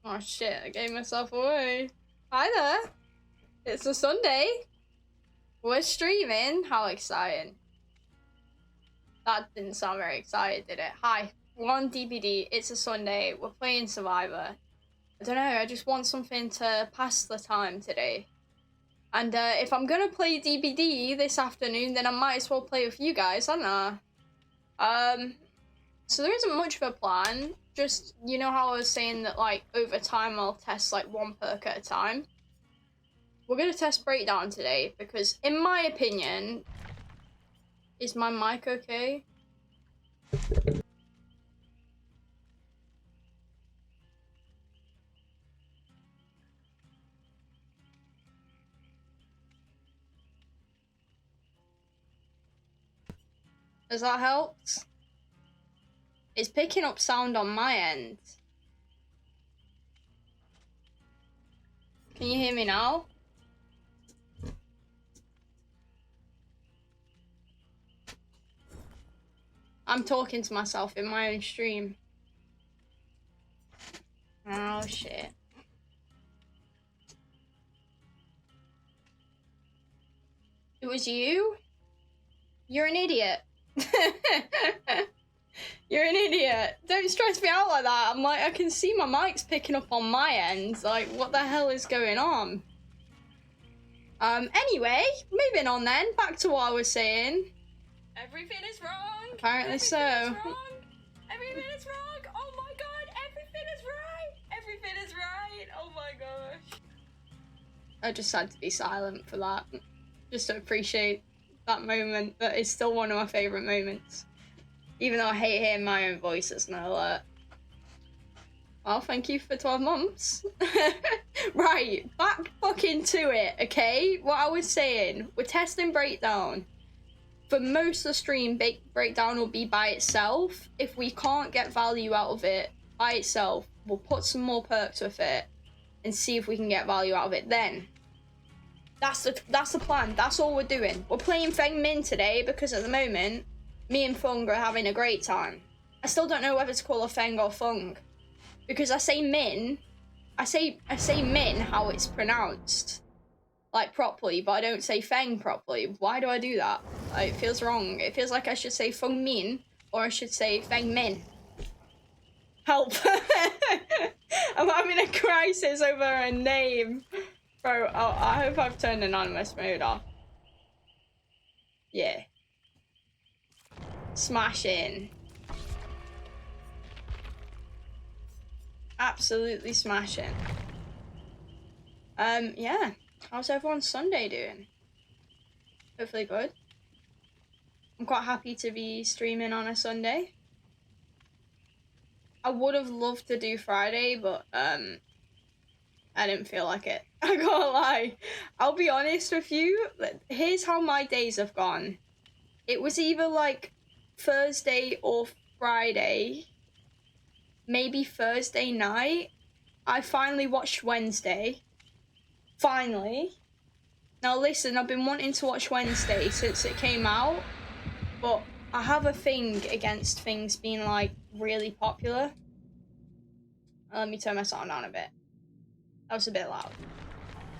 Oh shit, I gave myself away. Hi there. It's a Sunday. We're streaming. How exciting. That didn't sound very excited, did it? Hi. We're on DBD. It's a Sunday. We're playing Survivor. I don't know, I just want something to pass the time today. And if I'm gonna play DBD this afternoon, then I might as well play with you guys, I don't know. So there isn't much of a plan. Just, you know how I was saying that, like, over time I'll test, like, one perk at a time? We're gonna test Breakdown today, because, in my opinion... Is my mic okay? Has that helped? It's picking up sound on my end. Can you hear me now? I'm talking to myself in my own stream. Oh shit. It was you? You're an idiot. You're an idiot. Don't stress me out like that. I'm like, I can see my mic's picking up on my end. Like, what the hell is going on? Anyway, moving on then. Back to what I was saying. Everything is wrong. Apparently so. Everything is wrong. Everything is wrong. Oh my god, everything is right. Everything is right. Oh my gosh. I just had to be silent for that. Just to appreciate that moment. That is still one of my favourite moments. Even though I hate hearing my own voice as an alert. Well, thank you for 12 months. Right, back fucking to it, okay? What I was saying, we're testing Breakdown. For most of the stream, Breakdown will be by itself. If we can't get value out of it by itself, we'll put some more perks with it and see if we can get value out of it then. That's the plan. That's all we're doing. We're playing Feng Min today because at the moment, me and Fung are having a great time. I still don't know whether to call her Feng or Fung. Because I say Min, I say Min how it's pronounced. Like, properly, but I don't say Feng properly. Why do I do that? Like, it feels wrong. It feels like I should say Feng Min, or I should say Feng Min. Help. I'm having a crisis over a name. Bro, I hope I've turned anonymous mode off. Yeah. Smashing. Absolutely smashing. Yeah. How's everyone's Sunday doing? Hopefully good. I'm quite happy to be streaming on a Sunday. I would have loved to do Friday, but I didn't feel like it. I can't lie. I'll be honest with you. Here's how my days have gone. It was either like Thursday or Friday. Maybe Thursday night. I finally watched Wednesday. Finally. Now listen, I've been wanting to watch Wednesday since it came out, but I have a thing against things being, like, really popular. Let me turn my sound down a bit. That was a bit loud.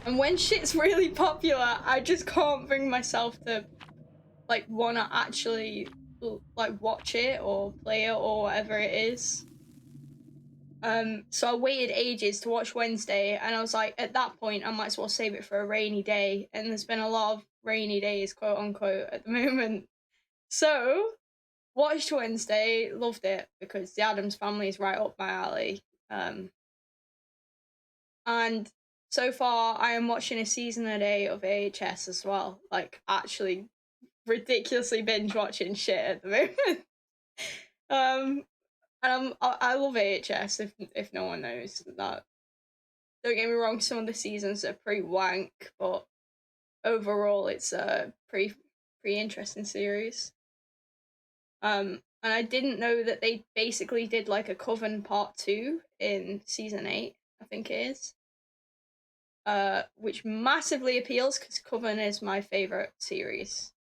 And when shit's really popular, I just can't bring myself to, like, wanna actually, like, watch it or play it or whatever it is. So I waited ages to watch Wednesday, and I was like, at that point, I might as well save it for a rainy day, and there's been a lot of rainy days, quote unquote, at the moment. So, watched Wednesday, loved it, because the Addams Family is right up my alley. And so far, I am watching a season a day of AHS as well, like, actually ridiculously binge watching shit at the moment. And I love AHS, if no one knows that. Don't get me wrong, some of the seasons are pretty wank, but overall it's a pretty interesting series. And I didn't know that they basically did like a Coven Part 2 in season 8, I think it is. Which massively appeals because Coven is my favourite series.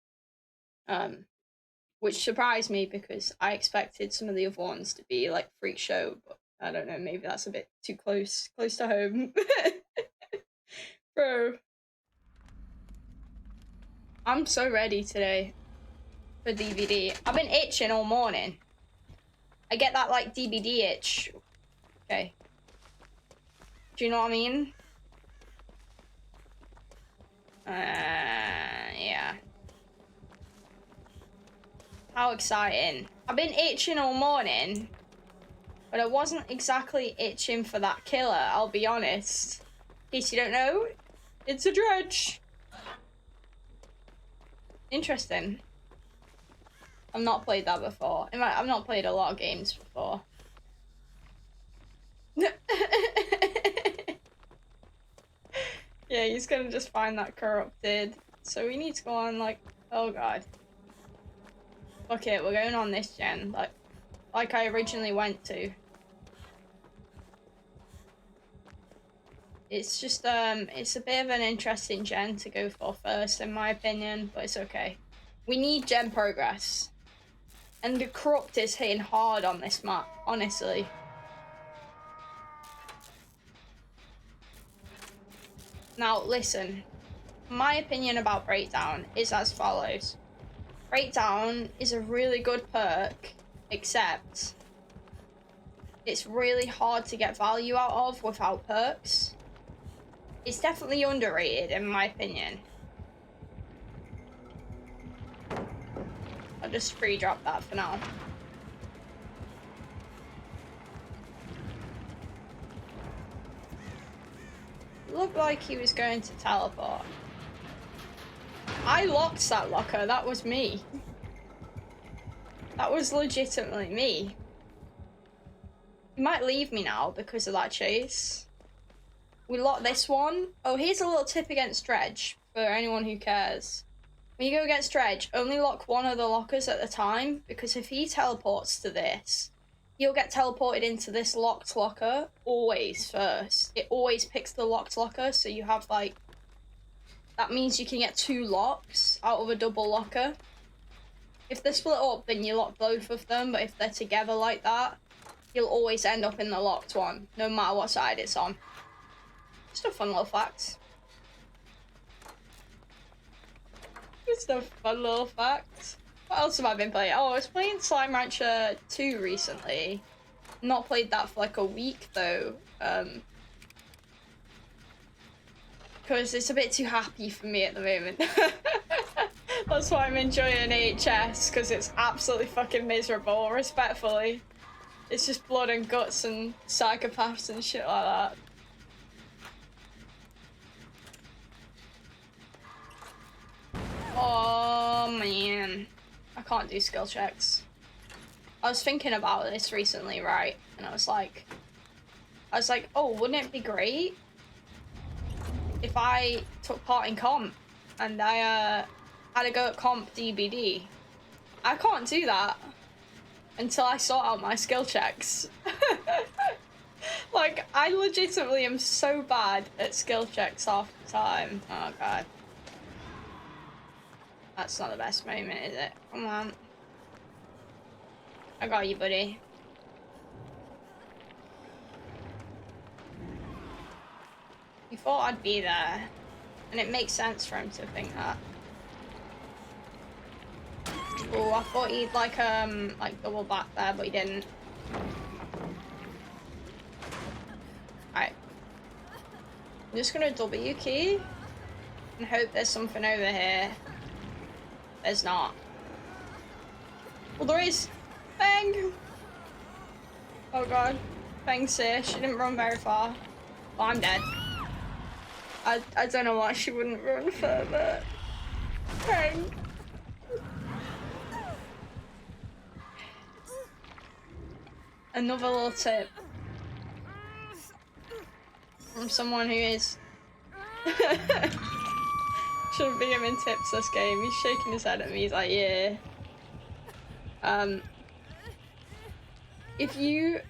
Which surprised me because I expected some of the other ones to be like freak show, but I don't know, maybe that's a bit too close to home. Bro. I'm so ready today for DVD. I've been itching all morning. I get that, like, DVD itch. Okay. Do you know what I mean? Yeah. How exciting. I've been itching all morning, but I wasn't exactly itching for that killer, I'll be honest. In case you don't know, it's a dredge. Interesting. I've not played that before. In fact, I've not played a lot of games before. Yeah, he's gonna just find that corrupted. So we need to go on, like, oh god. Okay, we're going on this gen, like I originally went to. It's just, it's a bit of an interesting gen to go for first, in my opinion, but it's okay. We need gen progress. And the corrupt is hitting hard on this map, honestly. Now, listen. My opinion about Breakdown is as follows. Breakdown is a really good perk, except it's really hard to get value out of without perks. It's definitely underrated, in my opinion. I'll just free drop that for now. Looked like he was going to teleport. I locked that locker, that was me. That was legitimately me. He might leave me now because of that chase. We locked this one. Oh, here's a little tip against dredge for anyone who cares. When you go against dredge, only lock one of the lockers at a time, because if he teleports to this, he'll get teleported into this locked locker always first. It always picks the locked locker, so you have, like, that means you can get 2 locks out of a double locker. If they're split up, then you lock both of them, but if they're together like that, you'll always end up in the locked one, no matter what side it's on. Just a fun little fact. Just a fun little fact. What else have I been playing? Oh, I was playing Slime Rancher 2 recently. Not played that for like a week though. Because it's a bit too happy for me at the moment. That's why I'm enjoying AHS, because it's absolutely fucking miserable, respectfully. It's just blood and guts and psychopaths and shit like that. Oh man, I can't do skill checks. I was thinking about this recently, right? And I was like, oh, wouldn't it be great if I took part in comp and I had to go at comp DBD? I can't do that until I sort out my skill checks. Like, I legitimately am so bad at skill checks half the time. Oh god. That's not the best moment, is it? Come on. I got you, buddy. He thought I'd be there, and it makes sense for him to think that. Oh, I thought he'd like double back there, but he didn't. Alright. I'm just gonna W key and hope there's something over here. There's not. Well, there is. Bang! Oh god. Bang's here. She didn't run very far. Oh, I'm dead. I don't know why she wouldn't run further. Bang! Another little tip from someone who is shouldn't be giving tips this game. He's shaking his head at me. He's like, yeah. If you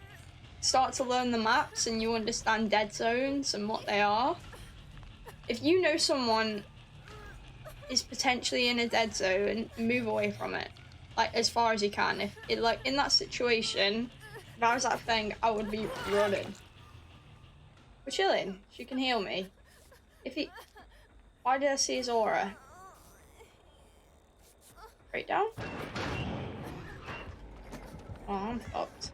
start to learn the maps and you understand dead zones and what they are, if you know someone is potentially in a dead zone, move away from it, like as far as you can. If it, like in that situation, If I was that thing, I would be running. We're chilling. She can heal me. If he... Why did I see his aura? Breakdown? Oh, I'm fucked.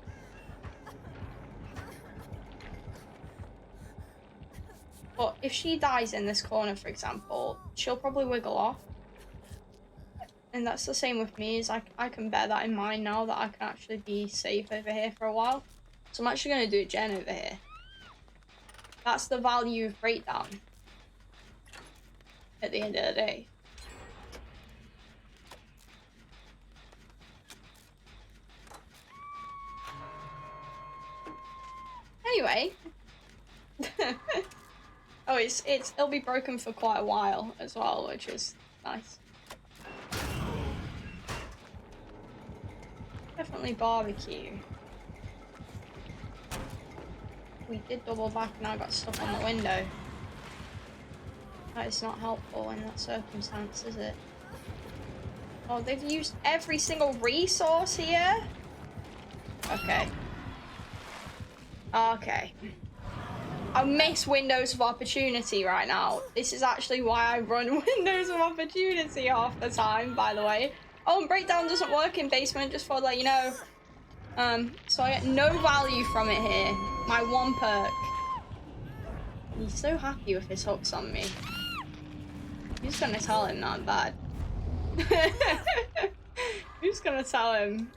But if she dies in this corner, for example, she'll probably wiggle off. And that's the same with me, is I can bear that in mind now that I can actually be safe over here for a while. So I'm actually going to do a gen over here. That's the value of breakdown at the end of the day. Anyway. Oh, it'll be broken for quite a while as well, which is nice. Definitely barbecue. We did double back and I got stuck on the window. That is not helpful in that circumstance, is it? Oh, they've used every single resource here? Okay. Okay. I miss windows of opportunity right now. This is actually why I run windows of opportunity half the time, by the way. Oh, and breakdown doesn't work in basement, just for let you know. So I get no value from it here. My one perk. He's so happy with his hooks on me. Who's gonna tell him that I'm bad? Who's gonna tell him?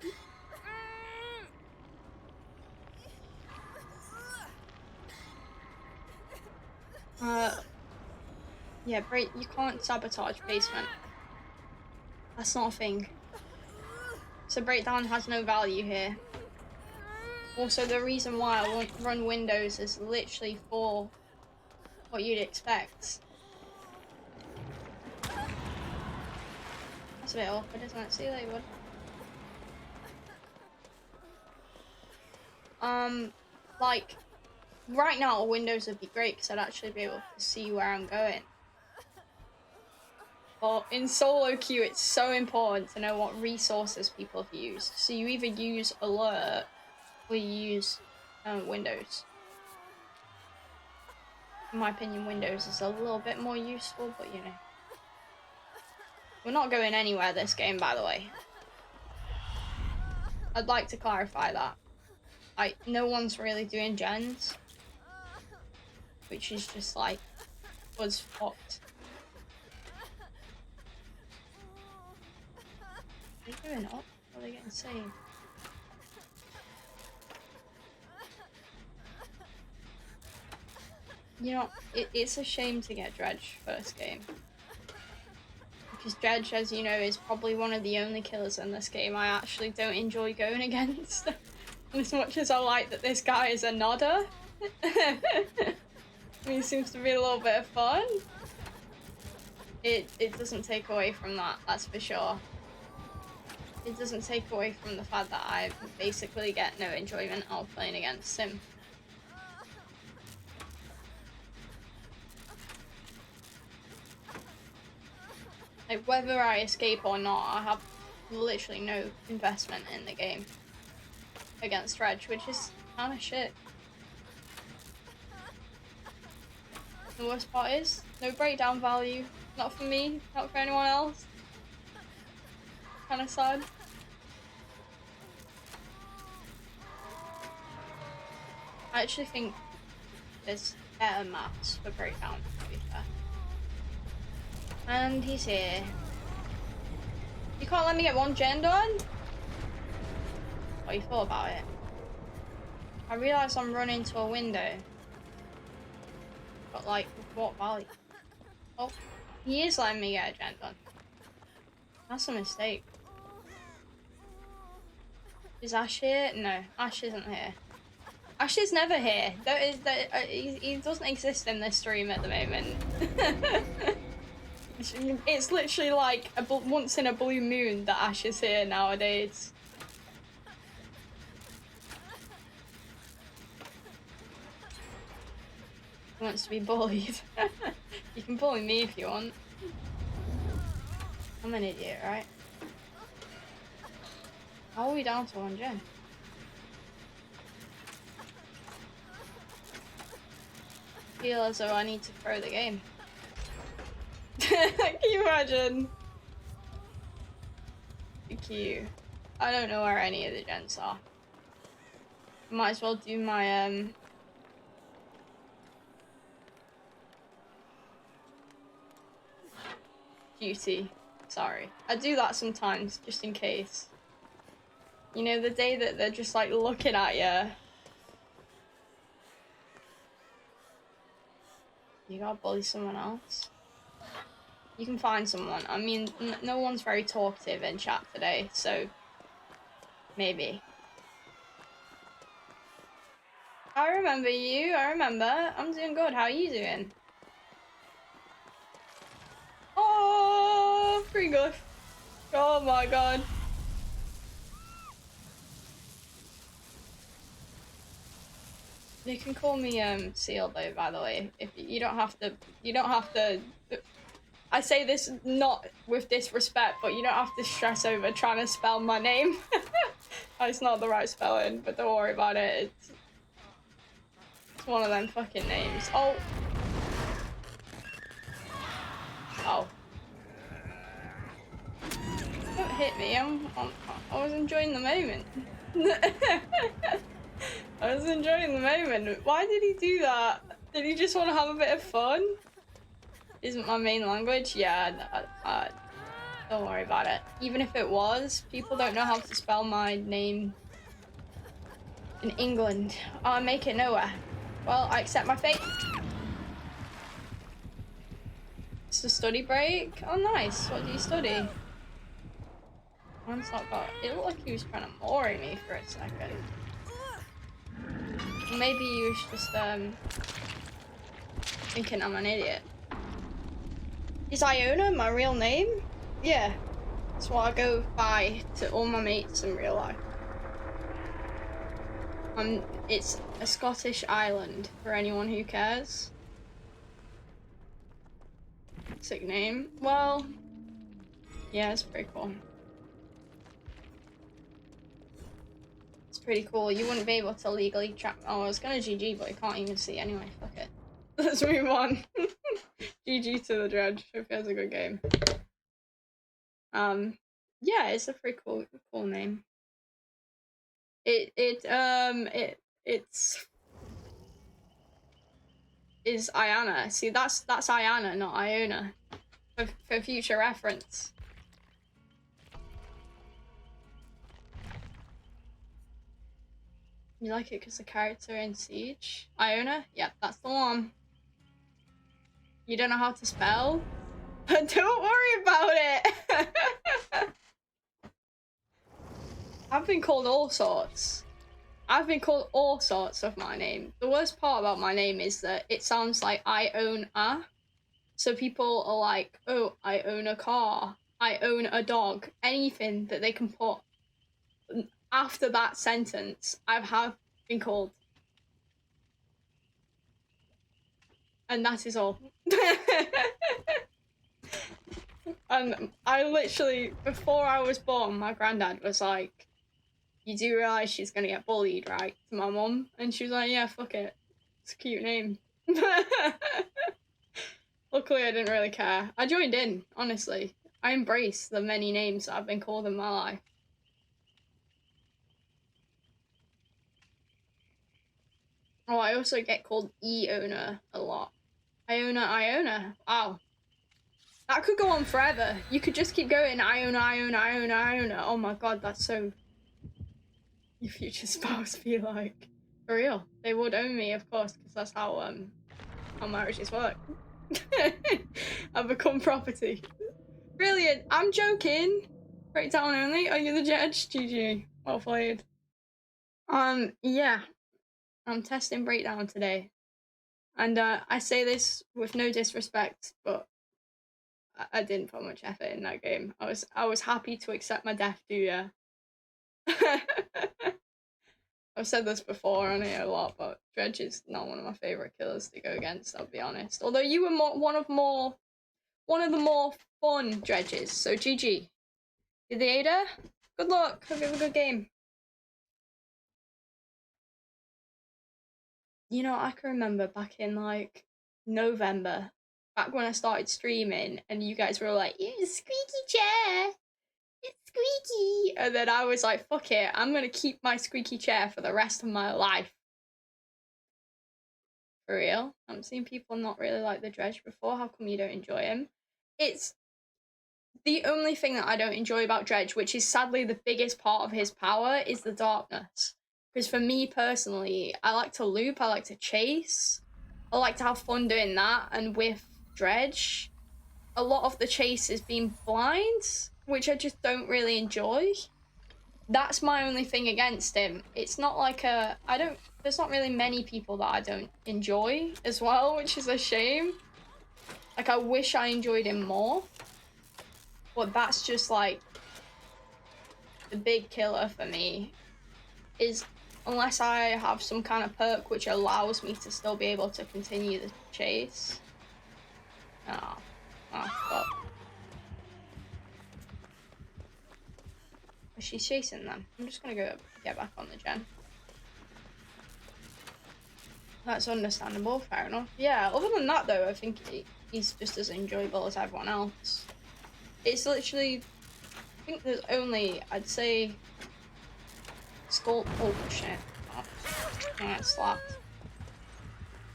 Yeah, you can't sabotage basement. That's not a thing. So breakdown has no value here. Also, the reason why I won't run windows is literally for what you'd expect. That's a bit awkward, isn't it? See you later, bud. Like, right now, windows would be great because I'd actually be able to see where I'm going. But in solo queue, it's so important to know what resources people have used. So you either use alert or you use windows. In my opinion, windows is a little bit more useful, but you know. We're not going anywhere this game, by the way. I'd like to clarify that. No one's really doing gens. Which is just like, was fucked. Are they going up? Or are they getting saved? You know, it's a shame to get Dredge first game. Because Dredge, as you know, is probably one of the only killers in this game I actually don't enjoy going against. As much as I like that this guy is a nodder. He seems to be a little bit of fun. It doesn't take away from that, that's for sure. It doesn't take away from the fact that I basically get no enjoyment out of playing against him. Like, whether I escape or not, I have literally no investment in the game against Dredge, which is kind of shit. The worst part is, no breakdown value. Not for me, not for anyone else. Kind of sad. I actually think there's better maps for breakdown, to be fair. And he's here. You can't let me get one gen done? What you thought about it? I realised I'm running into a window. But like, with what value? Oh, he is letting me get a gen done. That's a mistake. Is Ash here? No, Ash isn't here. Ash is never here. He doesn't exist in this stream at the moment. It's literally like once in a blue moon that Ash is here nowadays. He wants to be bullied. You can bully me if you want. I'm an idiot, right? How are we down to one gen? feel as though I need to throw the game. Can you imagine? Cute. I don't know where any of the gents are. Might as well do my duty. Sorry. I do that sometimes, just in case. You know, the day that they're just like looking at you. You gotta bully someone else. You can find someone. I mean, no one's very talkative in chat today, so maybe. I remember you. I remember. I'm doing good. How are you doing? Oh, free glyph. Oh my god. You can call me Seal though, by the way. If you don't have to I say this not with disrespect, but you don't have to stress over trying to spell my name. It's not the right spelling, but don't worry about it. It's one of them fucking names. Oh. Oh. Don't hit me. I was enjoying the moment. I was enjoying the moment. Why did he do that? Did he just want to have a bit of fun? Isn't my main language? Yeah, don't worry about it. Even if it was, people don't know how to spell my name in England. I'll make it nowhere. Well, I accept my fate. It's a study break? Oh, nice. What do you study? One's not got. It looked like he was trying to moor me for a second. Maybe he was just thinking I'm an idiot. Is Iona my real name? Yeah. That's what I go by to all my mates in real life. It's a Scottish island for anyone who cares. Sick name. Well, yeah, it's pretty cool. It's pretty cool. You wouldn't be able to legally track. Oh, I was gonna GG, but I can't even see anyway. Fuck it. Let's move on. GG to the Dredge. Hope he has a good game. Yeah, it's a pretty cool name. It's is Iana. See, that's Iana, not Iona. For future reference. You like it because the character in Siege? Iona? Yep, that's the one. You don't know how to spell? Don't worry about it! I've been called all sorts. I've been called all sorts of my name. The worst part about my name is that it sounds like I own a. So people are like, oh, I own a car. I own a dog. Anything that they can put after that sentence, I have been called. And that is all. And I literally, before I was born, my granddad was like, you do realise she's gonna get bullied, right? To my mum. And she was like, yeah, fuck it. It's a cute name. Luckily, I didn't really care. I joined in, honestly. I embrace the many names that I've been called in my life. Oh, I also get called Iona a lot. Iona. Wow. That could go on forever. You could just keep going. Iona. Oh my god, that's so... Your future spouse be like. For real. They would own me, of course, because that's how marriages work. I become property. Brilliant. I'm joking. Breakdown only. Are you the judge? GG. Well played. Yeah. I'm testing breakdown today. And I say this with no disrespect, but I didn't put much effort in that game. I was happy to accept my death due, yeah. I've said this before on it a lot, but Dredge is not one of my favourite killers to go against, I'll be honest. Although you were one of the more fun Dredges, so GG. Did the Ada? Good luck, hope you have a good game. You know, I can remember back in like November, back when I started streaming, and you guys were like, "You squeaky chair, it's squeaky," and then I was like, "Fuck it, I'm gonna keep my squeaky chair for the rest of my life." For real, I'm seeing people not really like the Dredge before. How come you don't enjoy him? It's the only thing that I don't enjoy about Dredge, which is sadly the biggest part of his power, is the darkness. Because for me personally, I like to loop, I like to chase, I like to have fun doing that, and with Dredge, a lot of the chase is being blind, which I just don't really enjoy. That's my only thing against him. It's not like there's not really many people that I don't enjoy as well, which is a shame. Like, I wish I enjoyed him more. But that's just like the big killer for me, is unless I have some kind of perk which allows me to still be able to continue the chase. Oh fuck. She's chasing them. I'm just gonna go get back on the gen. That's understandable, fair enough. Yeah, other than that though, I think he's just as enjoyable as everyone else. It's literally, I think there's only, I'd say, Skull. Oh shit. Oh, I slapped.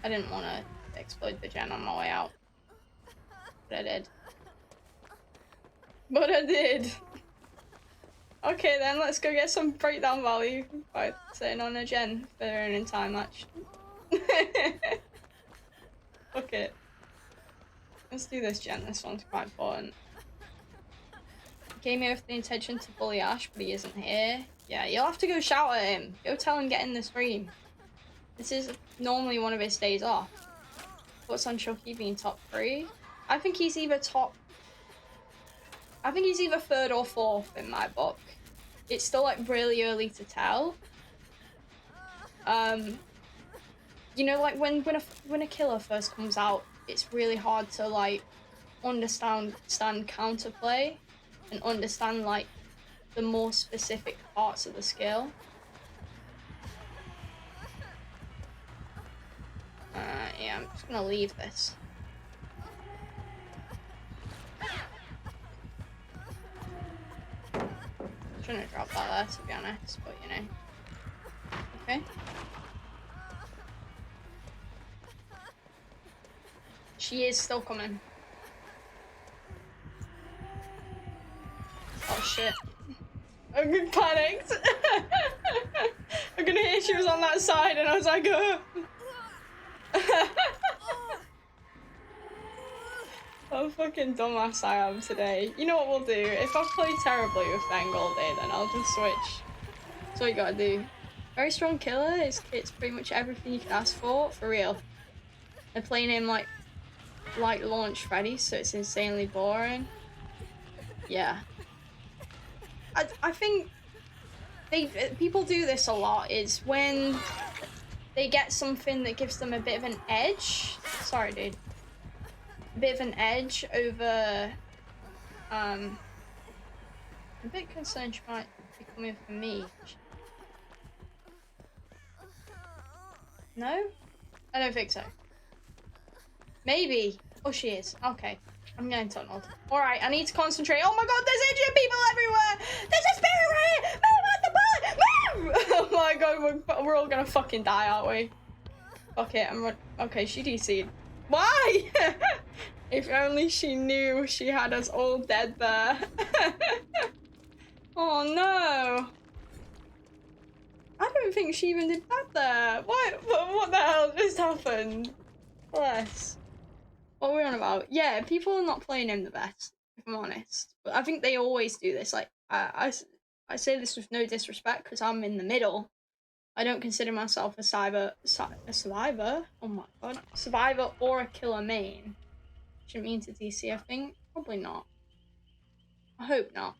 I didn't want to explode the gen on my way out. But I did. But I did! Okay then, let's go get some breakdown value by sitting on a gen for an entire match. Fuck it. Let's do this gen, this one's quite important. He came here with the intention to bully Ash, but he isn't here. Yeah, you'll have to go shout at him. Go tell him get in the stream. This is normally one of his days off. What's on Chucky being top 3? I think he's either third or fourth in my book. It's still like really early to tell. You know, like when a killer first comes out, it's really hard to like understand counterplay and understand like the more specific parts of the skill. Yeah, I'm just gonna leave this. Shouldn't have dropped that there, to be honest, but you know. Okay. She is still coming. Oh shit. I panicked. I could hear she was on that side and I was like, How fucking dumbass I am today. You know what we'll do? If I play terribly with Fang all day, then I'll just switch. That's what you gotta do. Very strong killer. It's pretty much everything you can ask for real. They're playing him like launch Freddy, so it's insanely boring. Yeah. I think people do this a lot, is when they get something that gives them a bit of an edge. Sorry, dude. A bit of an edge over. I'm a bit concerned she might be coming for me. No? I don't think so. Maybe. Oh, she is. Okay. I'm getting tunneled. Alright, I need to concentrate. Oh my god, there's injured people everywhere! There's a spirit right here! Move out the bullet! Move! Oh my god, we're all gonna fucking die, aren't we? Okay, okay, she DC'd. Why? If only she knew she had us all dead there. Oh no. I don't think she even did that there. What the hell just happened? Bless. What are we on about? Yeah, people are not playing him the best, if I'm honest. But I think they always do this. Like, I say this with no disrespect because I'm in the middle. I don't consider myself a survivor. Oh my god. Survivor or a killer main. Shouldn't mean to DC, I think. Probably not. I hope not.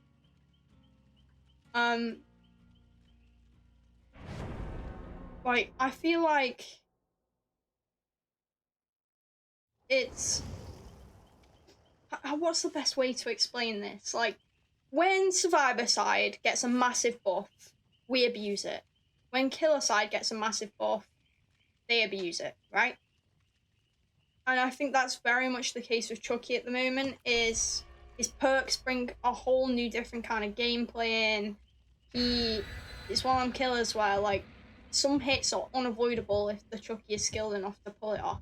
Like, I feel like it's... What's the best way to explain this? Like, when Survivor side gets a massive buff, we abuse it. When Killer side gets a massive buff, they abuse it, right? and I think that's very much the case with Chucky at the moment, is his perks bring a whole new different kind of gameplay in. He is one of them killers where, like, some hits are unavoidable if the Chucky is skilled enough to pull it off.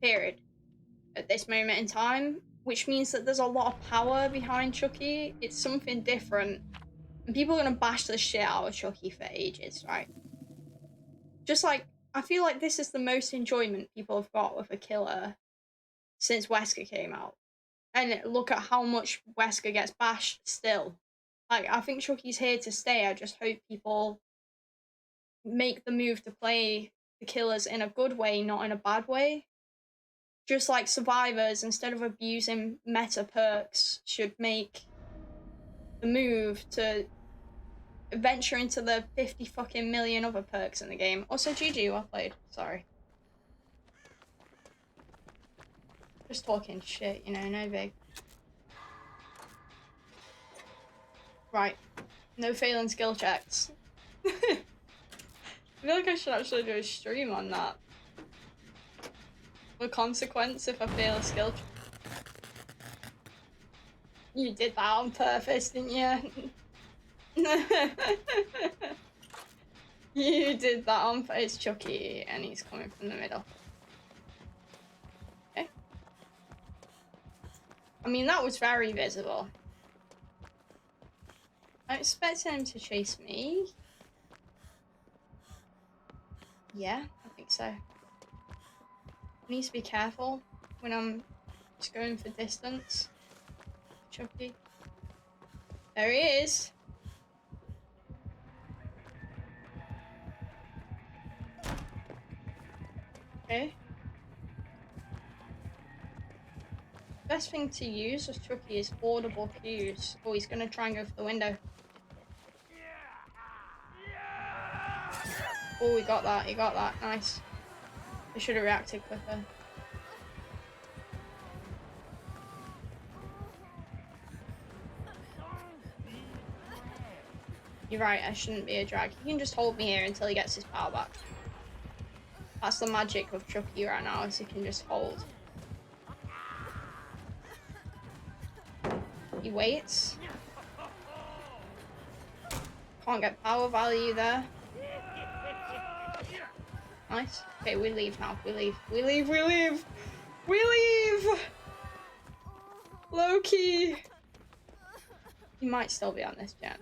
Period. At this moment in time, which means that there's a lot of power behind Chucky. It's something different. And people are gonna bash the shit out of Chucky for ages, right? Just like, I feel like this is the most enjoyment people have got with a killer since Wesker came out. And look at how much Wesker gets bashed still. Like, I think Chucky's here to stay. I just hope people make the move to play the killers in a good way, not in a bad way. Just like survivors, instead of abusing meta perks, should make the move to venture into the 50 fucking million other perks in the game. Also, GG, well played. Sorry. Just talking shit, you know, no big. Right. No failing skill checks. I feel like I should actually do a stream on that. The consequence if I fail a skill check. You did that on purpose, didn't you? You did that on purpose. It's Chucky, and he's coming from the middle. Okay. I mean, that was very visible. I expected him to chase me. Yeah, I think so. I need to be careful when I'm just going for distance. Chucky. There he is. Okay. Best thing to use with Chucky is audible cues. Oh, he's gonna try and go for the window. Oh, he got that. He got that. Nice. I should have reacted quicker. You're right, I shouldn't be a drag. He can just hold me here until he gets his power back. That's the magic of Chucky right now, is he can just hold. He waits. Can't get power value there. Nice. Okay, we leave now. We leave. We leave. We leave. We leave! Low-key. He might still be on this gen.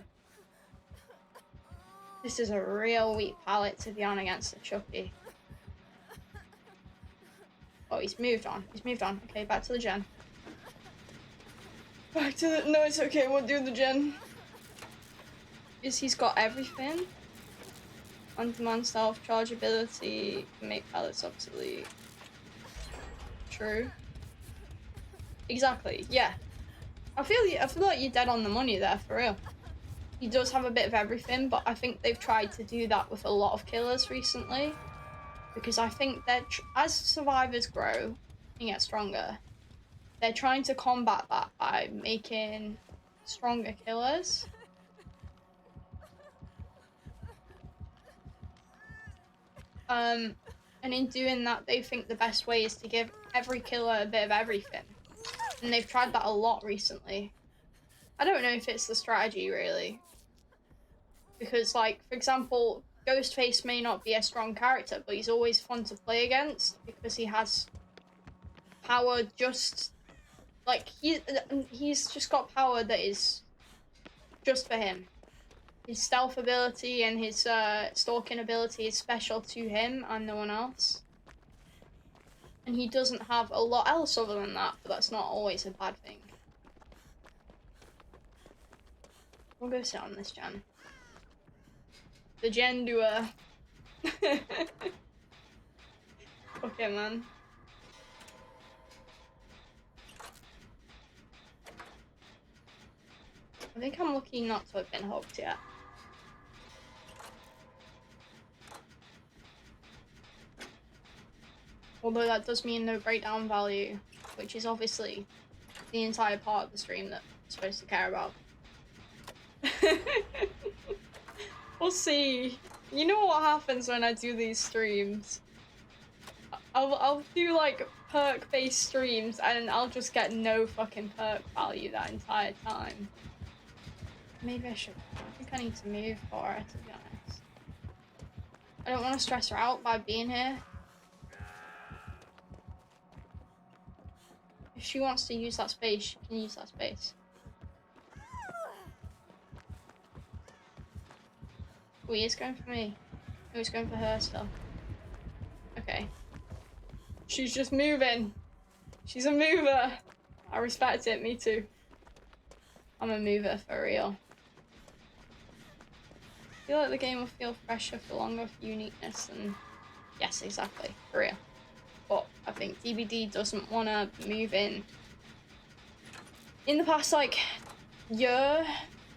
This is a real weak palette to be on against the Chucky. Oh, he's moved on. He's moved on. Okay, back to the gen. Back to the... No, it's okay. We'll do the gen. He's got everything. On-demand self-charge ability. Make pallets obsolete. True. Exactly. Yeah. I feel like you're dead on the money there, for real. He does have a bit of everything, but I think they've tried to do that with a lot of killers recently. Because I think that as survivors grow and get stronger, they're trying to combat that by making stronger killers. And in doing that, they think the best way is to give every killer a bit of everything. And they've tried that a lot recently. I don't know if it's the strategy, really. Because, like, for example, Ghostface may not be a strong character, but he's always fun to play against because he has power just... Like, he's just got power that is just for him. His stealth ability and his stalking ability is special to him and no one else. And he doesn't have a lot else other than that, but that's not always a bad thing. We'll go sit on this gen. The gen doer. Okay, man. I think I'm lucky not to have been hooked yet. Although that does mean no breakdown value, which is obviously the entire part of the stream that I'm supposed to care about. We'll see. You know what happens when I do these streams? I'll do like perk-based streams and I'll just get no fucking perk value that entire time. Maybe I should. I think I need to move for her, to be honest. I don't want to stress her out by being here. If she wants to use that space, she can use that space. Oh, he is going for me. Oh, he's going for her still. Okay. She's just moving. She's a mover. I respect it, me too. I'm a mover for real. I feel like the game will feel fresher for longer for uniqueness and... Yes, exactly. For real. But I think DBD doesn't want to move in. In the past, like, year,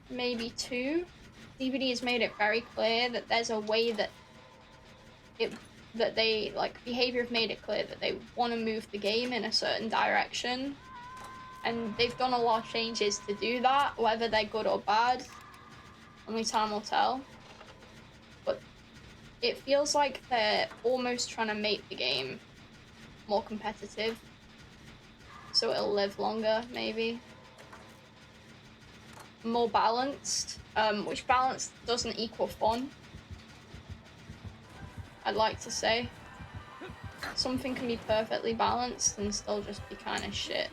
maybe two, DBD has made it very clear that there's a way that they, like, behavior have made it clear that they want to move the game in a certain direction. And they've done a lot of changes to do that, whether they're good or bad. Only time will tell. But it feels like they're almost trying to make the game more competitive. So it'll live longer, maybe. More balanced. Which balance doesn't equal fun. I'd like to say. Something can be perfectly balanced and still just be kind of shit.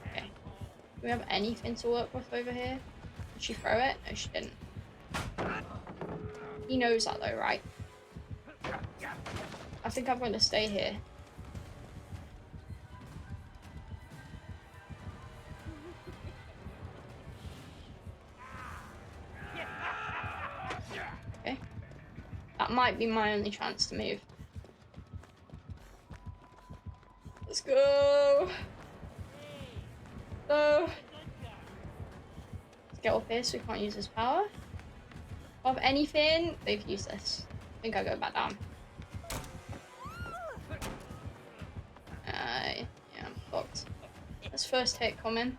Okay. Do we have anything to work with over here? Did she throw it? No, she didn't. He knows that though, right? I think I'm going to stay here. Okay. That might be my only chance to move. Let's go! Go! Let's get up here so we can't use this power. Of anything, they've used this. I think I go back down. Yeah, I'm fucked. Let's first hit coming.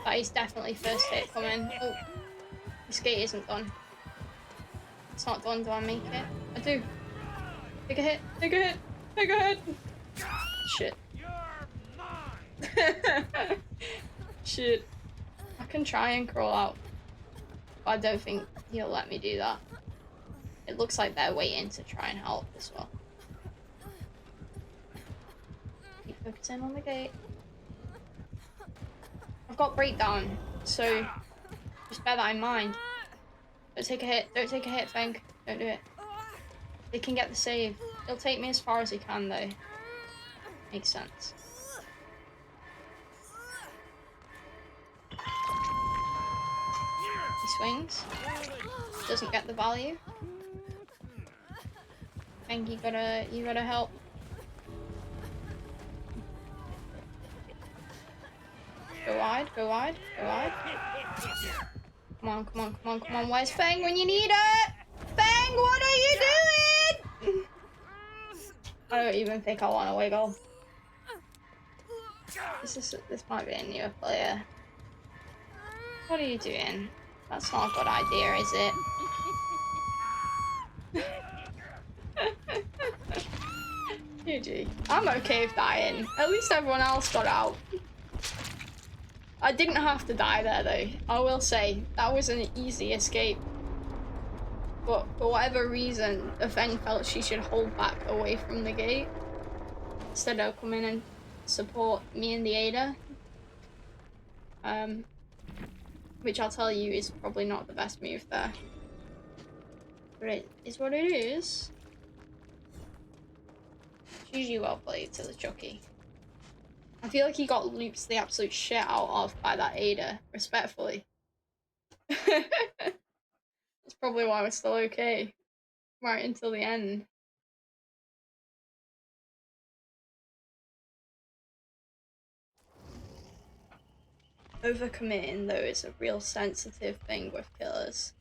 That is definitely first hit coming. Oh, this gate isn't done. It's not done, do I make it? I do. Take a hit, take a hit, take a hit! Shit. Shit. I can try and crawl out, but I don't think he'll let me do that. It looks like they're waiting to try and help as well. Keep focusing on the gate. I've got breakdown, so just bear that in mind. Don't take a hit. Don't take a hit, Feng. Don't do it. They can get the save. He'll take me as far as he can, though. Makes sense. He swings. Doesn't get the value. Feng, you gotta help. Go wide, go wide, go wide. Come on, come on, come on, come on. Where's Feng when you need it? Feng, what are you doing? I don't even think I want to wiggle. This might be a newer player. What are you doing? That's not a good idea, is it? GG. I'm okay with dying. At least everyone else got out. I didn't have to die there though. I will say, that was an easy escape. But for whatever reason, the Feng felt she should hold back away from the gate instead of come in and support me and the Ada. Which I'll tell you is probably not the best move there. But it is what it is. It's usually well played to the Chucky. I feel like he got looped the absolute shit out of by that Ada, respectfully. That's probably why we're still okay. Right until the end. Overcommitting, though, is a real sensitive thing with killers.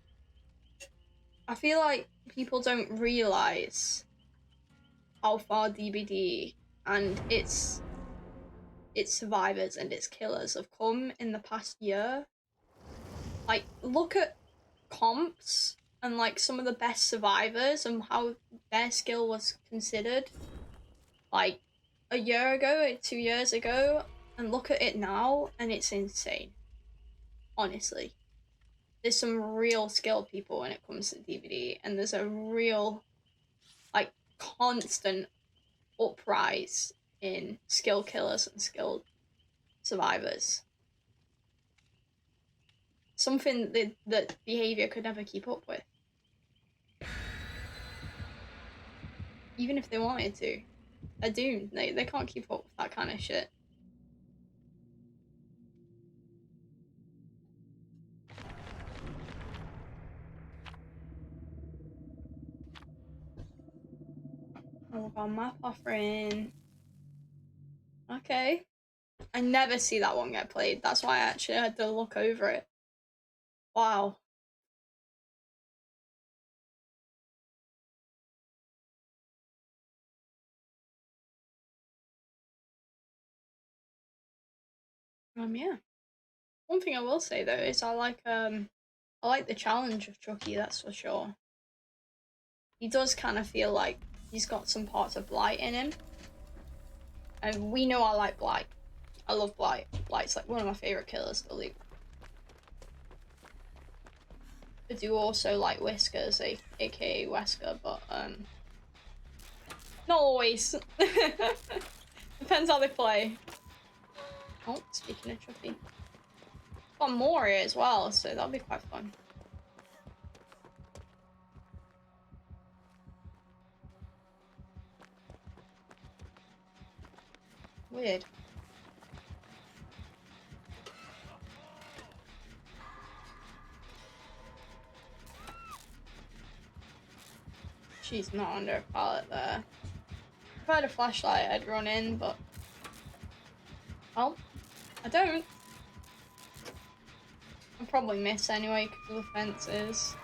I feel like people don't realise how far DBD and its its survivors and its killers have come in the past year. Like, look at comps and like some of the best survivors and how their skill was considered like a year ago, 2 years ago, and look at it now, and it's insane. Honestly, there's some real skill people when it comes to DVD, and there's a real like constant uprise in skill killers and skilled survivors. Something that behavior could never keep up with, even if they wanted to. They're doomed. They can't keep up with that kind of shit. Oh god, map offering. Okay. I never see that one get played. That's why I actually had to look over it. Wow. Yeah. One thing I will say though is I like the challenge of Chucky, that's for sure. He does kind of feel like he's got some parts of Blight in him. And we know I like Blight. I love Blight. Blight's like one of my favourite killers to loot. I do also like Whiskers, aka Wesker, but not always. Depends how they play. Oh, speaking of Chucky. Got more here as well, so that'll be quite fun. Weird. She's not under a pallet there. If I had a flashlight, I'd run in, but... well, I don't. I'll probably miss anyway because of the fences.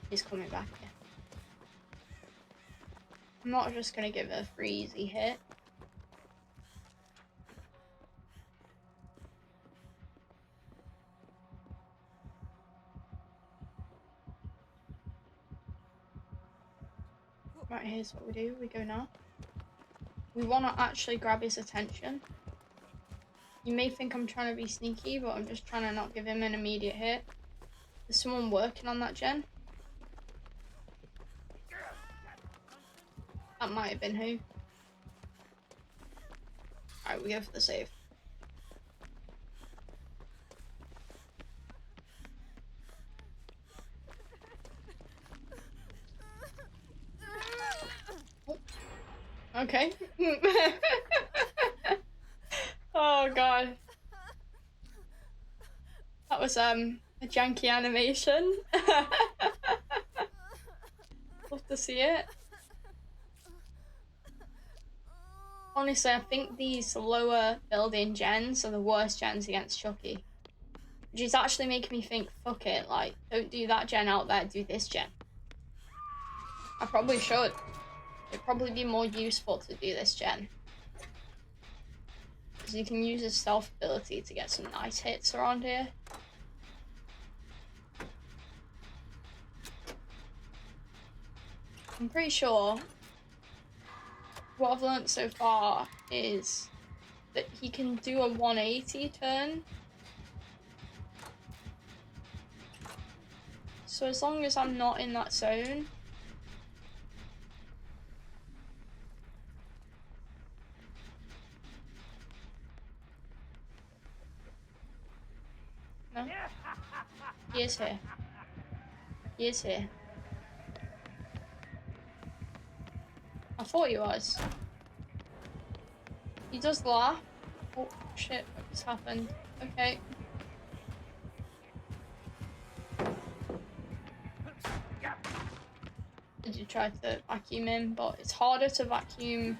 He's coming back here. I'm not just gonna give it a free easy hit. Right, here's what we do. We go now. We want to actually grab his attention. You may think I'm trying to be sneaky, but I'm just trying to not give him an immediate hit. There's someone working on that gen. That might have been who. Alright, we go for the save. Oh. Okay. Oh god. That was a janky animation. Love to see it. Honestly, I think these lower building gens are the worst gens against Chucky. Which is actually making me think, fuck it, like, don't do that gen out there, do this gen. I probably should. It'd probably be more useful to do this gen. Because you can use his stealth ability to get some nice hits around here. I'm pretty sure what I've learnt so far is that he can do a 180 turn. So as long as I'm not in that zone. No? He is here. He is here. I thought he was. He does laugh. Oh shit, what just happened? Okay. Did you try to vacuum him? But it's harder to vacuum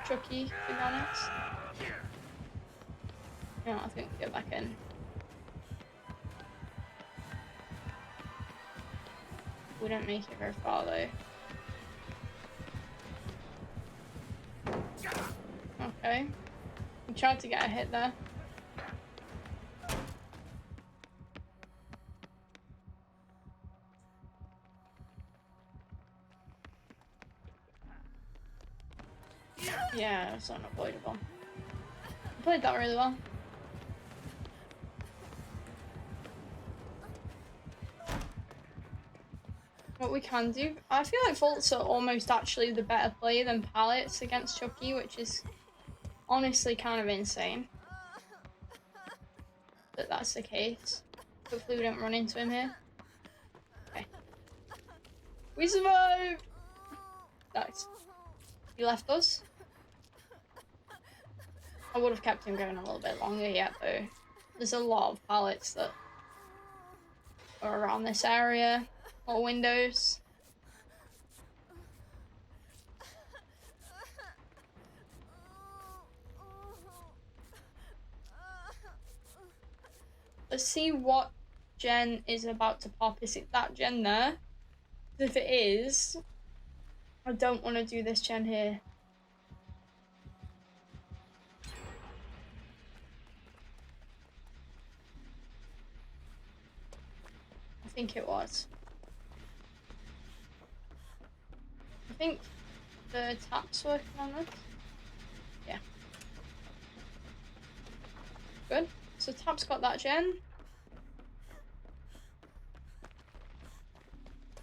Chucky, to be honest. Yeah, I think we go back in. We don't make it very far though. Okay. We tried to get a hit there. Yeah, it's unavoidable. I played that really well. What we can do, I feel like Vaults are almost actually the better play than Pallets against Chucky, which is honestly kind of insane that that's the case. Hopefully we don't run into him here. Okay. We survived! Nice. He left us. I would have kept him going a little bit longer yet though. There's a lot of pallets that are around this area, or windows. Let's see what gen is about to pop. Is it that gen there? If it is, I don't want to do this gen here. I think it was. I think the tap's working on this. Yeah. Good. So tap's got that gen.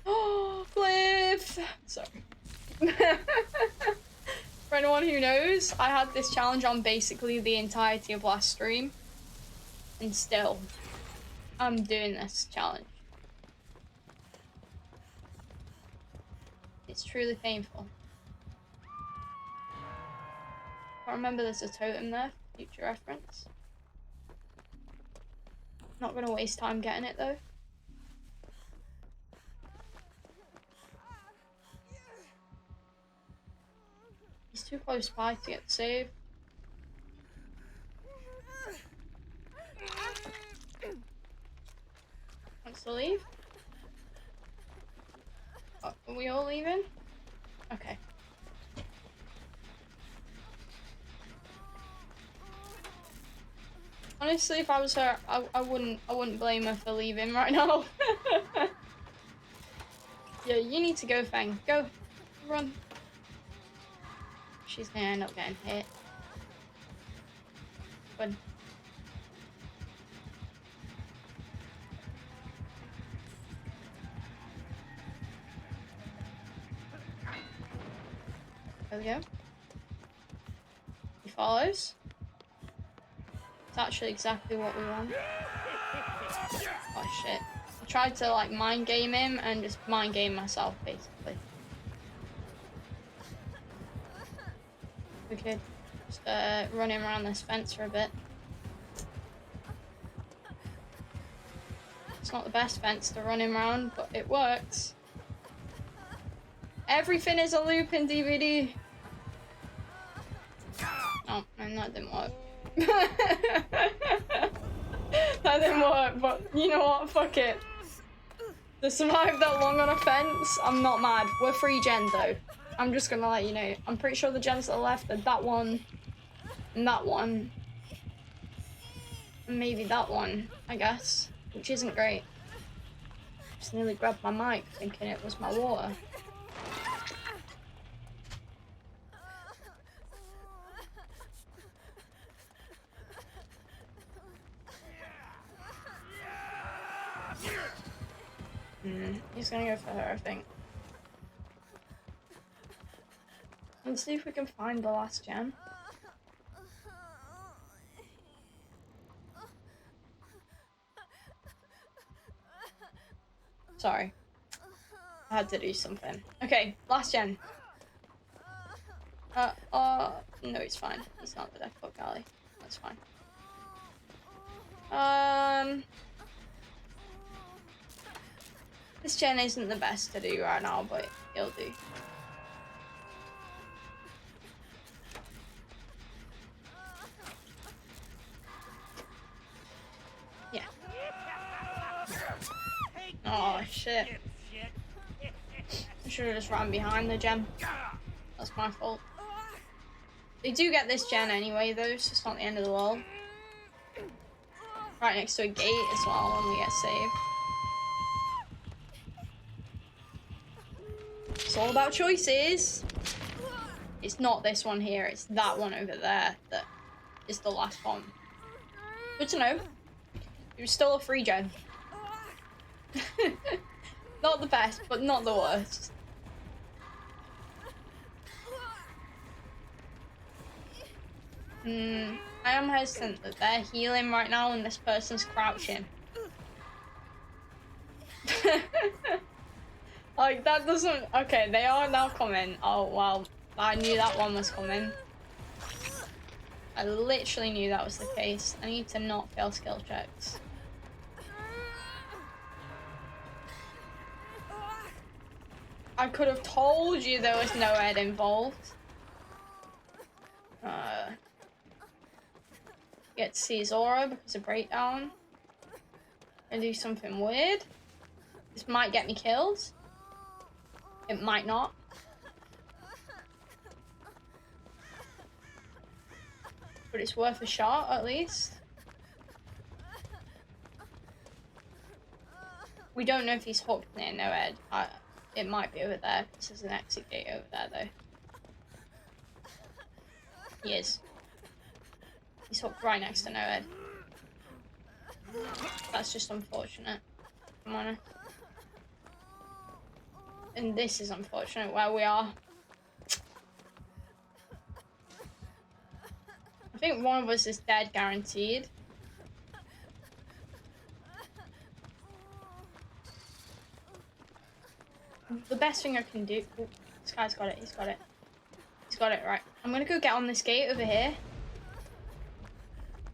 Oh, Cliff! Sorry. For anyone who knows, I had this challenge on basically the entirety of last stream. And still, I'm doing this challenge. It's truly painful. I remember there's a totem there for future reference. Not gonna waste time getting it though. He's too close by to get saved. Wants to leave? Oh, are we all leaving? Okay. Honestly, if I was her, I wouldn't blame her for leaving right now. Yeah, you need to go, Fang. Go. Run. She's gonna end up getting hit. Good. There we go. He follows. It's actually exactly what we want. Oh shit. I tried to like mind game him and just mind game myself basically. We could just run him around this fence for a bit. It's not the best fence to run him around, but it works. Everything is a loop in DVD. Oh, and that didn't work. That didn't work, but you know what? Fuck it. To survive that long on a fence, I'm not mad. We're free gen though. I'm just gonna let you know. I'm pretty sure the gens that are left are that one, and that one, and maybe that one, I guess, which isn't great. Just nearly grabbed my mic thinking it was my water. He's gonna go for her, I think. Let's see if we can find the last gen. Sorry. I had to do something. Okay, last gen. No, it's fine. It's not the Death Book Alley. That's fine. This gen isn't the best to do right now, but it'll do. Yeah. Oh shit. I should have just ran behind the gen. That's my fault. They do get this gen anyway, though, so it's not the end of the world. Right next to a gate as well when we get saved. It's all about choices. It's not this one here, it's that one over there that is the last one. Good to know. It was still a free gen. Not the best, but not the worst. I am hesitant that they're healing right now and this person's crouching. Like, that doesn't... Okay, they are now coming. Oh, well, I knew that one was coming. I literally knew that was the case. I need to not fail skill checks. I could have told you there was no Ed involved. Get to see his aura because of breakdown. And do something weird. This might get me killed. It might not. But it's worth a shot, at least. We don't know if he's hooked near no Ed. It might be over there, because there's an exit gate over there, though. He is. He's hooked right next to no Ed. That's just unfortunate, if I'm honest. And this is unfortunate where we are. I think one of us is dead, guaranteed. The best thing I can do... Ooh, this guy's got it, he's got it. He's got it, right. I'm gonna go get on this gate over here.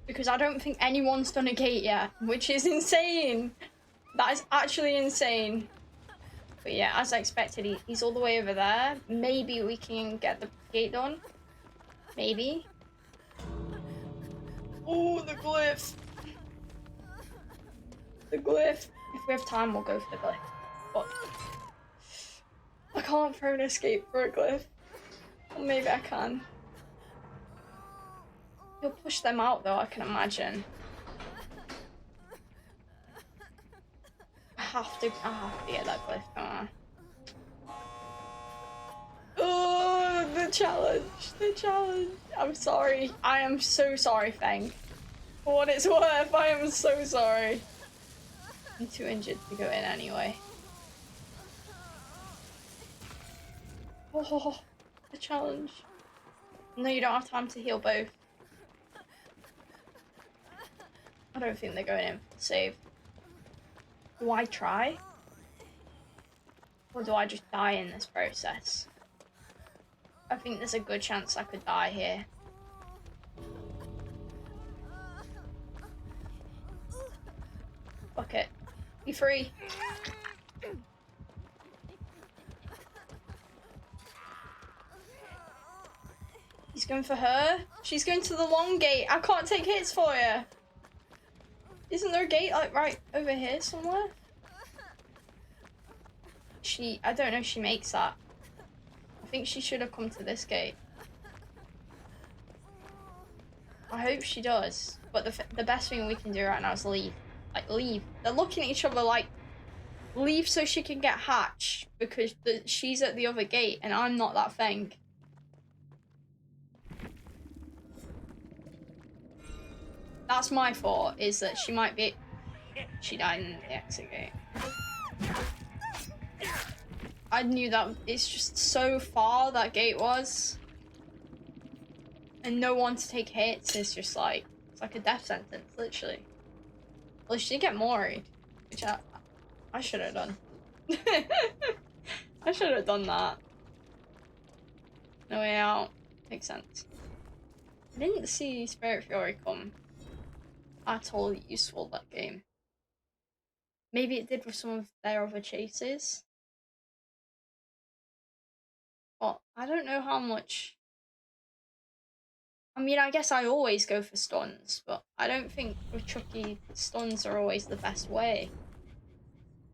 Because I don't think anyone's done a gate yet, which is insane. That is actually insane. But yeah, as I expected, he's all the way over there. Maybe we can get the gate done. Maybe. Oh, the glyph. The glyph. If we have time, we'll go for the glyph. But I can't throw an escape for a glyph. Or maybe I can. He'll push them out though, I can imagine. I have to get that glyph, come on. Oh, the challenge. I'm sorry. I am so sorry, Feng. For what it's worth, I am so sorry. I'm too injured to go in anyway. Oh, the challenge. No, you don't have time to heal both. I don't think they're going in for the save. Do I try? Or do I just die in this process? I think there's a good chance I could die here. Fuck it. Be free. He's going for her. She's going to the long gate. I can't take hits for you. Isn't there a gate like right over here somewhere? I don't know if she makes that. I think she should have come to this gate. I hope she does. But the best thing we can do right now is leave. Like, leave. They're looking at each other like, leave so she can get hatched. Because she's at the other gate and I'm not that thing. That's my thought, is that she might be... She died in the exit gate. I knew that it's just so far that gate was. And no one to take hits is just like... It's like a death sentence, literally. Well, she did get worried, which I should have done. I should have done that. No way out. Makes sense. I didn't see Spirit Fury come at all useful that game. Maybe it did with some of their other chases. But I don't know how much... I mean, I guess I always go for stuns, but I don't think with Chucky, stuns are always the best way.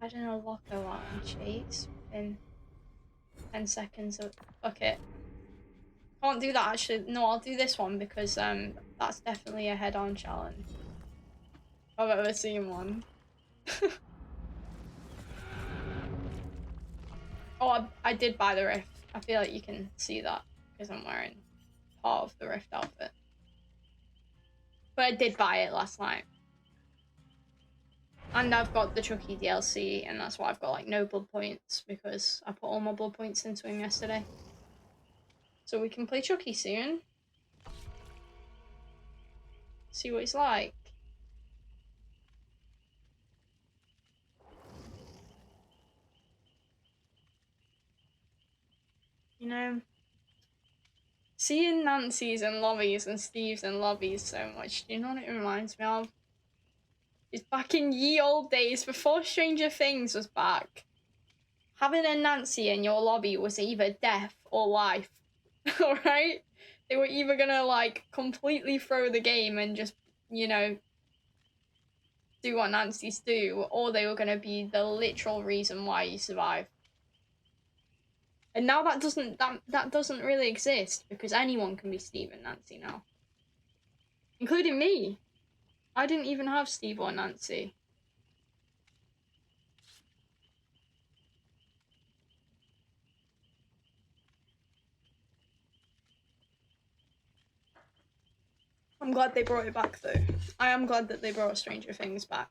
I don't know, Loco out and chase within 10 seconds of... Fuck it. Can't do that actually. No, I'll do this one because that's definitely a head-on challenge. I've ever seen one. Oh, I did buy the Rift. I feel like you can see that because I'm wearing part of the Rift outfit. But I did buy it last night. And I've got the Chucky DLC, and that's why I've got like no blood points because I put all my blood points into him yesterday. So we can play Chucky soon. See what he's like. You know, seeing Nancy's in lobbies and Steve's in lobbies so much, do you know what it reminds me of? It's back in ye old days before Stranger Things was back. Having a Nancy in your lobby was either death or life. Alright? They were either gonna like completely throw the game and just, you know, do what Nancy's do, or they were gonna be the literal reason why you survive. And now that doesn't really exist because anyone can be Steve and Nancy now. Including me. I didn't even have Steve or Nancy. I'm glad they brought it back though. I am glad that they brought Stranger Things back.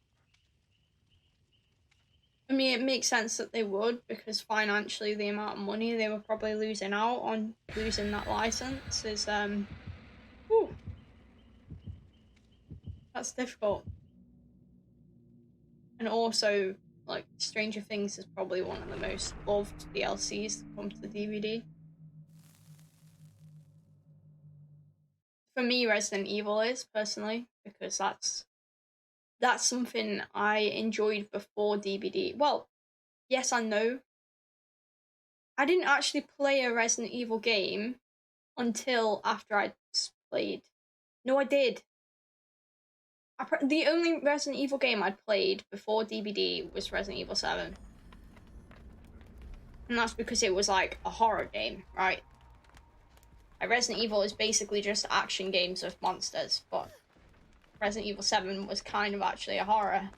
I mean, it makes sense that they would because financially the amount of money they were probably losing out on losing that license is whew, that's difficult. And also, like, Stranger Things is probably one of the most loved DLCs to come to the DVD. For me, Resident Evil is, personally, because that's something I enjoyed before DVD. Well, yes and no. I didn't actually play a Resident Evil game until after I'd played. No, I did. The only Resident Evil game I'd played before DVD was Resident Evil 7. And that's because it was like a horror game, right? Like, Resident Evil is basically just action games with monsters, but Resident Evil 7 was kind of actually a horror.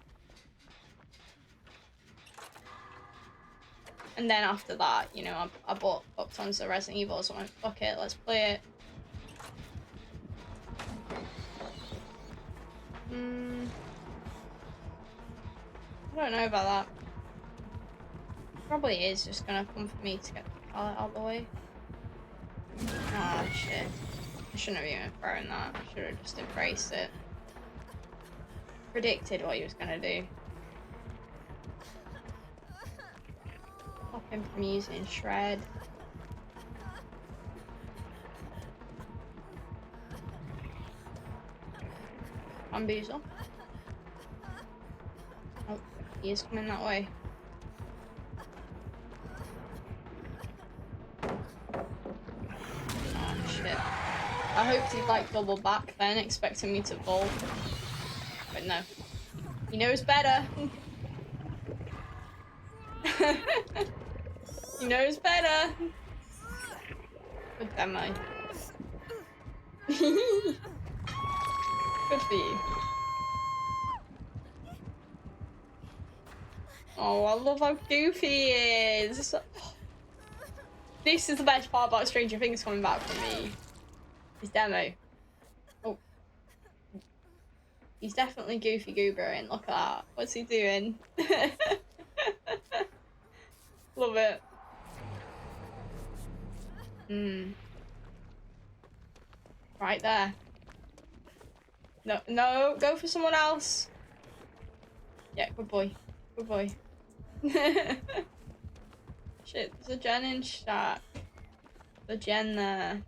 And then after that, you know, I bought up tons of Resident Evil, so I went, fuck it, let's play it. I don't know about that. Probably is just gonna come for me to get the pallet out of the way. Oh shit. I shouldn't have even thrown that. I should have just embraced it. Predicted what he was gonna do. Stop him from using Shred. Bamboozle. Oh, he is coming that way. Oh shit. I hoped he'd like double back then, expecting me to vault. But no. He knows better. He knows better. Good demo. Good for you. Oh, I love how goofy he is. This is the best part about Stranger Things coming back for me. His demo. Oh. He's definitely Goofy Goobering. Look at that. What's he doing? Love it. Right there. No, no, go for someone else. Yeah, good boy. Good boy. Shit, there's a gen in chat. The gen there.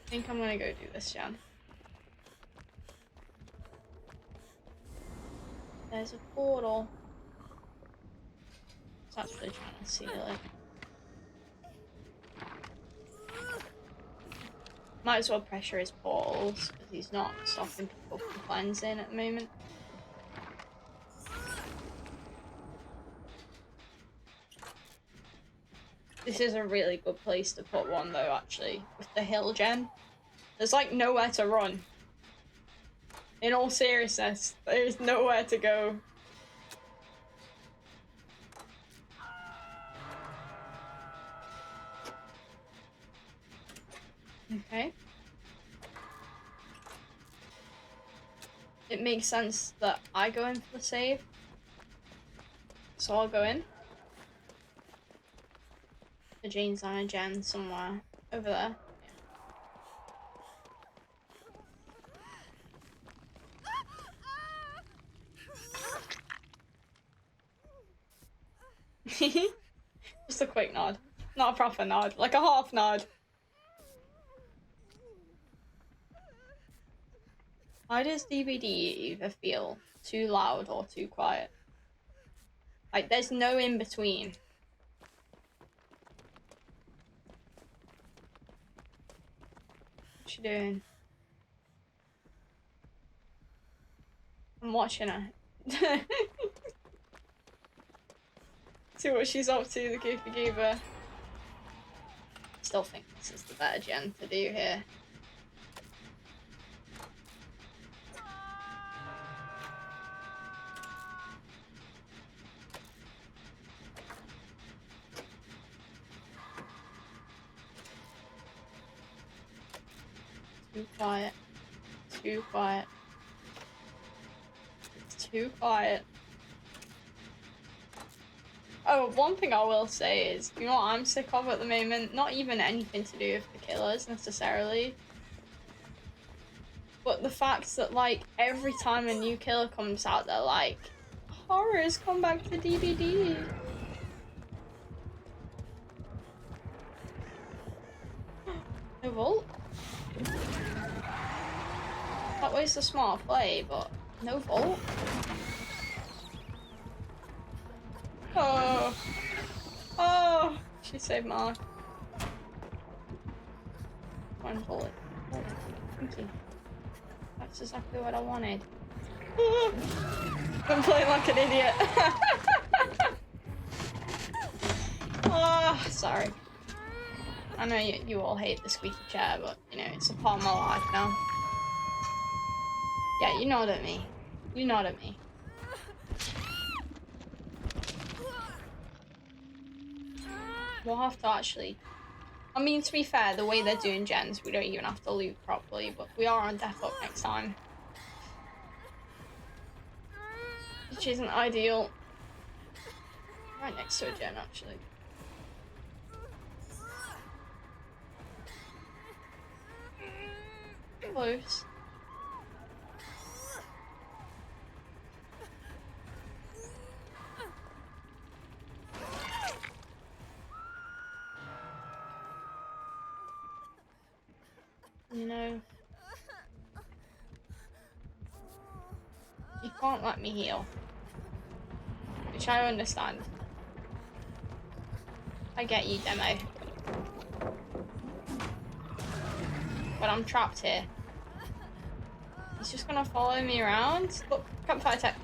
I think I'm gonna go do this gen. There's a portal. I was actually trying to seal it. Might as well pressure his portals, because he's not stopping people from cleansing at the moment. This is a really good place to put one though, actually, with the hill gen. There's like nowhere to run. In all seriousness, there's nowhere to go. Okay. It makes sense that I go in for the save. So I'll go in. The Jane's on a gen somewhere over there. Yeah. Just a quick nod. Not a proper nod, like a half nod. Why does DVD either feel too loud or too quiet? Like, there's no in between. What's she doing? I'm watching her. See what she's up to, the goofy goober. Still think this is the better gen to do here. Too quiet. Too quiet. It's too quiet. Oh, one thing I will say is, you know what I'm sick of at the moment? Not even anything to do with the killers, necessarily. But the fact that, like, every time a new killer comes out, they're like, horrors, come back to DVD. No vault? That was a smart play, but no vault? Oh. Oh. She saved Mark. One bullet. Oh, thank you. That's exactly what I wanted. I'm playing like an idiot. Oh, sorry. I know you all hate the squeaky chair, but, you know, it's a part of my life now. Yeah, you nod at me. You nod at me. We'll have to actually... I mean, to be fair, the way they're doing gens, we don't even have to loot properly, but we are on death up next time. Which isn't ideal. Right next to a gen, actually. Close. You know, you can't let me heal. Which I understand. I get you, demo. But I'm trapped here. He's just gonna follow me around. Look, campfire tech.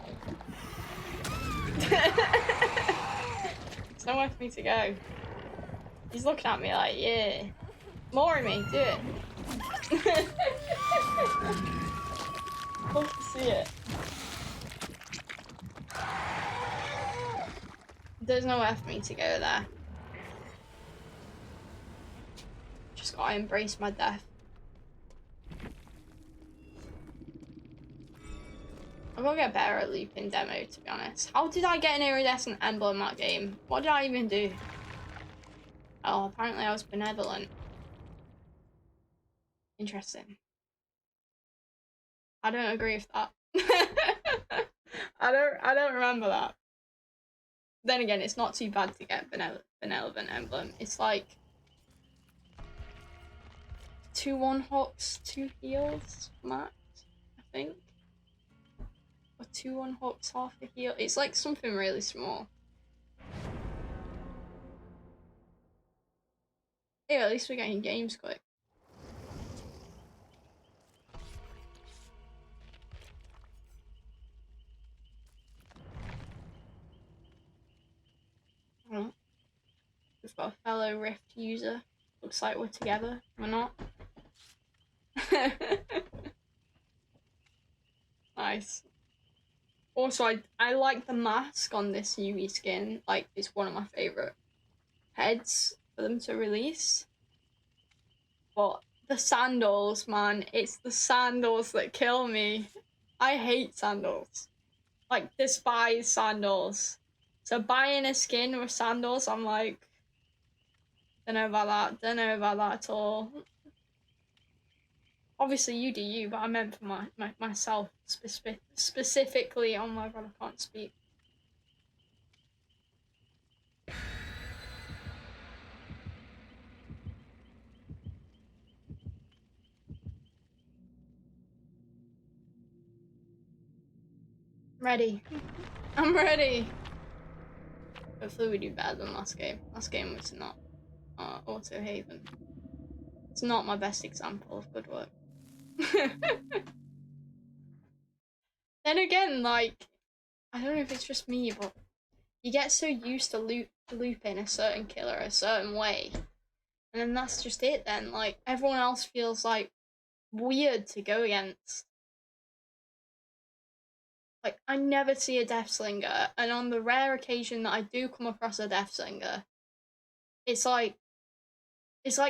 There's nowhere for me to go. He's looking at me like, yeah. More of me, do it. Love to see it. There's nowhere for me to go there. Just gotta embrace my death. I'm gonna get better at looping demo, to be honest. How did I get an iridescent emblem that game? What did I even do? Oh, apparently I was benevolent. Interesting. I don't agree with that. I don't remember that. Then again, it's not too bad to get benevolent emblem. It's like 2 1-hots, 2 heals max, I think. Or 2 1-hots, half a heal. It's like something really small. Yeah, at least we're getting games quick. We've got a fellow Rift user. Looks like we're together. We're not. Nice. Also, I like the mask on this Yui skin. Like, it's one of my favorite heads for them to release. But the sandals, man, it's the sandals that kill me. I hate sandals. Like, despise sandals. So buying a skin with sandals, I'm like, don't know about that. Don't know about that at all. Obviously, you do you, but I meant for myself specifically. Oh my god, I can't speak. Ready. I'm ready. Hopefully we do better than last game. Last game was not Auto Haven. It's not my best example of good work. Then again, like, I don't know if it's just me, but you get so used to looping a certain killer a certain way, and then that's just it then. Like, everyone else feels, like, weird to go against. Like, I never see a Death Slinger, and on the rare occasion that I do come across a Death Slinger, it's like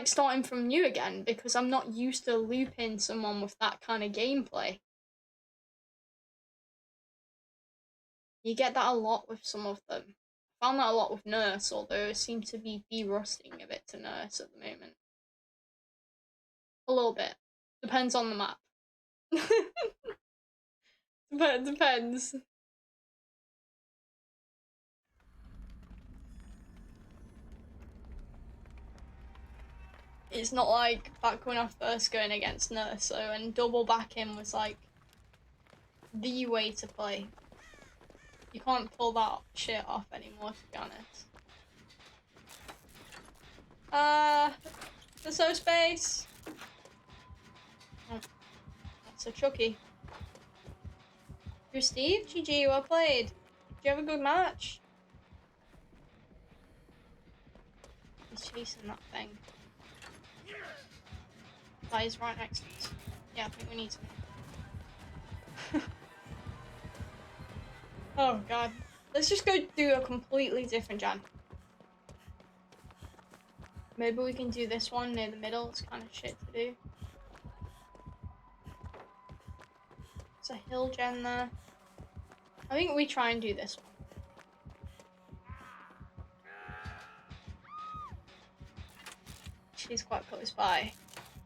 starting from new again, because I'm not used to looping someone with that kind of gameplay. You get that a lot with some of them. I found that a lot with Nurse, although it seems to be de-rusting a bit to Nurse at the moment. A little bit. Depends on the map. But it depends. It's not like back when I was first going against Nurse, so, and double backing was like the way to play. You can't pull that shit off anymore, to be honest. There's no space. Oh, that's a Chucky. Who's Steve? GG, well played. Did you have a good match? He's chasing that thing. That is right next to us. Yeah, I think we need to. Oh god. Let's just go do a completely different gen. Maybe we can do this one near the middle. It's kind of shit to do. It's a hill gen there. I think we try and do this one. She's quite close by.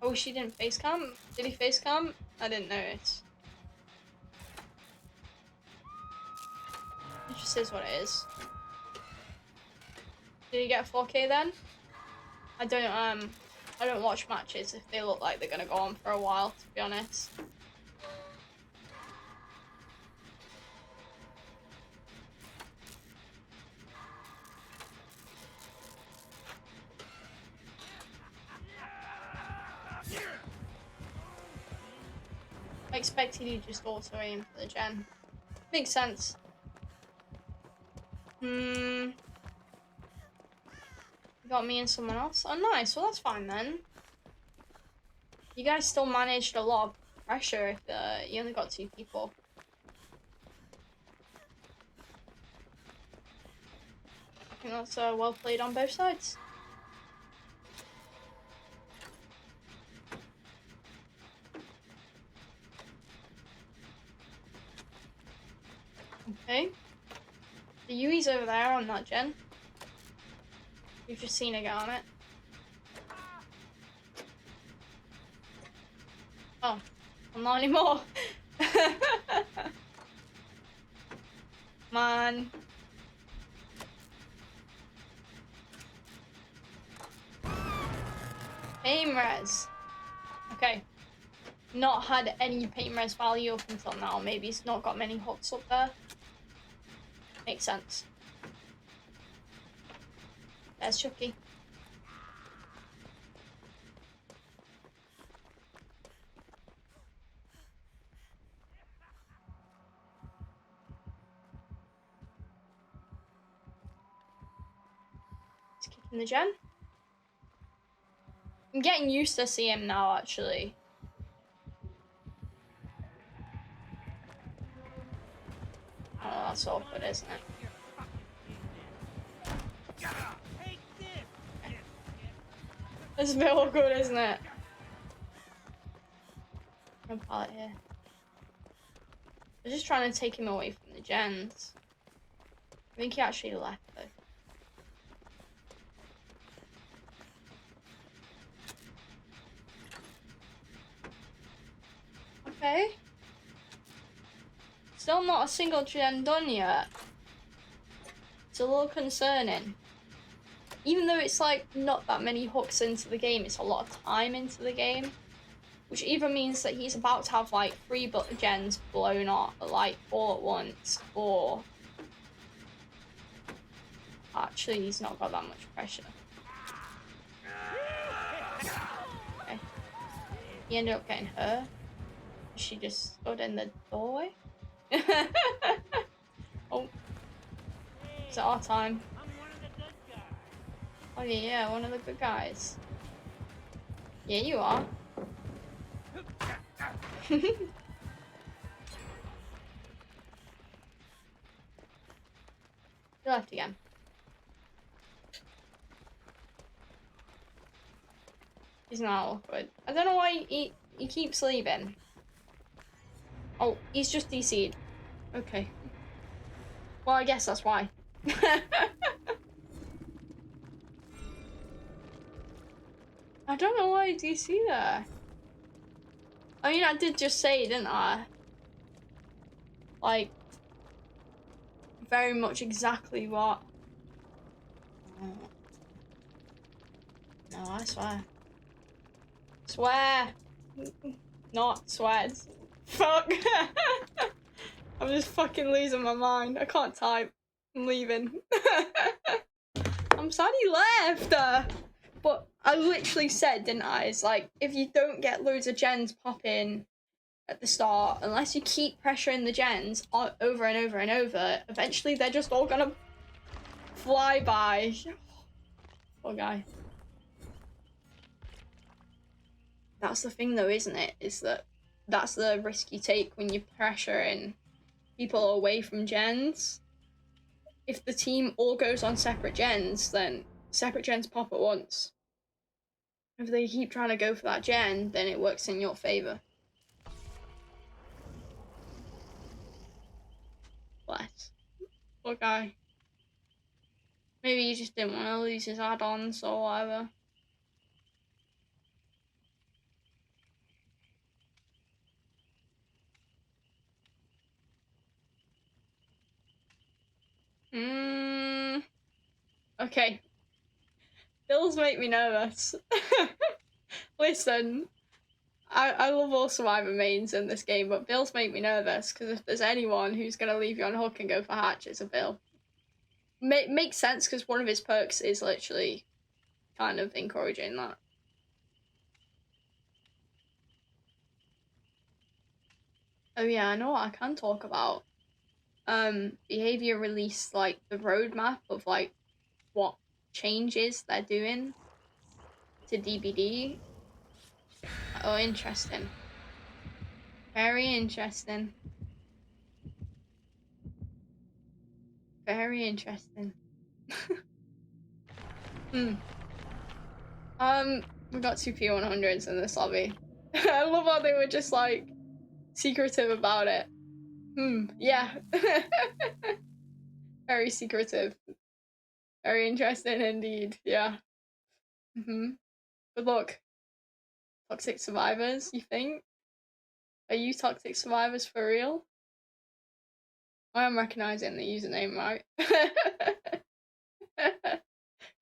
Oh, she didn't face cam? Did he face cam? I didn't notice. It just is what it is. Did he get 4K then? I don't watch matches if they look like they're gonna go on for a while, to be honest. I expected you just auto aim for the gen. Makes sense. You got me and someone else? Oh, nice. Well, that's fine then. You guys still managed a lot of pressure if you only got 2 people. I think that's well played on both sides. Okay. The Yui's over there on that gen. We've just seen her get on it. Oh, well, not anymore. Man. Pain res. Okay. Not had any pain res value up until now. Maybe it's not got many hooks up there. Makes sense. There's Chucky. Let's keep In the gen? I'm getting used to seeing him now, actually. Oh, that's awkward, isn't it? It's a bit awkward, isn't it? No pallet here. We're just trying to take him away from the gens. I think he actually left, though. Okay. Still not a single gen done yet. It's a little concerning. Even though it's like not that many hooks into the game, it's a lot of time into the game. Which either means that he's about to have like 3 gens blown up like all at once, or actually he's not got that much pressure. Okay. He ended up getting her. She just stood in the doorway. Oh. It's our time. Oh yeah, one of the good guys. Yeah, you are. He left again. He's not awkward. I don't know why he keeps leaving. Oh, he's just DC'd. Okay. Well, I guess that's why. I don't know why DC there. I mean, I did just say, didn't I? Like, very much exactly what. No, I swear. Swear. Not swear. Fuck. I'm just fucking losing my mind. I can't type. I'm leaving. I'm sad he left. But I literally said, didn't I? It's like, if you don't get loads of gens pop in at the start, unless you keep pressuring the gens over and over and over, eventually they're just all gonna fly by. Poor guy. That's the thing though, isn't it? Is that that's the risk you take when you're pressuring people away from gens. If the team all goes on separate gens, then separate gens pop at once. If they keep trying to go for that gen, then it works in your favor. Bless. Poor guy. Maybe he just didn't want to lose his add-ons or whatever. Okay. Bills make me nervous. Listen, I love all Survivor mains in this game, but Bills make me nervous, because if there's anyone who's going to leave you on hook and go for hatch, it's a Bill. Makes sense, because one of his perks is literally kind of encouraging that. Oh yeah, I know what I can talk about. Behavior released like the roadmap of like what changes they're doing to DBD. Oh, interesting. Very interesting. Very interesting. We got 2 P100s in this lobby. I love how they were just like secretive about it. Yeah. Very secretive. Very interesting indeed, yeah. Good luck. Toxic survivors, you think? Are you toxic survivors for real? I am recognizing the username, right?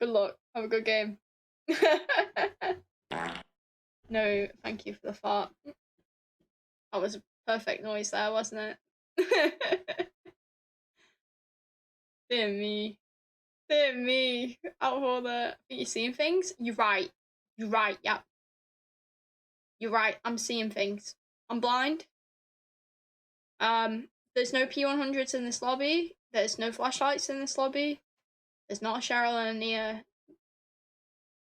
Good luck. Have a good game. No, thank you for the fart. That was a perfect noise there, wasn't it? Dear me. Dear me. Out of all the... Are you seeing things? You're right. You're right, yeah. You're right, I'm seeing things. I'm blind. There's no P100s in this lobby. There's no flashlights in this lobby. There's not a Cheryl and a Nia.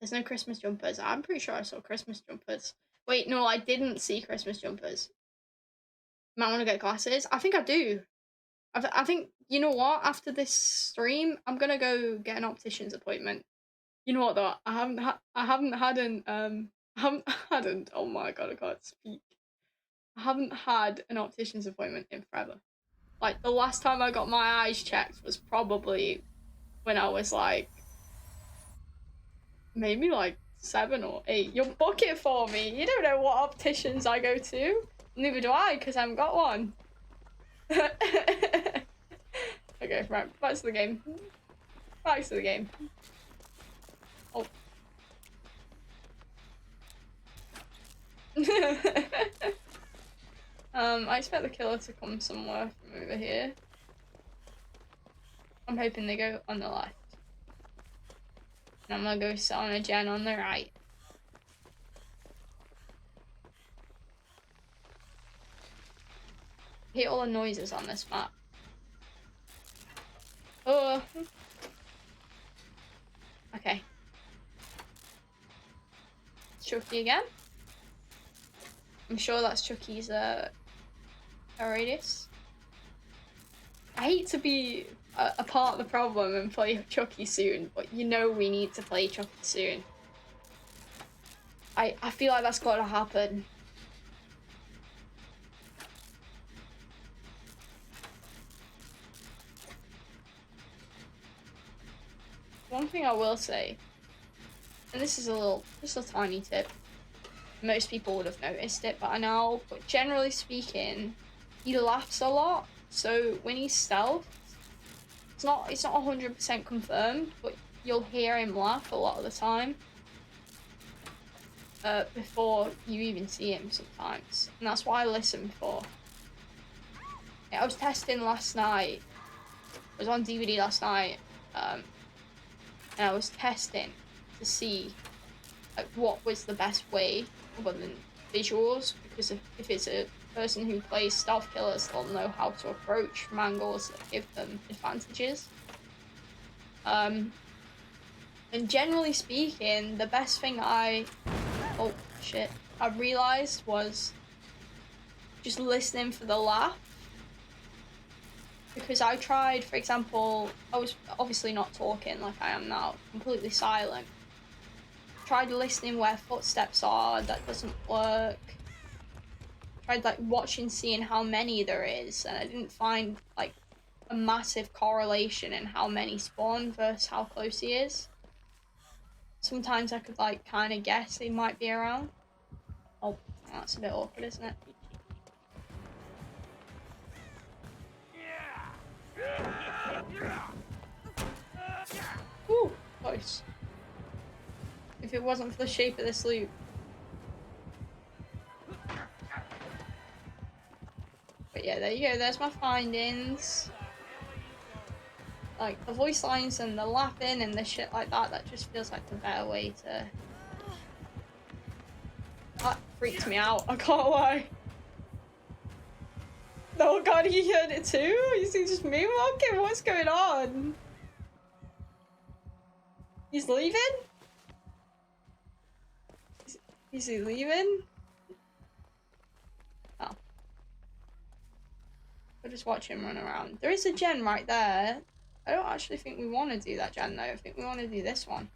There's no Christmas jumpers. I'm pretty sure I saw Christmas jumpers. Wait, no, I didn't see Christmas jumpers. Might want to get glasses. I think I do. I think, you know what? After this stream, I'm gonna go get an optician's appointment. You know what though? I haven't had an oh my god, I can't speak. I haven't had an optician's appointment in forever. Like, the last time I got my eyes checked was probably when I was like, maybe like 7 or 8. You'll book it for me. You don't know what opticians I go to. Neither do I, because I haven't got one. Okay, right, back to the game. Back to the game. Oh. I expect the killer to come somewhere from over here. I'm hoping they go on the left. And I'm gonna go sit on a gen on the right. I hate all the noises on this map. Oh. Okay. Chucky again. I'm sure that's Chucky's radius. I hate to be a part of the problem and play Chucky soon, but you know we need to play Chucky soon. I feel like that's gotta happen. One thing I will say, and this is just a tiny tip. Most people would have noticed it by now, but generally speaking, he laughs a lot. So when he's stealth, it's not 100% confirmed, but you'll hear him laugh a lot of the time. Before you even see him sometimes, and that's why I listen for. Yeah, I was testing last night. I was on DVD last night, and I was testing to see like what was the best way other than visuals, because if it's a person who plays stealth killers, they'll know how to approach from angles that give them advantages. And generally speaking, the best thing I realized was just listening for the laugh. Because I tried, for example, I was obviously not talking like I am now, completely silent. Tried listening where footsteps are, that doesn't work. Tried like watching, seeing how many there is, and I didn't find like a massive correlation in how many spawn versus how close he is. Sometimes I could like kind of guess they might be around. Oh, that's a bit awkward, isn't it? Ooh, close. If it wasn't for the shape of this loop. But yeah, there you go, there's my findings. Like, the voice lines and the laughing and the shit like that just feels like the better way to... That freaked me out, I can't lie. Oh god, he heard it too? Is he just moonwalking? What's going on? He's leaving? Is he leaving? Oh. We'll just watch him run around. There is a gen right there. I don't actually think we want to do that gen though. I think we want to do this one.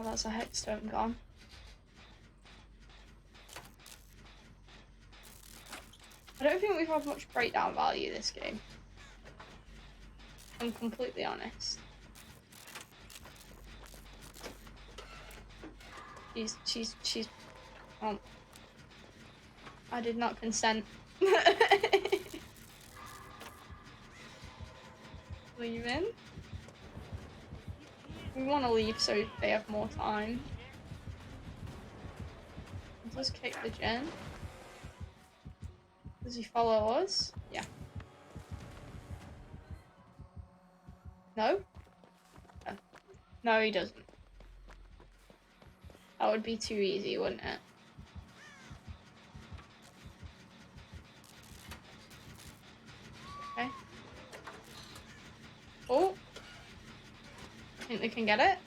Oh, that's a headstone gone. I don't think we have much breakdown value this game. I'm completely honest. She's I did not consent. Leaving. We want to leave so they have more time. Let's kick the gen. Does he follow us? Yeah. No? No. No, he doesn't. That would be too easy, wouldn't it? Okay. think they can get it?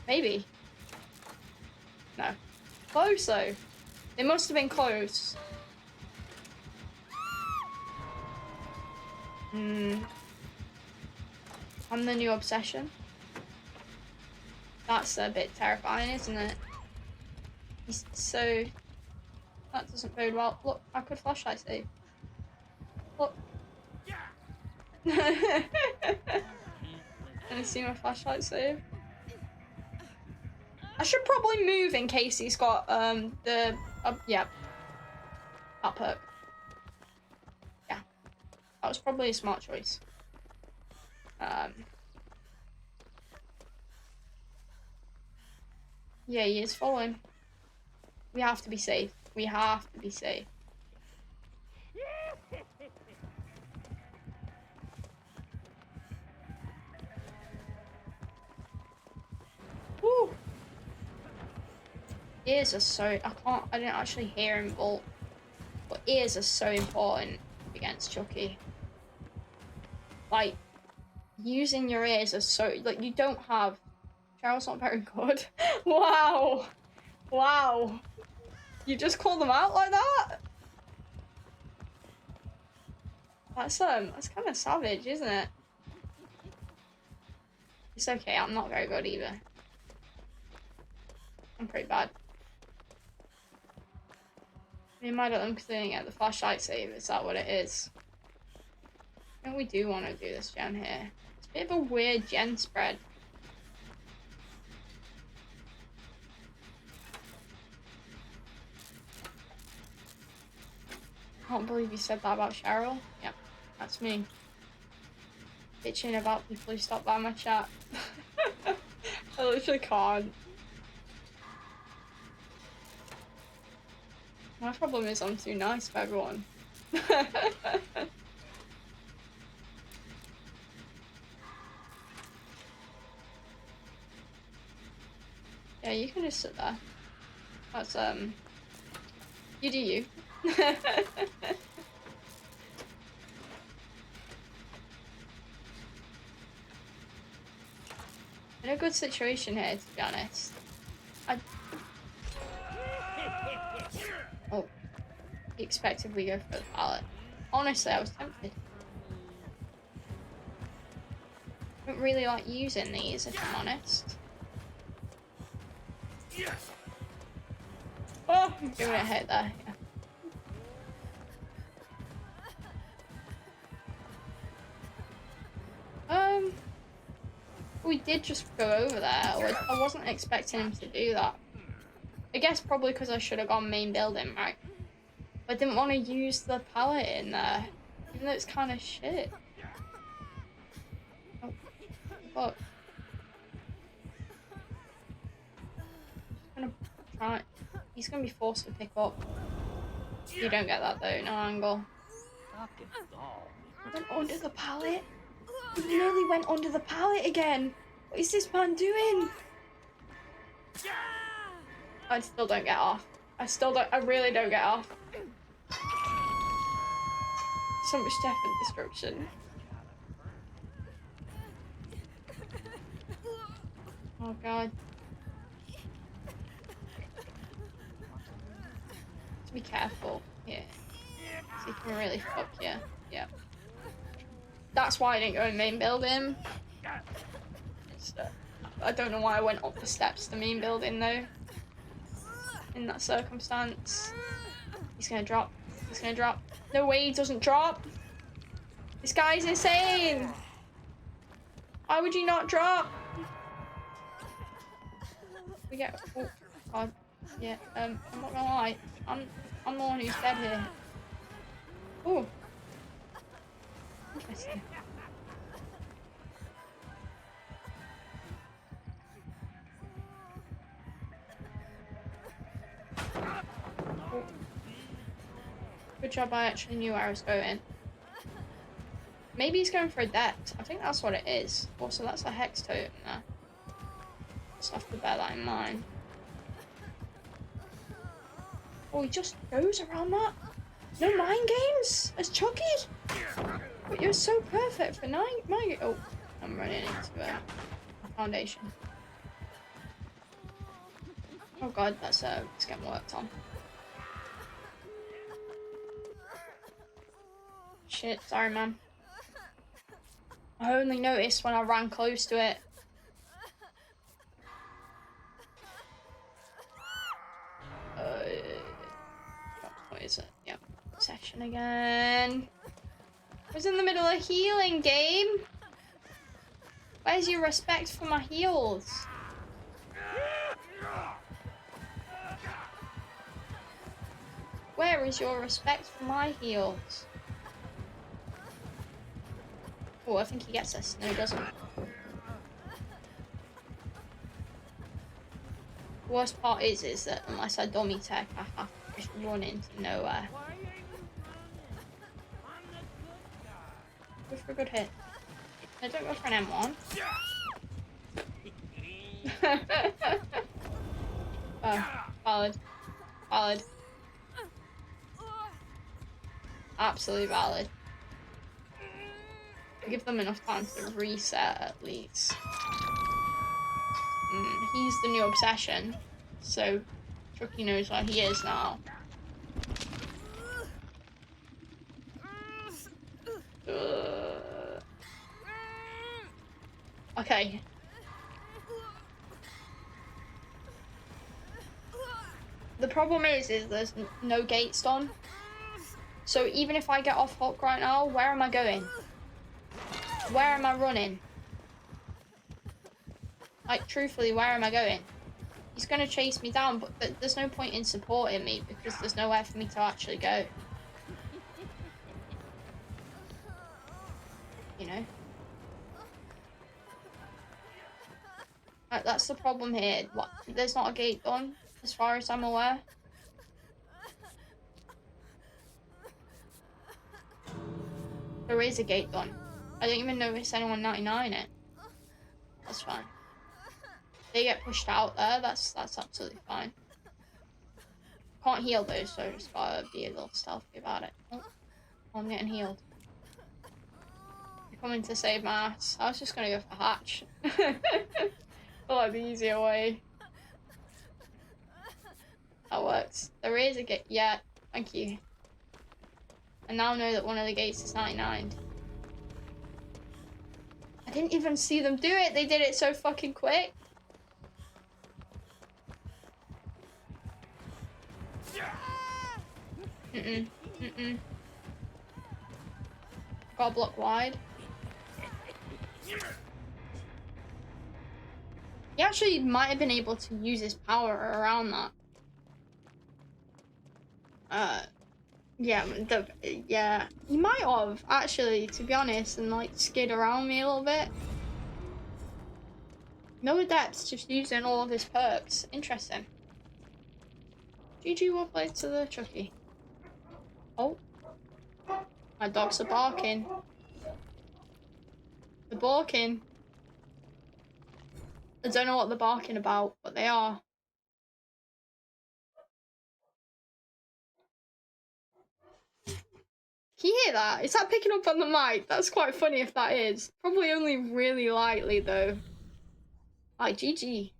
Maybe. No. Close though. They must have been close. I'm the new obsession. That's a bit terrifying, isn't it? So that doesn't bode well. Look, I could flashlight save. Look. Can you see my flashlight save? I should probably move in case he's got yeah, that perk. Yeah, that was probably a smart choice. Yeah, he is following. We have to be safe. We have to be safe. Woo! Ears are so... I didn't actually hear him bolt. But ears are so important against Chucky. Like, using your ears are so... Like, you don't have... Cheryl's not very good. Wow! Wow! You just call them out like that? That's kind of savage, isn't it? It's okay, I'm not very good either. I'm pretty bad. We might have them because they didn't get the flashlight save. Is that what it is? I think we do want to do this gen here. It's a bit of a weird gen spread. I can't believe you said that about Cheryl. Yep, that's me. Bitching about people who stop by my chat. I literally can't. My problem is I'm too nice for everyone. Yeah, you can just sit there. That's, you do you. In a good situation here, to be honest. Oh. He expected we go for the pallet. Honestly, I was tempted. I don't really like using these, if I'm honest. Oh, I'm giving it a hit there, yeah. We did just go over there. I wasn't expecting him to do that. I guess probably because I should have gone main building, right? But I didn't want to use the pallet in there, even though it's kind of shit. Oh, fuck. I'm just gonna try. He's gonna be forced to pick up. You don't get that though, no angle. Went under the pallet. He nearly went under the pallet again. What is this man doing? I still don't get off. I really don't get off. So much death and destruction. Oh god. To be careful. Yeah. So you can really fuck you. Yeah. That's why I didn't go in main building. I don't know why I went up the steps to main building though. In that circumstance. He's gonna drop. He's gonna drop. No way he doesn't drop. This guy's insane. Why would you not drop? We get. Oh god. Yeah. I'm not gonna lie. I'm the one who's dead here. Oh. Interesting. Good job, I actually knew where I was going. Maybe he's going for a debt. I think that's what it is. Also, that's a hex totem there. Just have to bear that in mind. Oh, he just goes around that? No mind games? As Chucky? But you're so perfect for mind games. Oh, I'm running into it. foundation. Oh god, that's it's getting worked on. Shit, sorry man. I only noticed when I ran close to it. What is it? Yep. Session again. I was in the middle of healing, game. Where's your respect for my heals? Where is your respect for my heals? Oh, I think he gets this. No, he doesn't. The worst part is that unless I dummy tech, I have to just run into nowhere. Go for a good hit. No, don't go for an M1. Oh, valid. Valid. Absolutely valid. Give them enough time to reset at least. He's the new obsession, so Chucky knows where he is now. Okay. The problem is there's no gates on. So even if I get off Hulk right now, where am I going? Where am I running? Like, truthfully, where am I going? He's gonna chase me down, but there's no point in supporting me because there's nowhere for me to actually go. You know? Like, that's the problem here. What? There's not a gate done, as far as I'm aware. There is a gate done. I don't even notice anyone 99 it. That's fine. They get pushed out there, that's absolutely fine. Can't heal though, so I just gotta be a little stealthy about it. Oh, I'm getting healed. You're coming to save my ass. I was just gonna go for Hatch. I like the easier way. That works. There is a gate. Yeah, thank you. I now know that one of the gates is 99. I didn't even see them do it. They did it so fucking quick. Got a block wide. He actually might have been able to use his power around that. Yeah, he might have actually, to be honest, and like skid around me a little bit. No adepts, just using all of his perks. Interesting. GG, well played to the Chucky. Oh, my dogs are barking. They're barking. I don't know what they're barking about, but they are. Can you hear that? Is that picking up on the mic? That's quite funny if that is. Probably only really lightly though. Like, GG.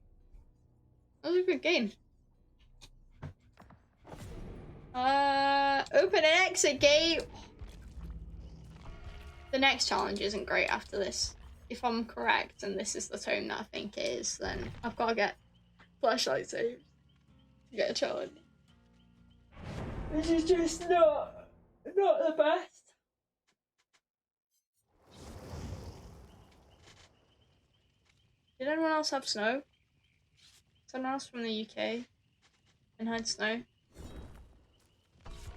That was a good game. Open an exit gate. The next challenge isn't great after this. If I'm correct, and this is the tone that I think it is, then I've got to get flashlight saved to get a challenge. This is just not the best. Did anyone else have snow? Someone else from the UK and had snow?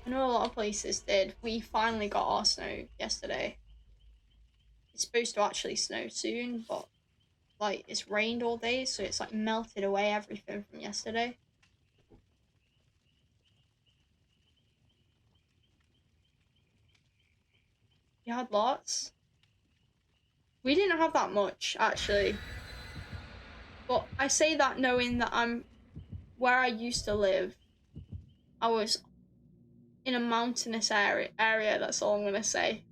I know a lot of places did. We finally got our snow yesterday. It's supposed to actually snow soon, but like it's rained all day, so it's like melted away everything from yesterday. You had lots? We didn't have that much, actually. But I say that knowing that I'm where I used to live. I was in a mountainous area, that's all I'm gonna say.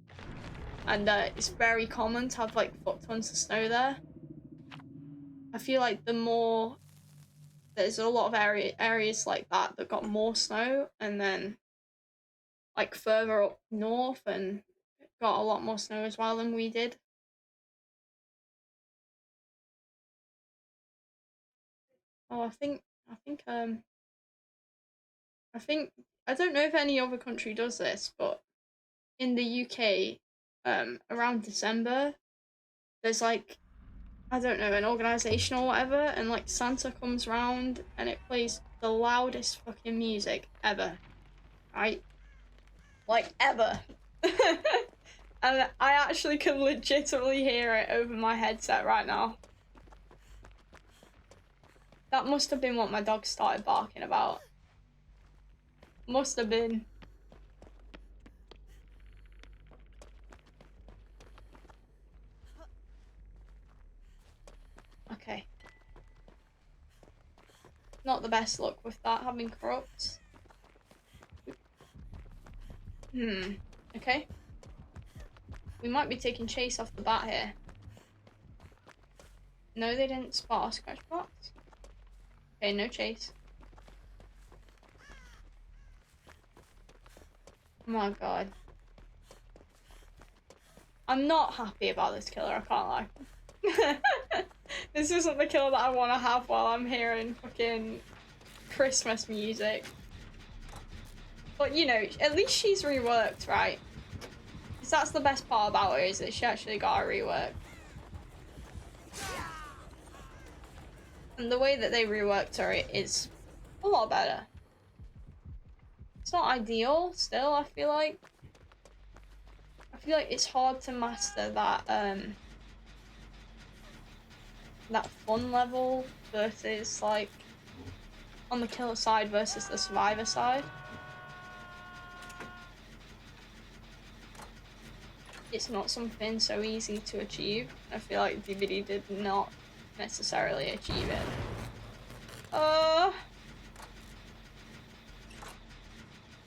And it's very common to have like foot tons of snow there. I feel like the more there's a lot of areas like that got more snow, and then like further up north and got a lot more snow as well than we did. Oh, I think I don't know if any other country does this, but in the UK, around December, there's like, I don't know, an organisation or whatever, and like Santa comes round and it plays the loudest fucking music ever, right? Like ever. And I actually can legitimately hear it over my headset right now. That must have been what my dog started barking about. Must have been. Okay. Not the best luck with that, having corrupt. Okay. We might be taking chase off the bat here. No, they didn't spot our scratch box. Okay, no chase. Oh my god. I'm not happy about this killer, I can't lie. This isn't the killer that I want to have while I'm hearing fucking Christmas music. But, you know, at least she's reworked, right? Because that's the best part about her, is that she actually got a rework. And the way that they reworked her is a lot better. It's not ideal, still, I feel like. I feel like it's hard to master that, that fun level versus, like, on the killer side versus the survivor side. It's not something so easy to achieve. I feel like DVD did not necessarily achieve it.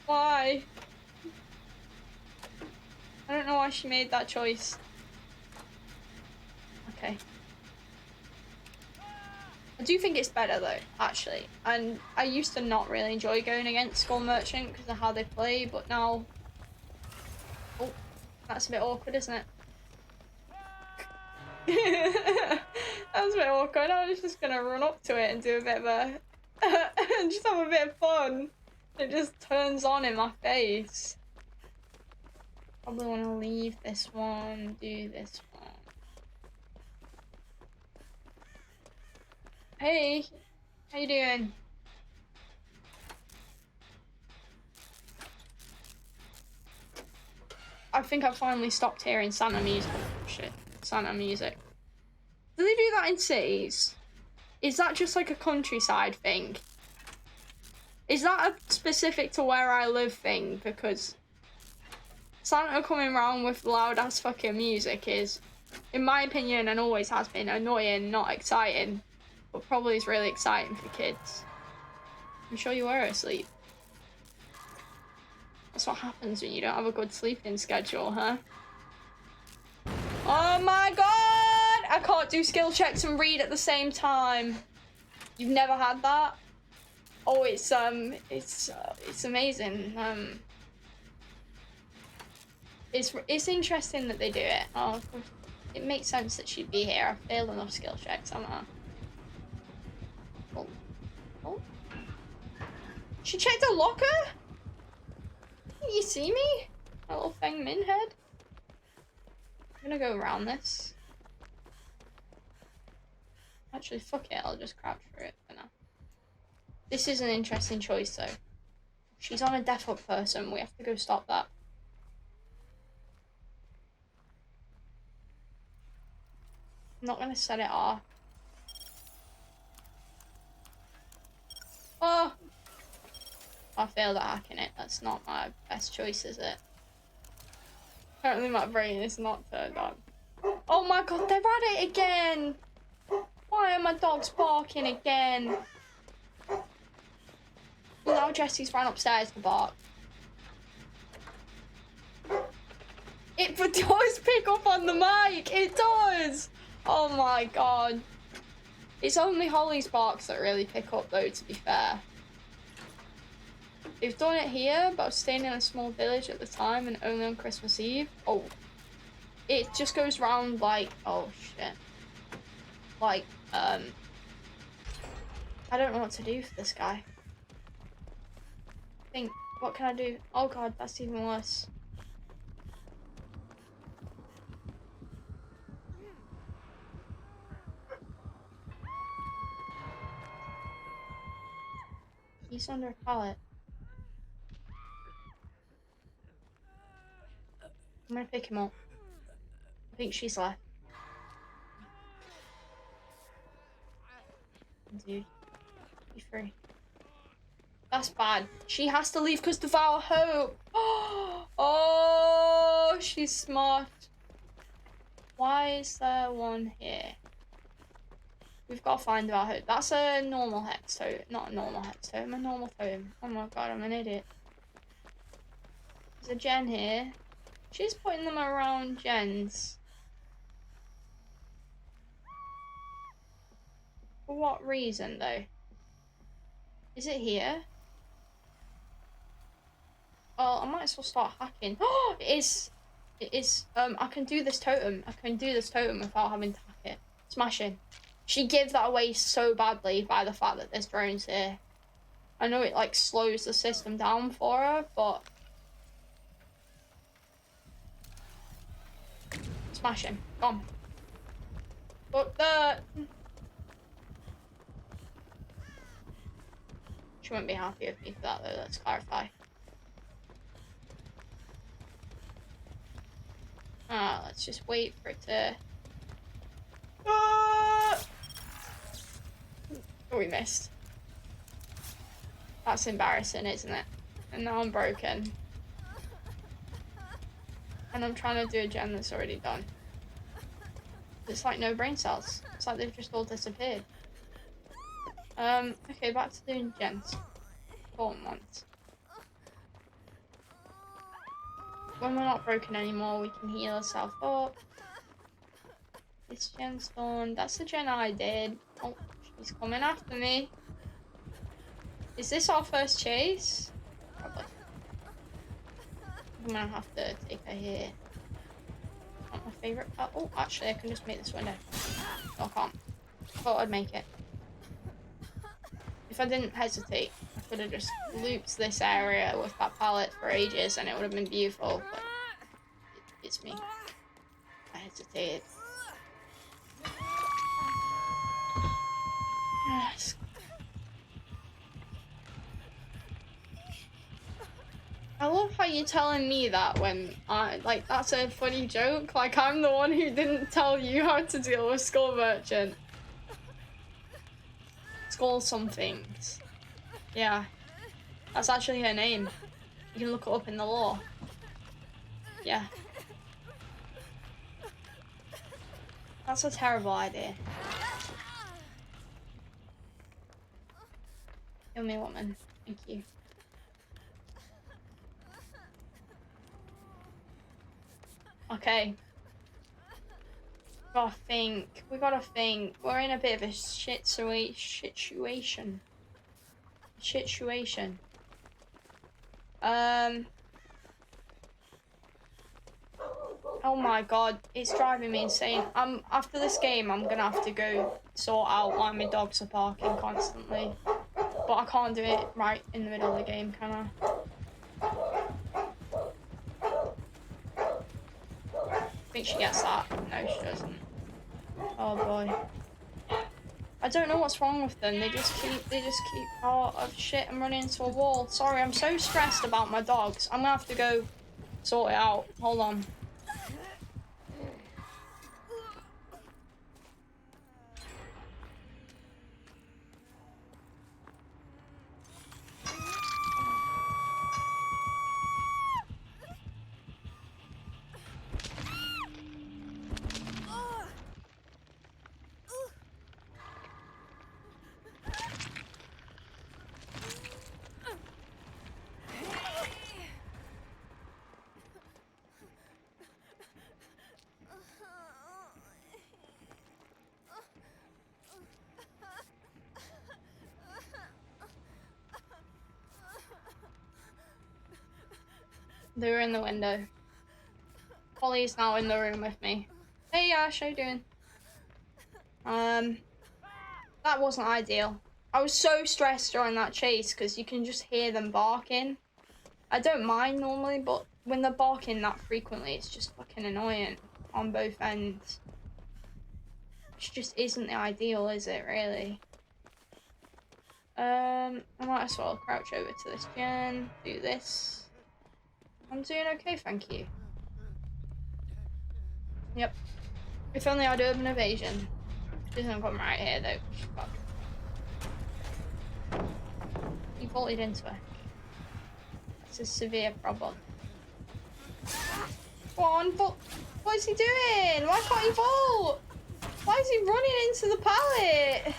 Why? I don't know why she made that choice. Okay. I do think it's better though, actually. And I used to not really enjoy going against Skull Merchant because of how they play, but now... Oh, that's a bit awkward, isn't it? That's a bit awkward. I was just gonna run up to it and do a bit of a... and just have a bit of fun. It just turns on in my face. Probably want to leave this one, do this one. Hey, how you doing? I think I finally stopped hearing Santa music. Oh, shit, Santa music. Do they do that in cities? Is that just like a countryside thing? Is that a specific to where I live thing? Because Santa coming around with loud ass fucking music is, in my opinion, and always has been, annoying, not exciting, but probably is really exciting for kids. I'm sure you were asleep. That's what happens when you don't have a good sleeping schedule, huh? Oh my god! I can't do skill checks and read at the same time. You've never had that? Oh, it's amazing. It's interesting that they do it. Oh, it makes sense that she'd be here. I've failed enough skill checks, haven't I? Oh. Oh. She checked a locker? You see me? My little Feng Min head? I'm gonna go around this. Actually, fuck it. I'll just crouch for it for now. This is an interesting choice, though. She's on a deaf up person. We have to go stop that. I'm not gonna set it off. Oh! I failed at hacking it. That's not my best choice, is it? Apparently my brain is not turned on. Oh my god, they're at it again! Why are my dogs barking again? Now Jesse's ran upstairs to bark. It does pick up on the mic! It does! Oh my god. It's only Holly's barks that really pick up, though, to be fair. They've done it here, but I was staying in a small village at the time and only on Christmas Eve. Oh. It just goes round like... Oh, shit. Like, I don't know what to do for this guy. Think, what can I do? Oh, God, that's even worse. He's under a pallet. I'm gonna pick him up. I think she's left. Dude, be free. That's bad. She has to leave because Devour Hope. Oh, she's smart. Why is there one here? We've got to find Devour Hope. That's a normal hex totem. Not a normal hex totem, a normal totem. Oh my god, I'm an idiot. There's a gen here. She's putting them around gens. For what reason, though? Is it here? Oh, I might as well start hacking. Oh, it is. It is. I can do this totem. I can do this totem without having to hack it. Smashing. She gives that away so badly by the fact that there's drones here. I know it, like, slows the system down for her, but... Smashing. Gone. But the... She won't be happy with me for that, though. Let's clarify. Let's just wait for it to... Oh, we missed. That's embarrassing, isn't it? And now I'm broken. And I'm trying to do a gen that's already done. It's like no brain cells. It's like they've just all disappeared. Okay, back to doing gens. Important ones. When we're not broken anymore, we can heal ourselves up. This gen's done. That's the gen I did. Oh, she's coming after me. Is this our first chase? Probably. I'm gonna have to take her here. Not my favourite part. Oh, actually, I can just make this window. No, I can't. Thought I'd make it. If I didn't hesitate, I could have just looped this area with that pallet for ages and it would have been beautiful, but it's me. I hesitated. Yes. I love how you're telling me that when like, that's a funny joke. Like, I'm the one who didn't tell you how to deal with Skull Merchant. Skull somethings. Yeah. That's actually her name. You can look it up in the lore. Yeah. That's a terrible idea. Kill me, woman. Thank you. Okay. We gotta think. We're in a bit of a situation. Oh my god, it's driving me insane. After this game, I'm gonna have to go sort out why my dogs are barking constantly. But I can't do it right in the middle of the game, can I? I think she gets that. No, she doesn't. Oh boy. I don't know what's wrong with them. They just keep. Oh shit! I'm running into a wall. Sorry, I'm so stressed about my dogs. I'm gonna have to go sort it out. Hold on. They were in the window. Polly's now in the room with me. Hey Ash, how you doing? That wasn't ideal. I was so stressed during that chase because you can just hear them barking. I don't mind normally, but when they're barking that frequently, it's just fucking annoying on both ends. Which just isn't the ideal, is it, really? I might as well crouch over to this gen, do this. I'm doing okay, thank you. Yep. If only I had urban evasion. Doesn't come right here, though. Fuck. He vaulted into her. That's a severe problem. Go on, but what is he doing? Why can't he vault? Why is he running into the pallet?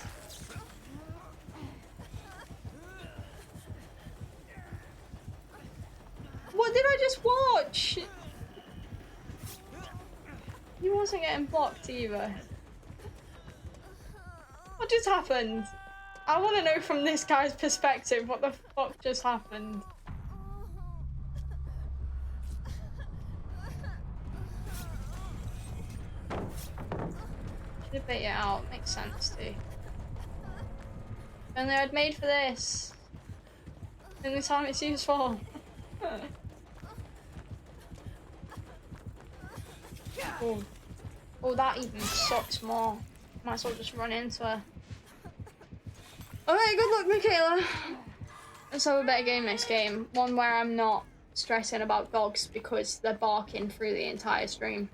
What did I just watch? He wasn't getting blocked either. What just happened? I want to know from this guy's perspective what the fuck just happened. Should have bait it out. Makes sense too. If only I'd made for this. Only time it's useful. Oh. Oh, that even sucks more. Might as well just run into her. Okay, good luck, Michaela. Let's have a better game next game. One where I'm not stressing about dogs because they're barking through the entire stream.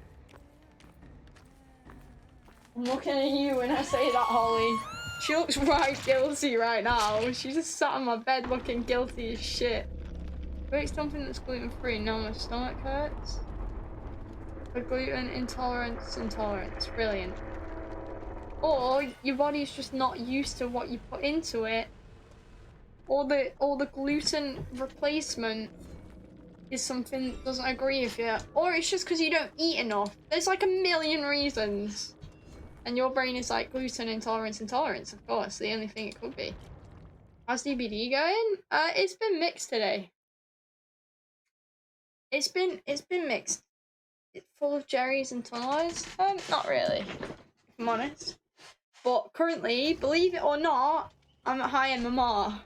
I'm looking at you when I say that, Holly. She looks right guilty right now. She just sat on my bed looking guilty as shit. Wait, something that's gluten-free. No, my stomach hurts. A gluten intolerance. Brilliant. Or your body's just not used to what you put into it. Or the gluten replacement is something that doesn't agree with you. Or it's just because you don't eat enough. There's like a million reasons. And your brain is like gluten intolerance, of course. The only thing it could be. How's DBD going? It's been mixed today. It's been mixed. It's full of Jerry's and tunnelers. Not really, if I'm honest. But currently, believe it or not, I'm at high MMR.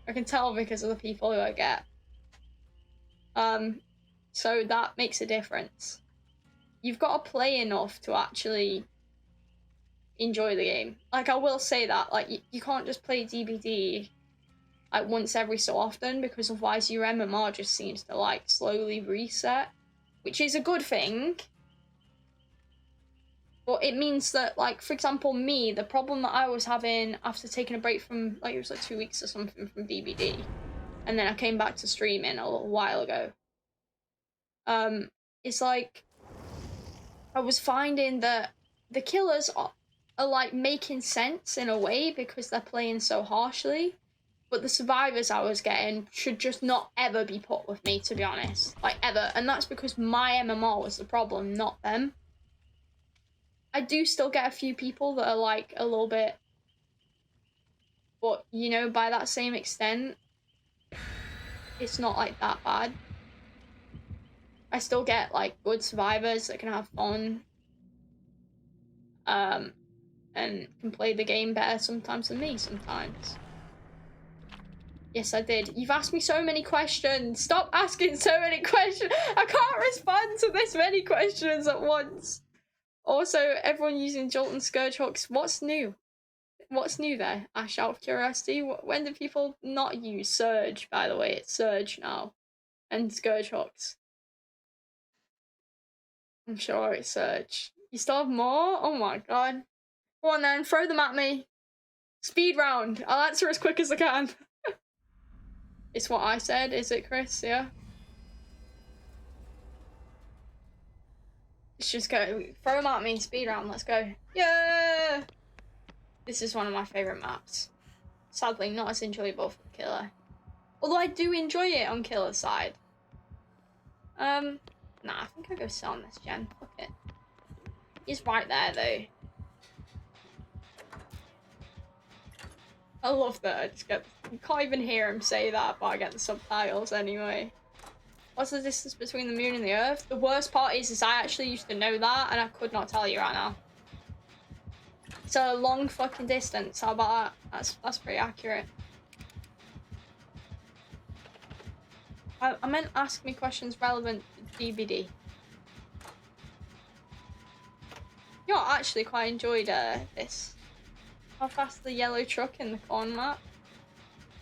I can tell because of the people who I get. So that makes a difference. You've got to play enough to actually enjoy the game. Like, I will say that, like, you can't just play DBD like once every so often, because otherwise your MMR just seems to like slowly reset, which is a good thing. But it means that, like, for example, me, the problem that I was having after taking a break from, like, it was like 2 weeks or something from DBD, and then I came back to streaming a little while ago. It's like I was finding that the killers are like making sense in a way because they're playing so harshly, but the survivors I was getting should just not ever be put with me, to be honest, like ever. And that's because my MMR was the problem, not them. I do still get a few people that are like a little bit, but you know, by that same extent, it's not like that bad. I still get like good survivors that can have fun, and can play the game better sometimes than me sometimes. Yes, I did. You've asked me so many questions. Stop asking so many questions. I can't respond to this many questions at once. Also, everyone using Jolt and Scourge hooks. What's new? What's new there? Ash, out of curiosity, when do people not use Surge, by the way? It's Surge now. And Scourge hooks. I'm sure it's Surge. You still have more? Oh my god. Go on then, throw them at me. Speed round. I'll answer as quick as I can. It's what I said, is it, Chris? Yeah? Let's just go. Throw them at me, speed round, let's go. Yeah! This is one of my favourite maps. Sadly, not as enjoyable for Killer. Although I do enjoy it on Killer's side. Nah, I think I'll go sit on this gen. Fuck it. He's right there, though. I love that. I just get... You can't even hear him say that, but I get the subtitles anyway. What's the distance between the moon and the earth? The worst part is I actually used to know that, and I could not tell you right now. It's a long fucking distance. How about that? That's pretty accurate. I meant ask me questions relevant to DBD. You know, I actually quite enjoyed this. How fast the yellow truck in the corn map.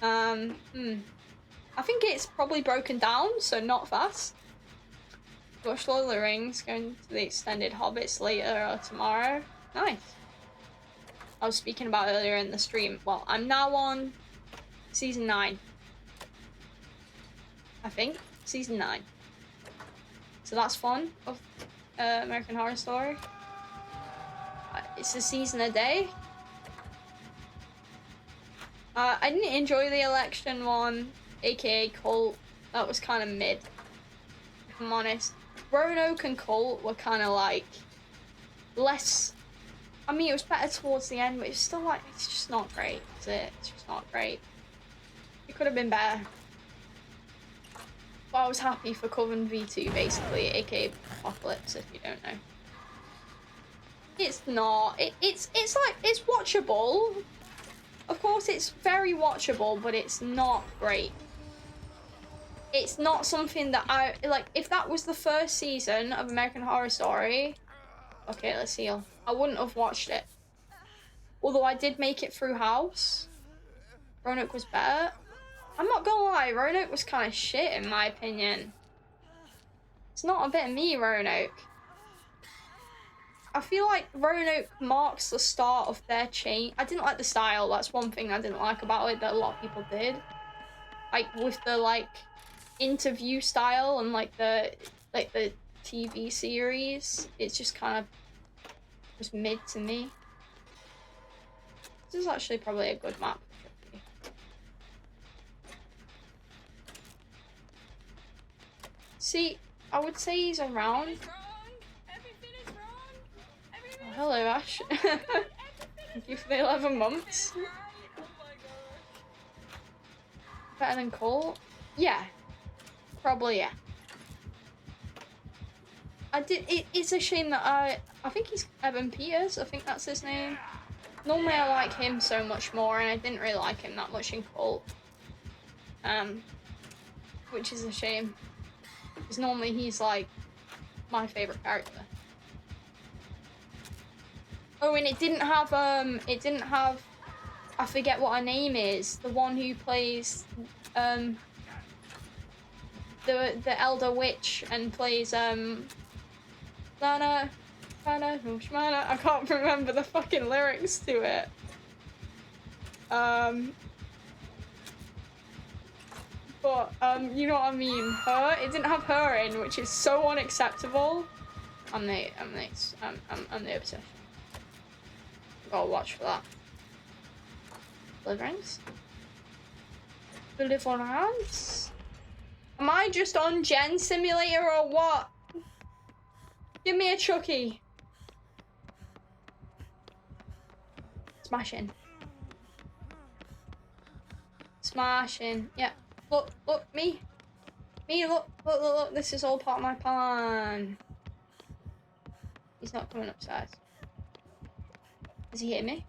I think it's probably broken down, so not fast. Watch Lord of the Rings, going to the extended Hobbits later or tomorrow. Nice. I was speaking about earlier in the stream. Well, I'm now on season 9. I think. Season 9. So that's fun of American Horror Story. It's a season a day. I didn't enjoy the election one, aka Cult. That was kind of mid, if I'm honest. Roanoke and Cult were kind of like less. I mean, it was better towards the end, but it's still like, it's just not great, is it? It's just not great. It could have been better. But I was happy for Coven V2, basically, aka Apocalypse, if you don't know. It's not. It's like, it's watchable. Of course, it's very watchable, but it's not great. It's not something that I like. If that was the first season of American Horror Story, okay, let's see. I wouldn't have watched it. Although I did make it through House. Roanoke was better. I'm not gonna lie, Roanoke was kind of shit in my opinion. It's not a bit of me, Roanoke. I feel like Roanoke marks the start of their change. I didn't like the style. That's one thing I didn't like about it that a lot of people did. Like with the like interview style and like the TV series, it's just kind of just mid to me. This is actually probably a good map. See, I would say he's around. Oh, hello, Ash. Thank you for the 11 months. Better than Cole? Yeah. Probably, yeah. It's a shame that I think he's Evan Peters, I think that's his name. Normally I like him so much more, and I didn't really like him that much in Cult. Which is a shame. Because normally he's like my favourite character. Oh, and it didn't have, I forget what her name is, the one who plays, the Elder Witch and plays, Lana, I can't remember the fucking lyrics to it. But, you know what I mean, her, it didn't have her in, which is so unacceptable. I'm the obsession. Gotta watch for that. Deliverance? Deliverance? Am I just on Gen Simulator or what? Give me a Chucky. Smashing. Smashing. Yeah. Look, me. Me, look. This is all part of my plan. He's not coming upstairs. Does he hear me?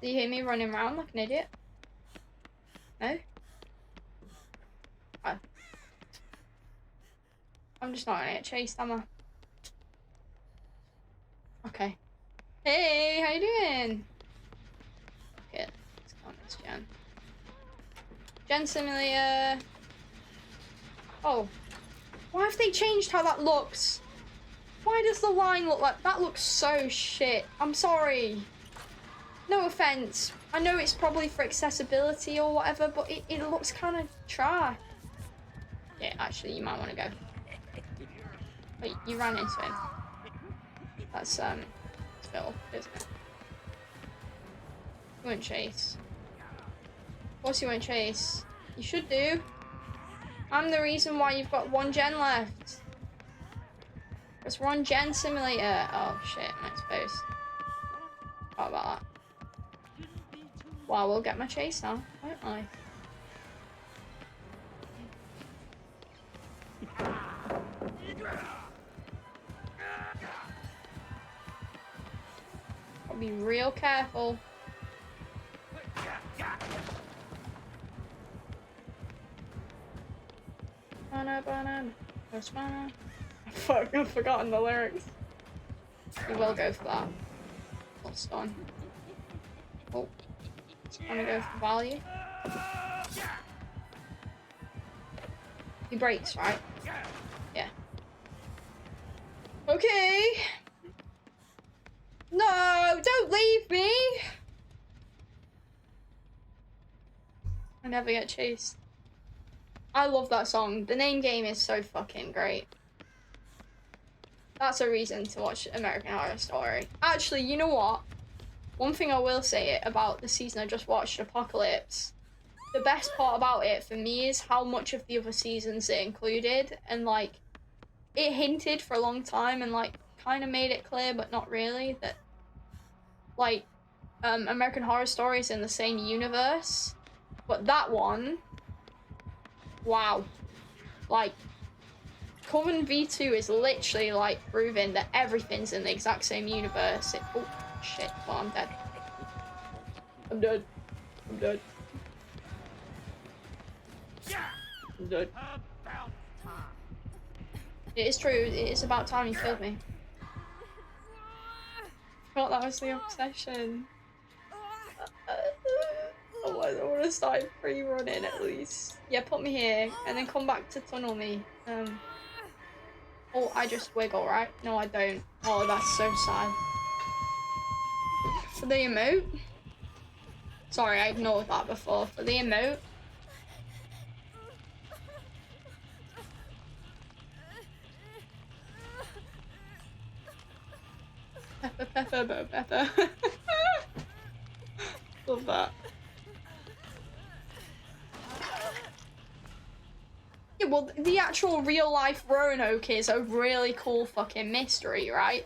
Does he hear me running around like an idiot? No? Oh. I'm just not gonna get chased, am I? Okay. Hey, how you doing? Okay, let's count this Gen. Gen Simulator. Oh. Why have they changed how that looks? Why does the line look like that? Looks so shit. I'm sorry. No offense. I know it's probably for accessibility or whatever, but it looks kind of trash. Yeah, actually, you might want to go. Wait, you ran into him. That's, Phil, isn't it? You won't chase. Of course you won't chase. You should do. I'm the reason why you've got 1 Gen left. It's 1 Gen Simulator. Oh, shit, I'm exposed. What about that? Well, we'll get my chase now, won't I? Be real careful. Banana. Fuck, I've forgotten the lyrics. You will go for that. Lost on. Oh. Just wanna go for value. He breaks, right? Yeah. Okay. No, don't leave me. I never get chased. I love that song. The name game is so fucking great. That's a reason to watch American Horror Story. Actually, you know what? One thing I will say about the season I just watched, Apocalypse, the best part about it for me is how much of the other seasons it included, and like it hinted for a long time and like kind of made it clear but not really that like American Horror Story is in the same universe, but that one, wow, like Coven V2 is literally like proving that everything's in the exact same universe. Oh shit, well I'm dead. I'm dead. I'm dead. I'm dead. It is true, it is about time you killed me. I thought that was the obsession. Oh, I don't want to start free running at least. Yeah, put me here and then come back to tunnel me. Oh, I just wiggle, right? No, I don't. Oh, that's so sad. For the emote? Sorry, I ignored that before. For the emote? Pepper. Love that. Yeah, well, the actual real-life Roanoke is a really cool fucking mystery, right?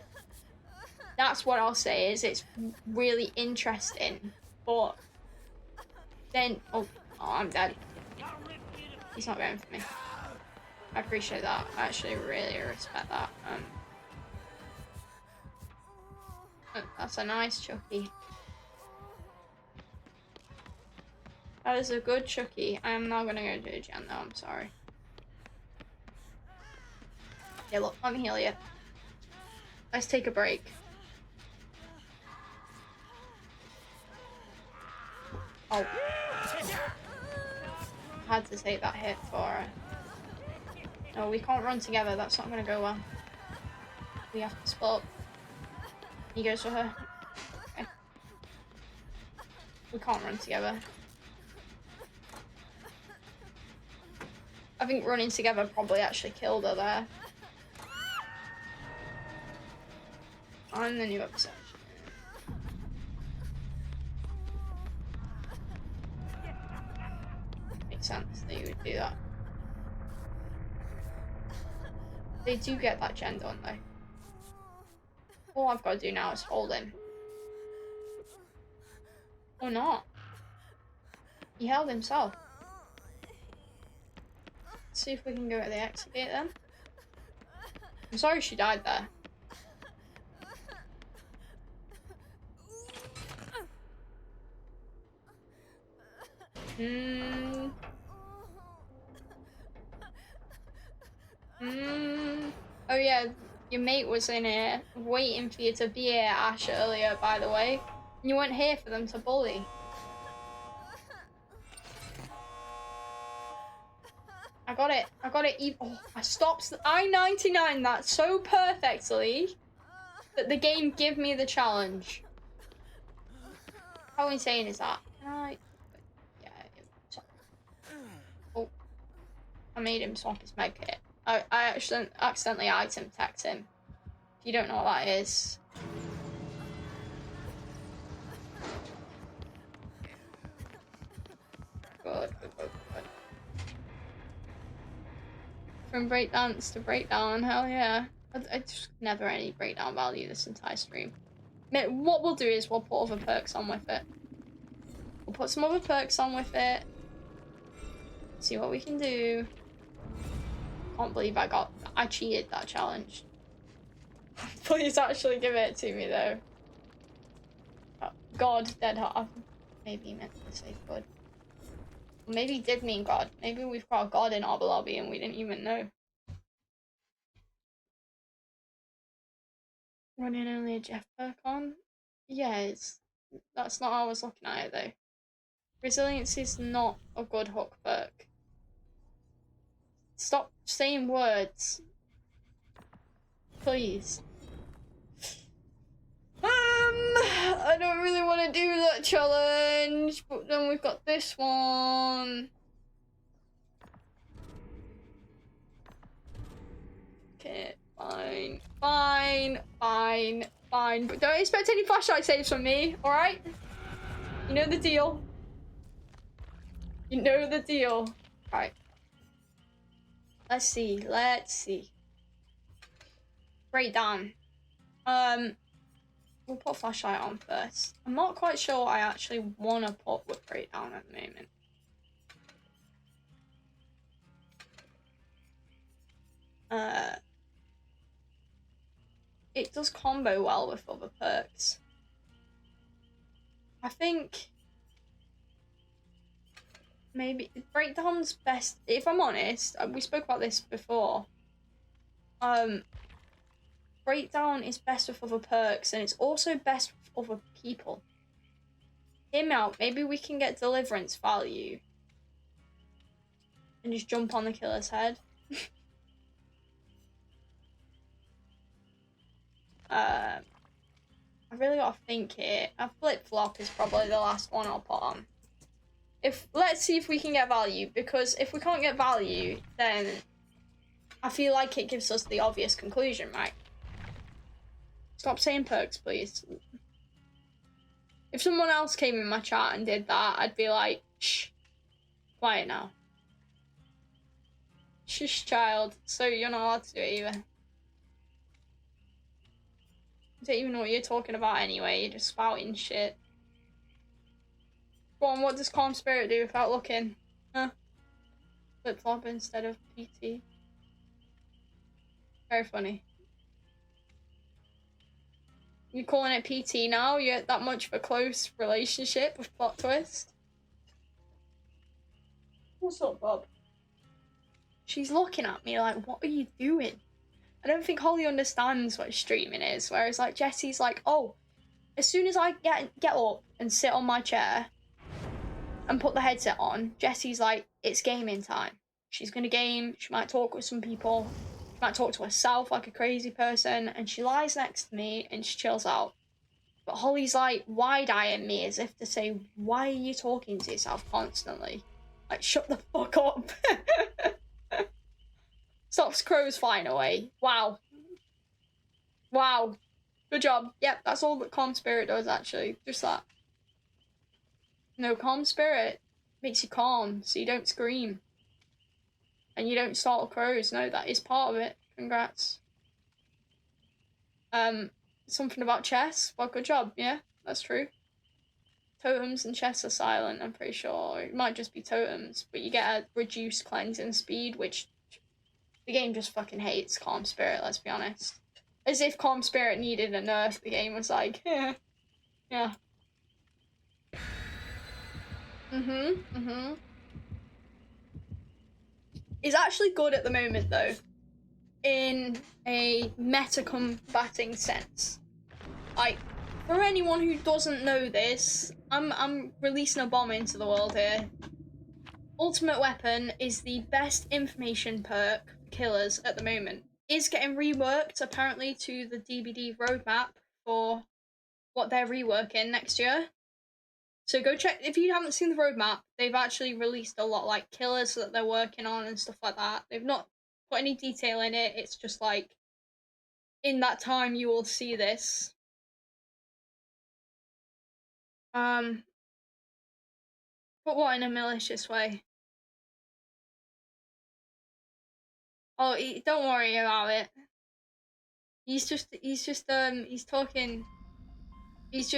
That's what I'll say, is it's really interesting. But then... Oh, I'm dead. He's not going for me. I appreciate that. I actually really respect that. That's a nice Chucky. That is a good Chucky. I am not gonna go to a gen though, I'm sorry. Yeah, look, let me heal you. Let's take a break. Oh. I had to take that hit for her. No, we can't run together, that's not gonna go well. We have to split up. He goes for her. Okay. We can't run together. I think running together probably actually killed her there. I'm the new obsession. Makes sense that you would do that. They do get that gen, don't they? All I've got to do now is hold him. Or not. He held himself. Let's see if we can go at the exit gate then. I'm sorry she died there. Oh yeah, your mate was in here waiting for you to be here, Ash, earlier, by the way. You weren't here for them to bully. I got it. Oh, I stopped I-99 that so perfectly that the game gave me the challenge. How insane is that? Can I... Yeah. Oh. I made him swap his med kit. I accidentally item tagged him. If you don't know what that is. Good. From breakdance to breakdown, hell yeah. I just never any breakdown value this entire stream. What we'll do is we'll put other perks on with it. We'll put some other perks on with it. See what we can do. Can't believe I cheated that challenge. Please actually give it to me though. God, dead heart. Maybe he meant to say God. Maybe he did mean God. Maybe we've got a God in our lobby and we didn't even know. Running only a Jeff perk on? Yeah, that's not how I was looking at it though. Resilience is not a good hook perk. Stop saying words. Please. I don't really want to do that challenge, but then we've got this one. Okay, fine. But don't expect any flashlight saves from me, alright? You know the deal. You know the deal. Right. Let's see. Breakdown. We'll put flashlight on first. I'm not quite sure what I actually want to put with breakdown at the moment. It does combo well with other perks. I think maybe breakdown's best. If I'm honest, we spoke about this before. Breakdown is best with other perks, and it's also best with other people. Hear me out. Maybe we can get deliverance value and just jump on the killer's head. I really gotta think here. A flip-flop is probably the last one I'll put on. Let's see if we can get value, because if we can't get value, then I feel like it gives us the obvious conclusion, right? Stop saying perks, please. If someone else came in my chat and did that, I'd be like, shh, quiet now. Shush, child. So you're not allowed to do it either. I don't even know what you're talking about anyway. You're just spouting shit. Go on, what does Calm Spirit do without looking? Huh? Flip-flop instead of PT. Very funny. You calling it PT now? You're that much of a close relationship with Plot Twist? What's up, Bob? She's looking at me like, what are you doing? I don't think Holly understands what streaming is, whereas like Jessie's like, oh, as soon as I get up and sit on my chair and put the headset on, Jessie's like, it's gaming time. She's gonna game, she might talk with some people, she might talk to herself like a crazy person, and she lies next to me and she chills out. But Holly's like wide-eyeing me as if to say, why are you talking to yourself constantly? Like, shut the fuck up. Stops crows flying away. Wow. Wow. Good job. Yep, that's all that Calm Spirit does, actually. Just that. No, Calm Spirit makes you calm, so you don't scream. And you don't startle crows. No, that is part of it. Congrats. Something about chess? Well, good job. Yeah, that's true. Totems and chests are silent, I'm pretty sure. It might just be totems, but you get a reduced cleansing speed, which the game just fucking hates Calm Spirit, let's be honest. As if Calm Spirit needed a nerf, the game was like, yeah. Yeah. It's actually good at the moment, though, in a meta combating sense. Like, for anyone who doesn't know this, I'm releasing a bomb into the world here. Ultimate Weapon is the best information perk for killers at the moment. Is getting reworked apparently to the DBD roadmap for what they're reworking next year. So go check, if you haven't seen the roadmap, they've actually released a lot like killers that they're working on and stuff like that. They've not put any detail in it, it's just like, in that time you will see this. But what, in a malicious way? Oh, don't worry about it. He's talking. He's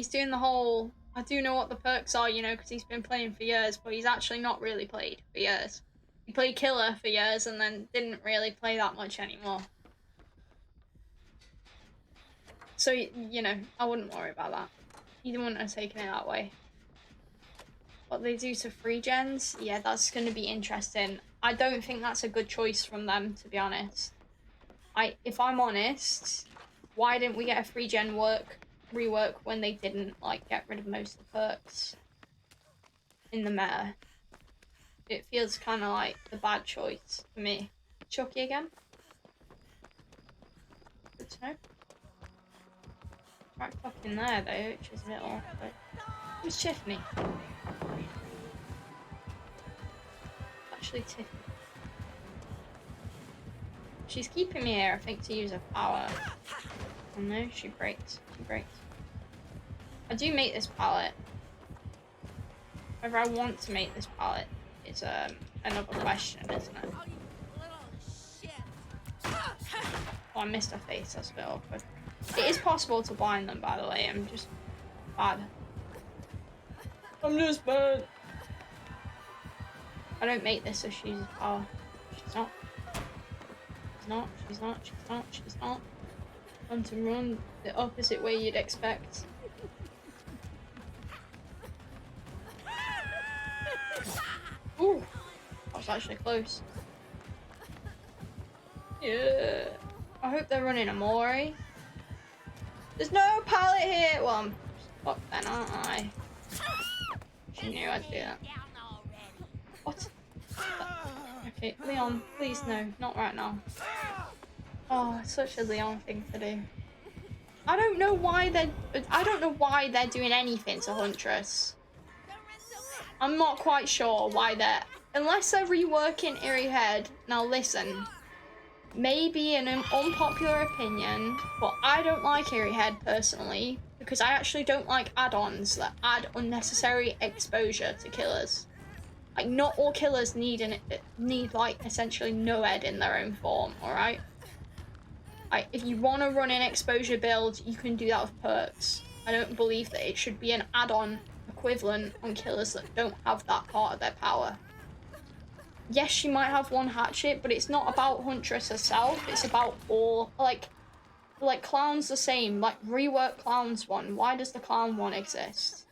doing the whole, I do know what the perks are, you know, because he's been playing for years, but he's actually not really played for years. He played Killer for years and then didn't really play that much anymore. So, you know, I wouldn't worry about that. You wouldn't have taken it that way. What they do to free gens, yeah, that's going to be interesting. I don't think that's a good choice from them, to be honest. If I'm honest, why didn't we get a free gen rework when they didn't like get rid of most of the perks in the meta? It feels kind of like the bad choice for me. Chucky again. Good to know. Right fucking there though, which is a bit awkward. Who's Tiffany? Actually Tiffany. She's keeping me here, I think, to use her power. Oh no, she breaks. She breaks. I do make this palette. Whether I want to make this palette is another question, isn't it? Oh, I missed her face. That's a bit awkward. It is possible to blind them, by the way. I'm just bad. I'm just bad. I don't make this so she uses power. She's not. She's not. She's not. She's not. She's not. Want to run the opposite way you'd expect. Ooh, that was actually close. Yeah. I hope they're running a Mori. There's no pallet here. Well, I'm fucked then, aren't I? She knew I'd do that. What? Okay, Leon, please no, not right now. Oh, it's such a Leon thing to do. I don't know why they're doing anything to Huntress. I'm not quite sure why they're, unless they're reworking Eerie Head. Now listen, maybe an unpopular opinion, but I don't like Eerie Head personally because I actually don't like add-ons that add unnecessary exposure to killers. Like, not all killers need like essentially no ed in their own form, alright? Like, if you want to run an exposure build, you can do that with perks. I don't believe that it should be an add-on equivalent on killers that don't have that part of their power. Yes, she might have one hatchet, but it's not about Huntress herself. It's about all, like Clown's the same. Like, rework Clown's one. Why does the Clown one exist?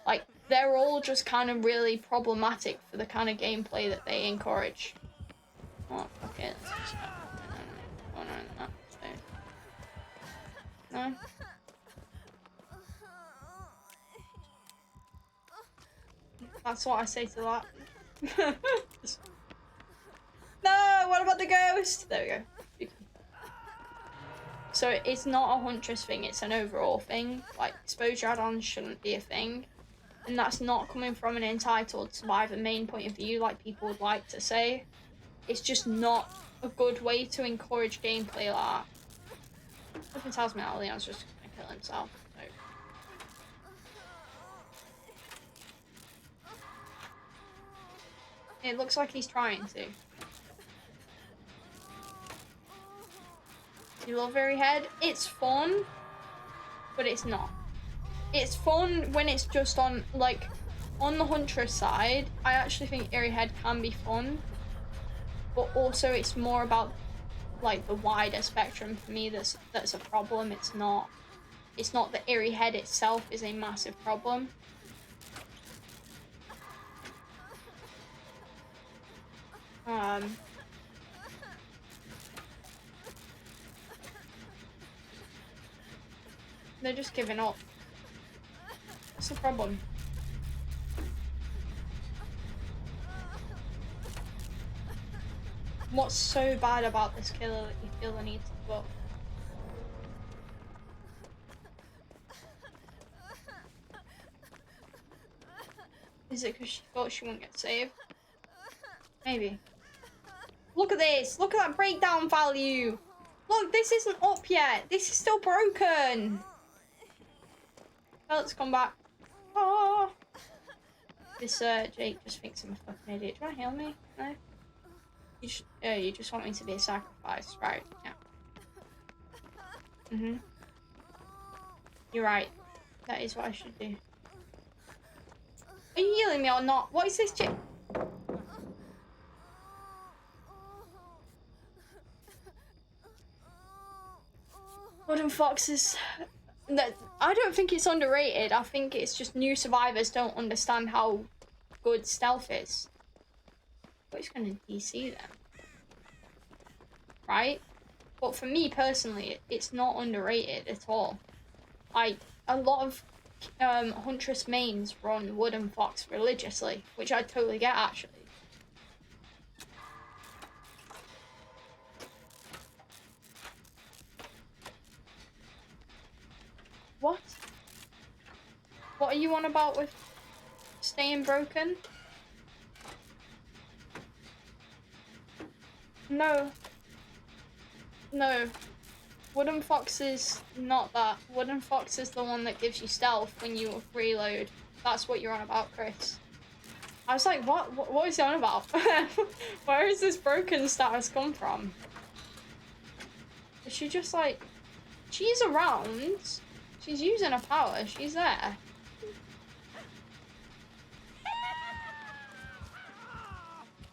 Like, they're all just kind of really problematic for the kind of gameplay that they encourage. Oh, fuck it. Oh, no, no. No? That's what I say to that. No, what about the ghost? There we go. So it's not a Huntress thing, it's an overall thing. Like, exposure add-ons shouldn't be a thing. And that's not coming from an entitled survivor main point of view like people would like to say. It's just not a good way to encourage gameplay like that. Something tells me that Leon's just gonna kill himself. So. It looks like he's trying to. Do you love Eerie Head? It's fun, but it's not. It's fun when it's just on, like, on the Huntress side. I actually think Eerie Head can be fun, but also it's more about, like, the wider spectrum for me that's a problem. It's not the Eerie Head itself is a massive problem. They're just giving up. What's the problem? What's so bad about this killer that you feel the need to give up? Is it because she thought she wouldn't get saved? Maybe. Look at this! Look at that breakdown value! Look, this isn't up yet! This is still broken! Well, let's come back. Oh. This Jake just thinks I'm a fucking idiot. Do you want to heal me? No? You just want me to be a sacrifice, right? Yeah. You're right. That is what I should do. Are you healing me or not? What is this chick? Wooden foxes. That I don't think it's underrated. I think it's just new survivors don't understand how good stealth is. But it's gonna DC them, right? But for me personally, it's not underrated at all. Like a lot of Huntress mains run Wooden Fox religiously, which I totally get actually. What? What are you on about with staying broken? No. No. Wooden Fox is not that. Wooden Fox is the one that gives you stealth when you reload. That's what you're on about, Chris. I was like, what is he on about? Where is this broken status come from? Is she just like... She's around. She's using her power. She's there.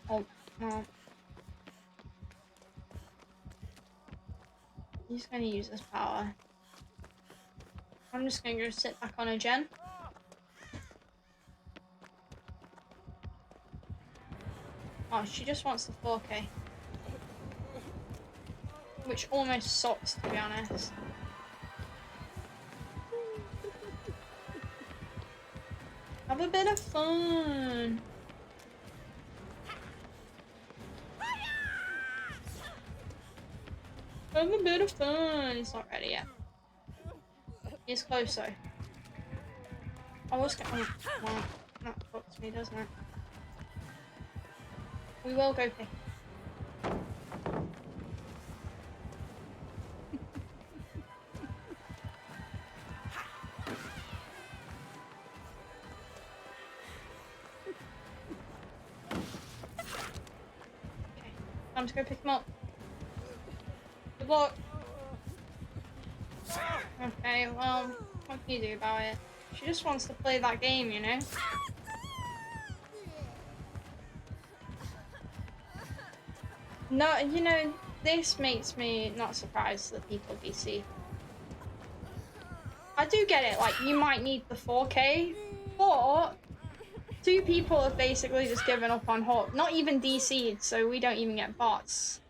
Oh, no. He's gonna use his power. I'm just gonna go sit back on a gen. Oh, she just wants the 4K. Which almost sucks, to be honest. Have a bit of fun. Have a bit of fun. It's not ready yet. It's close though. I was gonna. Well, that fucks me, doesn't it? We will go pick. Okay, time to go pick him up. Good luck. Okay, well, what can you do about it? She just wants to play that game, you know? No, you know, this makes me not surprised that people DC. I do get it, like, you might need the 4K, but 2 people have basically just given up on Hawk. Not even DC'd, so we don't even get bots.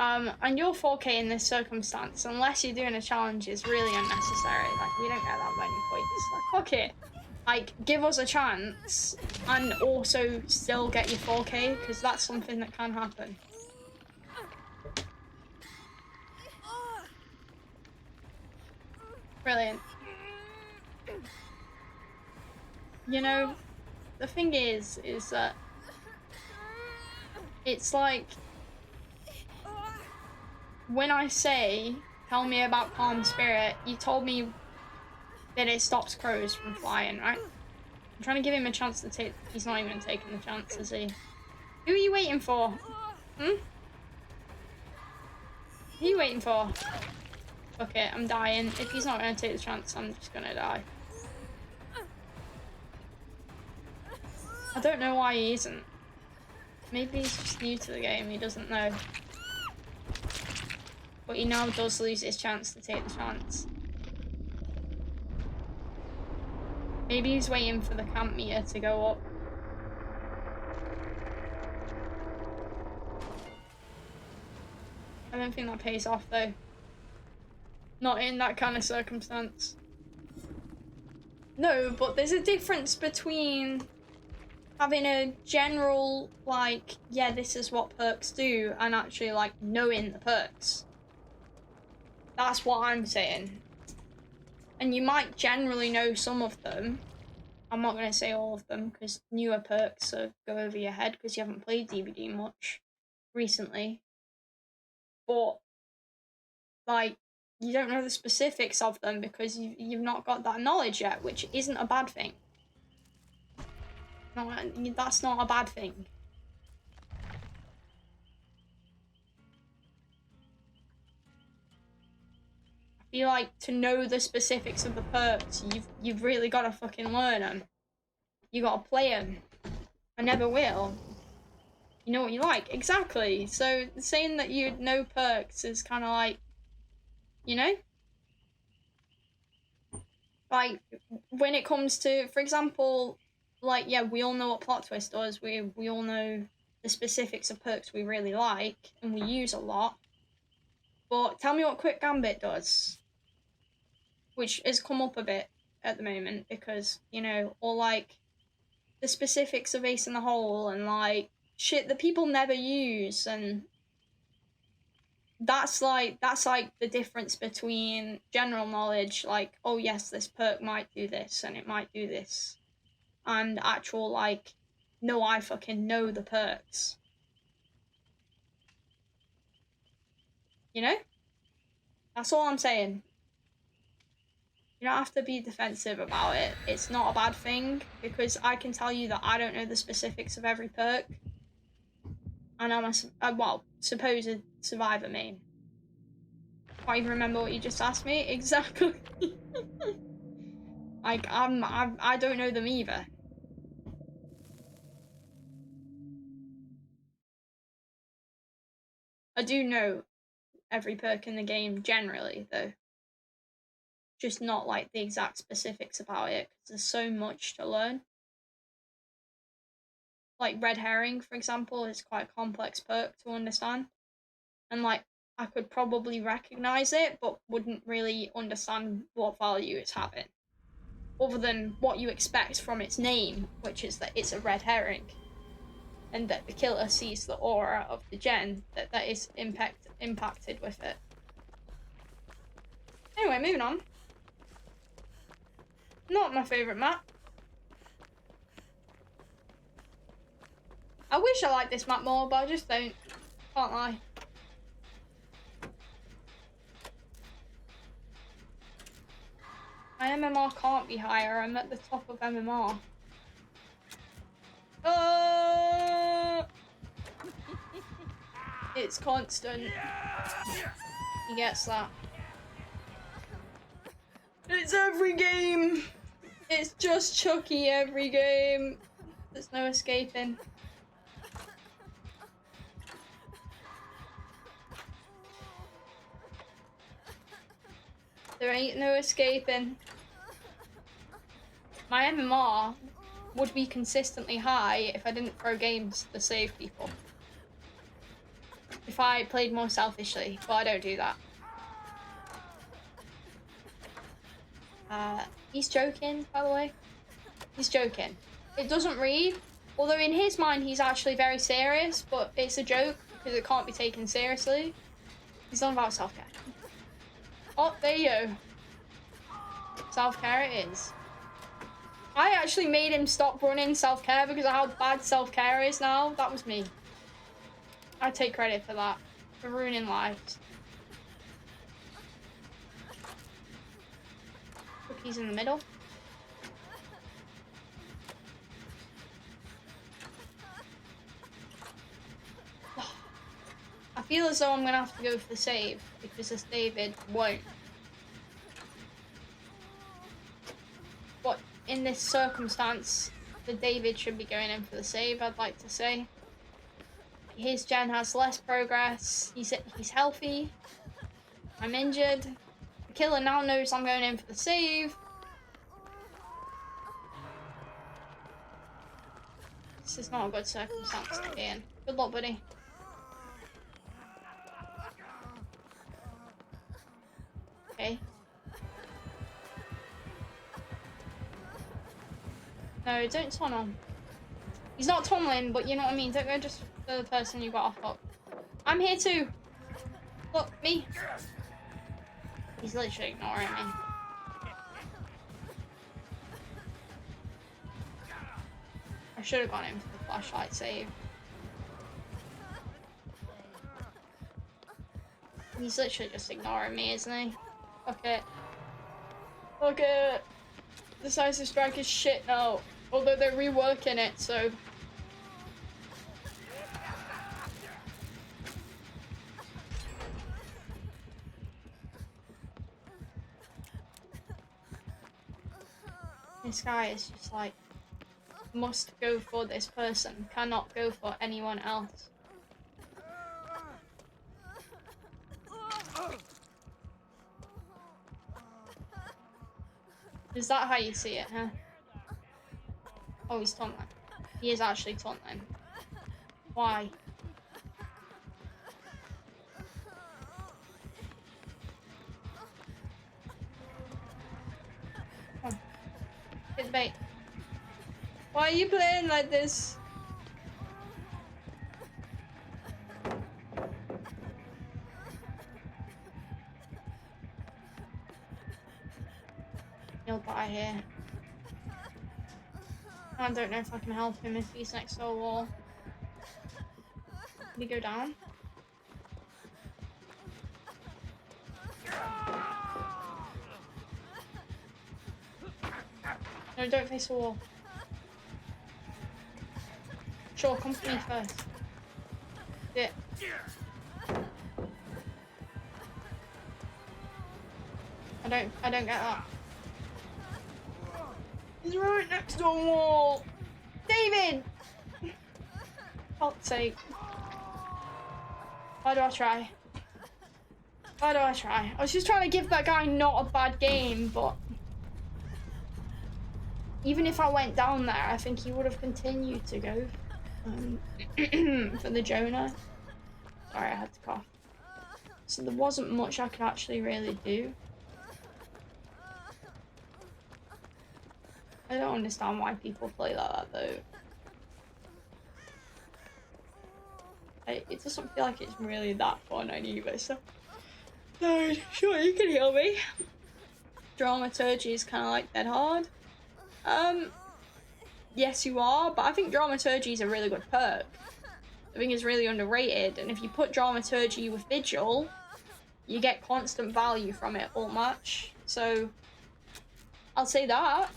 And your 4K in this circumstance, unless you're doing a challenge, is really unnecessary. Like, we don't get that many points. Like, fuck it. Like, give us a chance and also still get your 4K, because that's something that can happen. Brilliant. You know, the thing is that it's like, when I say, tell me about Calm Spirit, you told me that it stops crows from flying, right? I'm trying to give him a chance to take... He's not even taking the chance, is he? Who are you waiting for? Hmm? Who are you waiting for? Okay, I'm dying. If he's not going to take the chance, I'm just going to die. I don't know why he isn't. Maybe he's just new to the game, he doesn't know. But he now does lose his chance to take the chance. Maybe he's waiting for the camp meter to go up. I don't think that pays off though. Not in that kind of circumstance. No, but there's a difference between having a general, like, yeah, this is what perks do, and actually, like, knowing the perks. That's what I'm saying. And you might generally know some of them. I'm not going to say all of them, because newer perks go over your head, because you haven't played DBD much recently. But, like, you don't know the specifics of them, because you've not got that knowledge yet, which isn't a bad thing. No, that's not a bad thing. I feel like to know the specifics of the perks, you've really got to fucking learn them. You got to play them. I never will. You know what you like, exactly. So saying that you know perks is kind of like, you know. Like, when it comes to, for example, like, yeah, we all know what plot twist does. We all know the specifics of perks we really like and we use a lot. But tell me what quick gambit does, which has come up a bit at the moment because, you know, or like the specifics of Ace in the Hole and like shit that people never use, and that's like the difference between general knowledge, like, oh yes, this perk might do this and it might do this, and actual like, no, I fucking know the perks. You know? That's all I'm saying. You don't have to be defensive about it. It's not a bad thing, because I can tell you that I don't know the specifics of every perk. And I'm a supposed survivor main. Can't even remember what you just asked me exactly. Like, I don't know them either. I do know every perk in the game generally, though. Just not like the exact specifics about it, because there's so much to learn. Like red herring, for example, is quite a complex perk to understand. And like, I could probably recognize it, but wouldn't really understand what value it's having. Other than what you expect from its name, which is that it's a red herring. And that the killer sees the aura of the gen that is impacted with it. Anyway, moving on. Not my favourite map. I wish I liked this map more, but I just don't. Can't lie. My MMR can't be higher. I'm at the top of MMR. It's constant. He gets that. It's every game. It's just Chucky every game. There's no escaping. There ain't no escaping. My MMR would be consistently high if I didn't throw games to save people. If I played more selfishly, but I don't do that. He's joking, by the way. He's joking. It doesn't read, although in his mind he's actually very serious, but it's a joke because it can't be taken seriously. He's on about self-care. Oh, there you go. Self-care it is. I actually made him stop running self-care because of how bad self-care is now. That was me. I take credit for that. For ruining lives. Cookie's in the middle. I feel as though I'm gonna have to go for the save because this David won't. But in this circumstance, the David should be going in for the save, I'd like to say. His gen has less progress. He's healthy. I'm injured. The killer now knows I'm going in for the save. This is not a good circumstance to be in. Good luck, buddy. Okay. No, don't tunnel. He's not tunneling, but you know what I mean. Don't go just for the person you got off of. I'm here too. Look, me. He's literally ignoring me. I should have gone in for the flashlight save. He's literally just ignoring me, isn't he? Fuck it. Fuck it. Decisive strike is shit now. Although they're reworking it, so. This guy is just like, must go for this person, cannot go for anyone else. Is that how you see it, huh? Oh, he's taunting. He is actually taunting. Why? Come on. Get the bait. Why are you playing like this? He'll die here. I don't know if I can help him if he's next to a wall. Can he go down? No, don't face the wall. Sure, come to me first. Yeah. I don't get that. He's right next to a wall. David! For fuck's sake. Why do I try? Why do I try? I was just trying to give that guy not a bad game, but even if I went down there, I think he would have continued to go for the Jonah. Sorry, I had to cough. So there wasn't much I could actually really do. I don't understand why people play like that though. It doesn't feel like it's really that fun either, so. No, sure, you can heal me. Dramaturgy is kind of like dead hard. Yes you are, but I think dramaturgy is a really good perk. I think it's really underrated, and if you put dramaturgy with Vigil, you get constant value from it all match. So, I'll say that.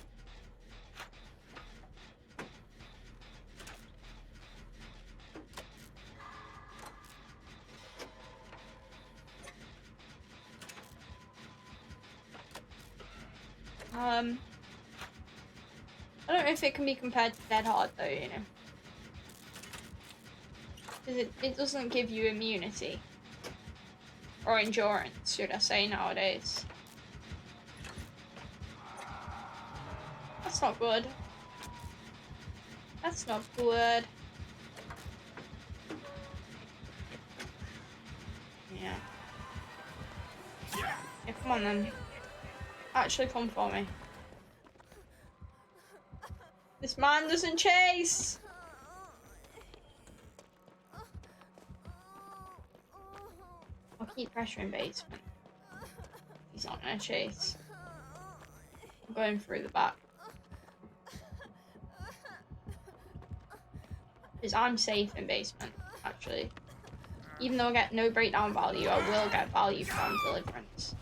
I don't know if it can be compared to Dead Hard though, you know. Because it doesn't give you immunity. Or endurance, should I say, nowadays. That's not good. That's not good. Yeah. Yeah, come on then. Actually come for me. This man doesn't chase! I'll keep pressure basement. He's not gonna chase. I'm going through the back. Because I'm safe in basement, actually. Even though I get no breakdown value, I will get value from deliverance.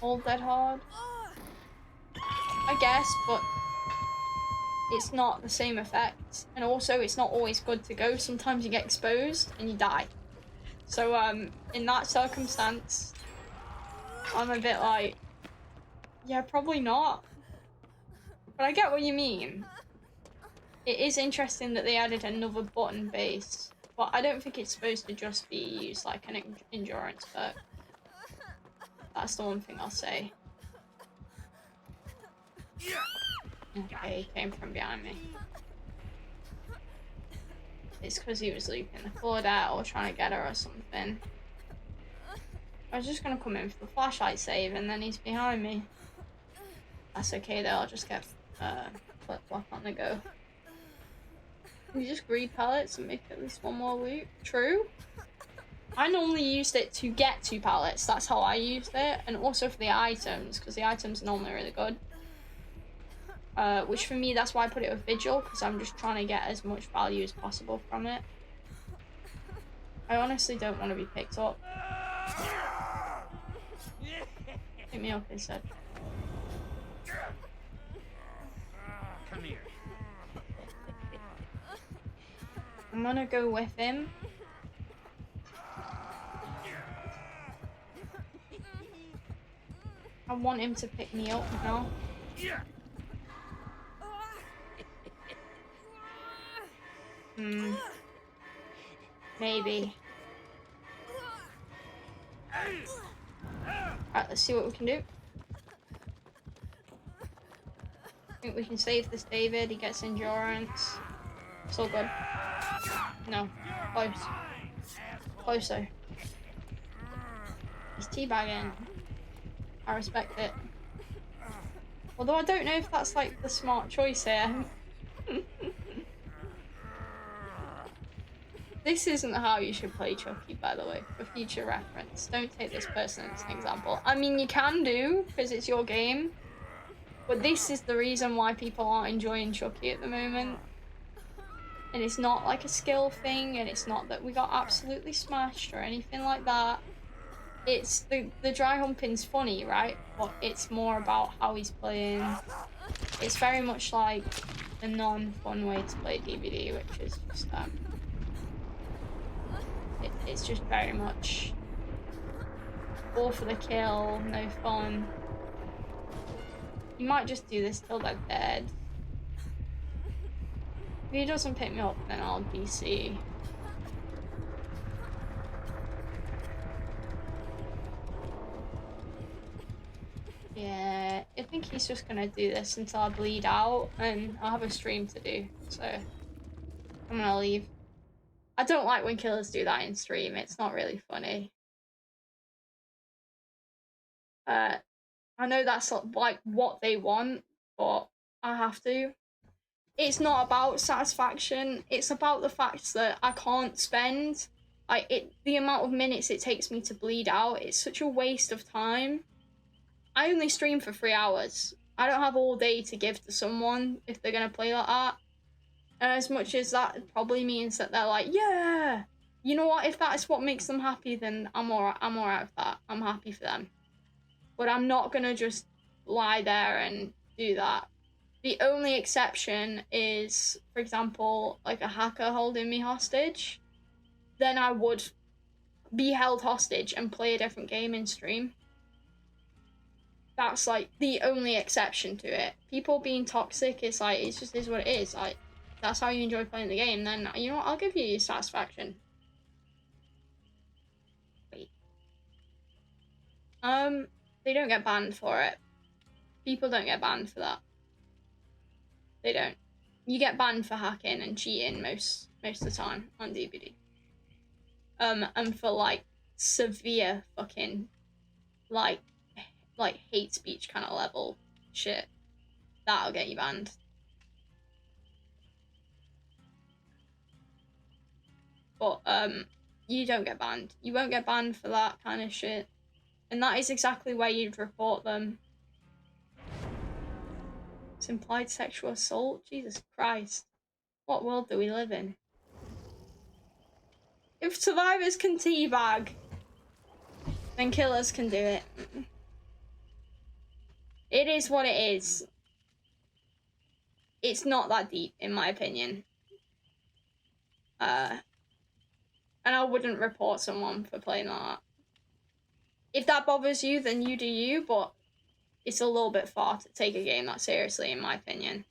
All Dead Hard? I guess, but it's not the same effect. And also, it's not always good to go. Sometimes you get exposed and you die. So, in that circumstance, I'm a bit like, yeah, probably not. But I get what you mean. It is interesting that they added another button base, but I don't think it's supposed to just be used like an endurance perk. That's the one thing I'll say. Okay, he came from behind me. It's because he was looping the Claudette or trying to get her or something. I was just gonna come in for the flashlight save and then he's behind me. That's okay though, I'll just get flip-flop on the go. Can you just greed pallets and make at least one more loot? True. I normally used it to get 2 pallets, that's how I used it. And also for the items, because the items are normally really good. Which for me, that's why I put it with Vigil, because I'm just trying to get as much value as possible from it. I honestly don't want to be picked up. Pick me up instead. Come here. I'm gonna go with him. I want him to pick me up now. Maybe. Alright, let's see what we can do. I think we can save this David. He gets endurance. It's all good. No. Close. Closer. He's teabagging. I respect it. Although I don't know if that's like the smart choice here. This isn't how you should play Chucky, by the way, for future reference. Don't take this person as an example. I mean, you can do, because it's your game. But this is the reason why people aren't enjoying Chucky at the moment. And it's not like a skill thing, and it's not that we got absolutely smashed or anything like that. It's the dry humping's funny, right? But it's more about how he's playing. It's very much like the non-fun way to play DVD, which is just it's just very much all for the kill, no fun. You might just do this till they're dead. If he doesn't pick me up, then I'll DC. Yeah, I think he's just gonna do this until I bleed out, and I'll have a stream to do, so I'm gonna leave. I don't like when killers do that in stream, it's not really funny. I know that's like what they want, but I have to. It's not about satisfaction, it's about the fact that I can't spend the amount of minutes it takes me to bleed out. It's such a waste of time. I only stream for 3 hours. I don't have all day to give to someone if they're gonna play like that. And as much as that probably means that they're like, yeah, you know what, if that is what makes them happy, then I'm alright with that. I'm happy for them. But I'm not gonna just lie there and do that. The only exception is, for example, like a hacker holding me hostage. Then I would be held hostage and play a different game in stream. That's like the only exception to it. People being toxic is like, it just is what it is. Like, that's how you enjoy playing the game, then you know what, I'll give you your satisfaction. Wait. They don't get banned for it. People don't get banned for that. They don't. You get banned for hacking and cheating most of the time on DVD. And for like severe fucking like hate speech kind of level shit, that'll get you banned. But you don't get banned. You won't get banned for that kind of shit. And that is exactly where you'd report them. It's implied sexual assault? Jesus Christ. What world do we live in? If survivors can teabag, then killers can do it. It is what it is. It's not that deep, in my opinion. And I wouldn't report someone for playing like that. If that bothers you, then you do you, but it's a little bit far to take a game that seriously, in my opinion.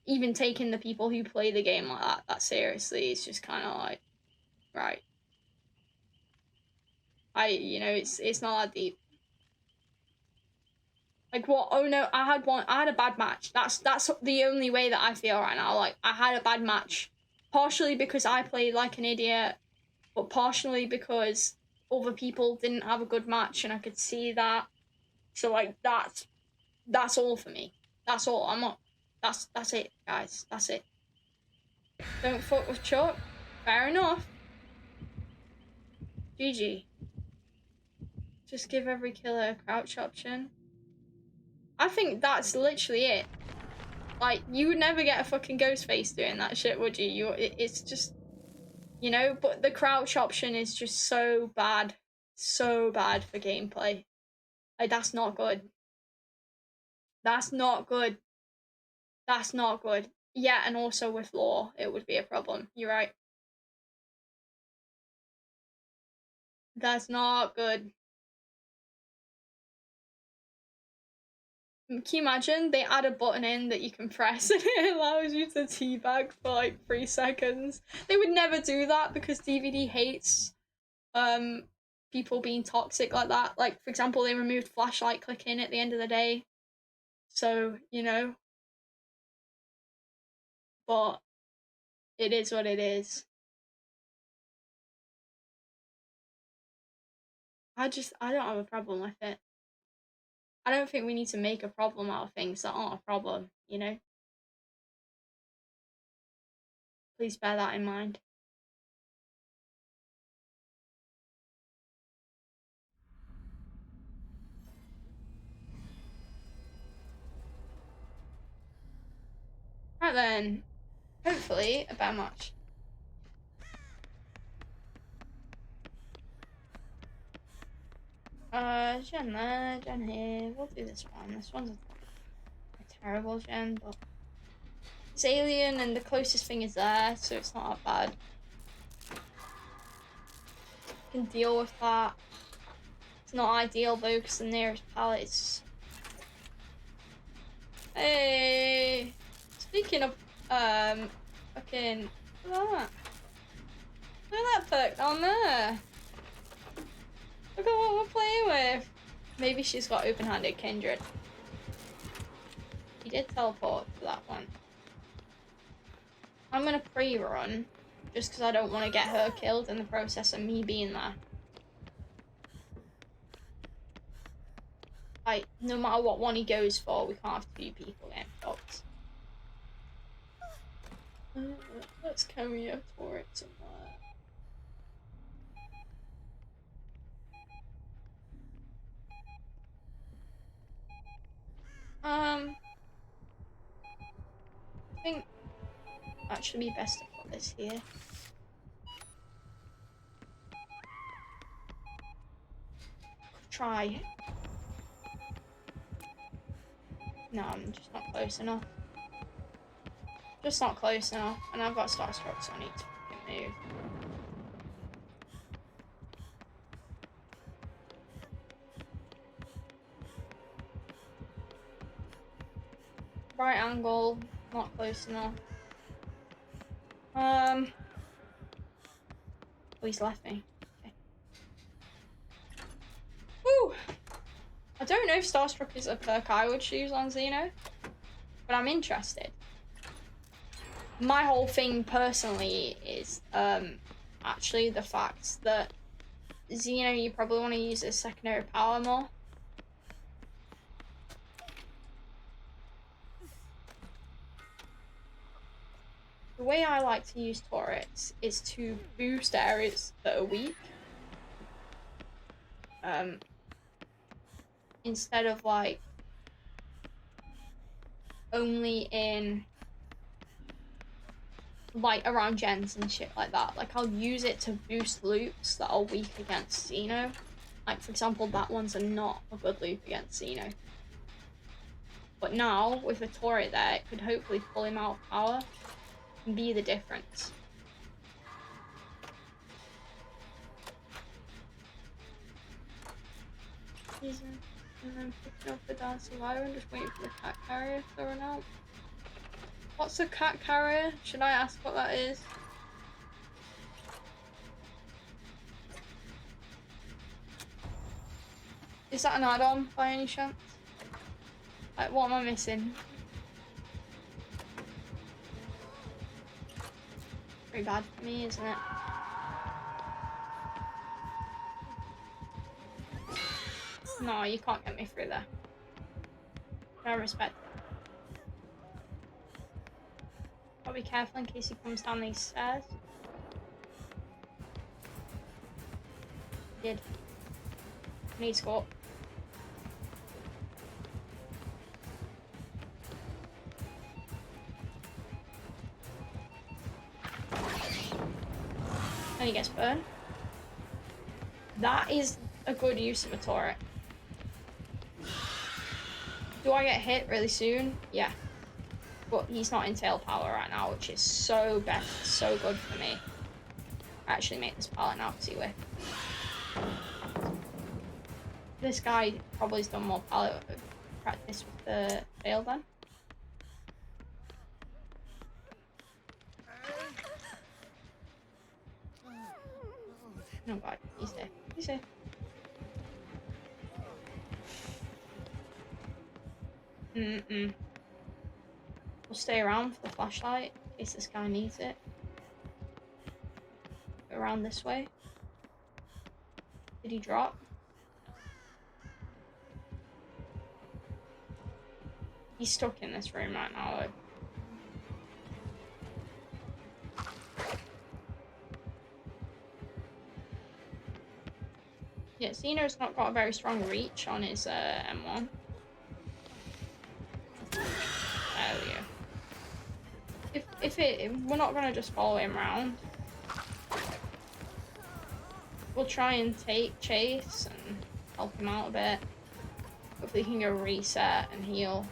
Even taking the people who play the game like that seriously is just kind of like, right. It's not that deep. Like, what? Oh no, I had a bad match. That's the only way that I feel right now. Like, I had a bad match. Partially because I played like an idiot, but partially because other people didn't have a good match and I could see that. So like, that's all for me. That's all. I'm not, that's it, guys. That's it. Don't fuck with Chuck. Fair enough. GG. Just give every killer a crouch option. I think that's literally it. Like, you would never get a fucking Ghostface doing that shit, would you? It's just, you know, but the crouch option is just so bad. So bad for gameplay. Like, that's not good. That's not good. That's not good. Yeah, and also with lore, it would be a problem. You're right. That's not good. Can you imagine? They add a button in that you can press and it allows you to teabag for like 3 seconds. They would never do that because DVD hates people being toxic like that. Like, for example, they removed flashlight clicking at the end of the day. So, you know. But it is what it is. I don't have a problem with it. I don't think we need to make a problem out of things that aren't a problem, you know? Please bear that in mind. Right then, hopefully a better match. Gen there, gen here. We'll do this one. This one's a terrible gen, but it's alien and the closest thing is there, so it's not that bad. Can deal with that. It's not ideal though, because the nearest pallet is. Hey, speaking of fucking look at that perk down there. Look at what we're playing with. Maybe she's got open-handed kindred. She did teleport for that one. I'm gonna pre-run just because I don't want to get her killed in the process of me being there. Like, no matter what one he goes for, we can't have two people getting fucked. Let's carry a turret somewhere. I think actually be best to put this here. Try. No, I'm just not close enough. Just not close enough. And I've got Starstruck, so I need to fucking move. Right angle, not close enough. Oh, he's left me. Okay. Woo! I don't know if Starstruck is a perk I would choose on Xeno, but I'm interested. My whole thing personally is actually the fact that Xeno, you probably want to use as secondary power more. The way I like to use turrets is to boost areas that are weak. Instead of like only in like around gens and shit like that. Like I'll use it to boost loops that are weak against Xeno. Like for example, that one's not a good loop against Xeno. But now with a turret there, it could hopefully pull him out of power and be the difference. And then picking up the dance survivor and just waiting for the cat carrier to run out. What's a cat carrier? Should I ask what that is? Is that an add-on by any chance? Like, what am I missing? Pretty bad for me, isn't it? No, you can't get me through there. I respect that. I'll be careful in case he comes down these stairs. Did. Need to go up. And he gets burned. That is a good use of a turret. Do I get hit really soon? Yeah. But he's not in tail power right now, which is so good for me. I actually make this pallet now to see where. This guy probably has done more pallet practice with the tail then. Oh god, he's safe. He's safe. Mm-mm. We'll stay around for the flashlight in case this guy needs it. Go around this way. Did he drop? He's stuck in this room right now. Yeah, Xeno's not got a very strong reach on his M1. There we go. If we're not gonna just follow him around, we'll try and take Chase and help him out a bit. Hopefully he can go reset and heal.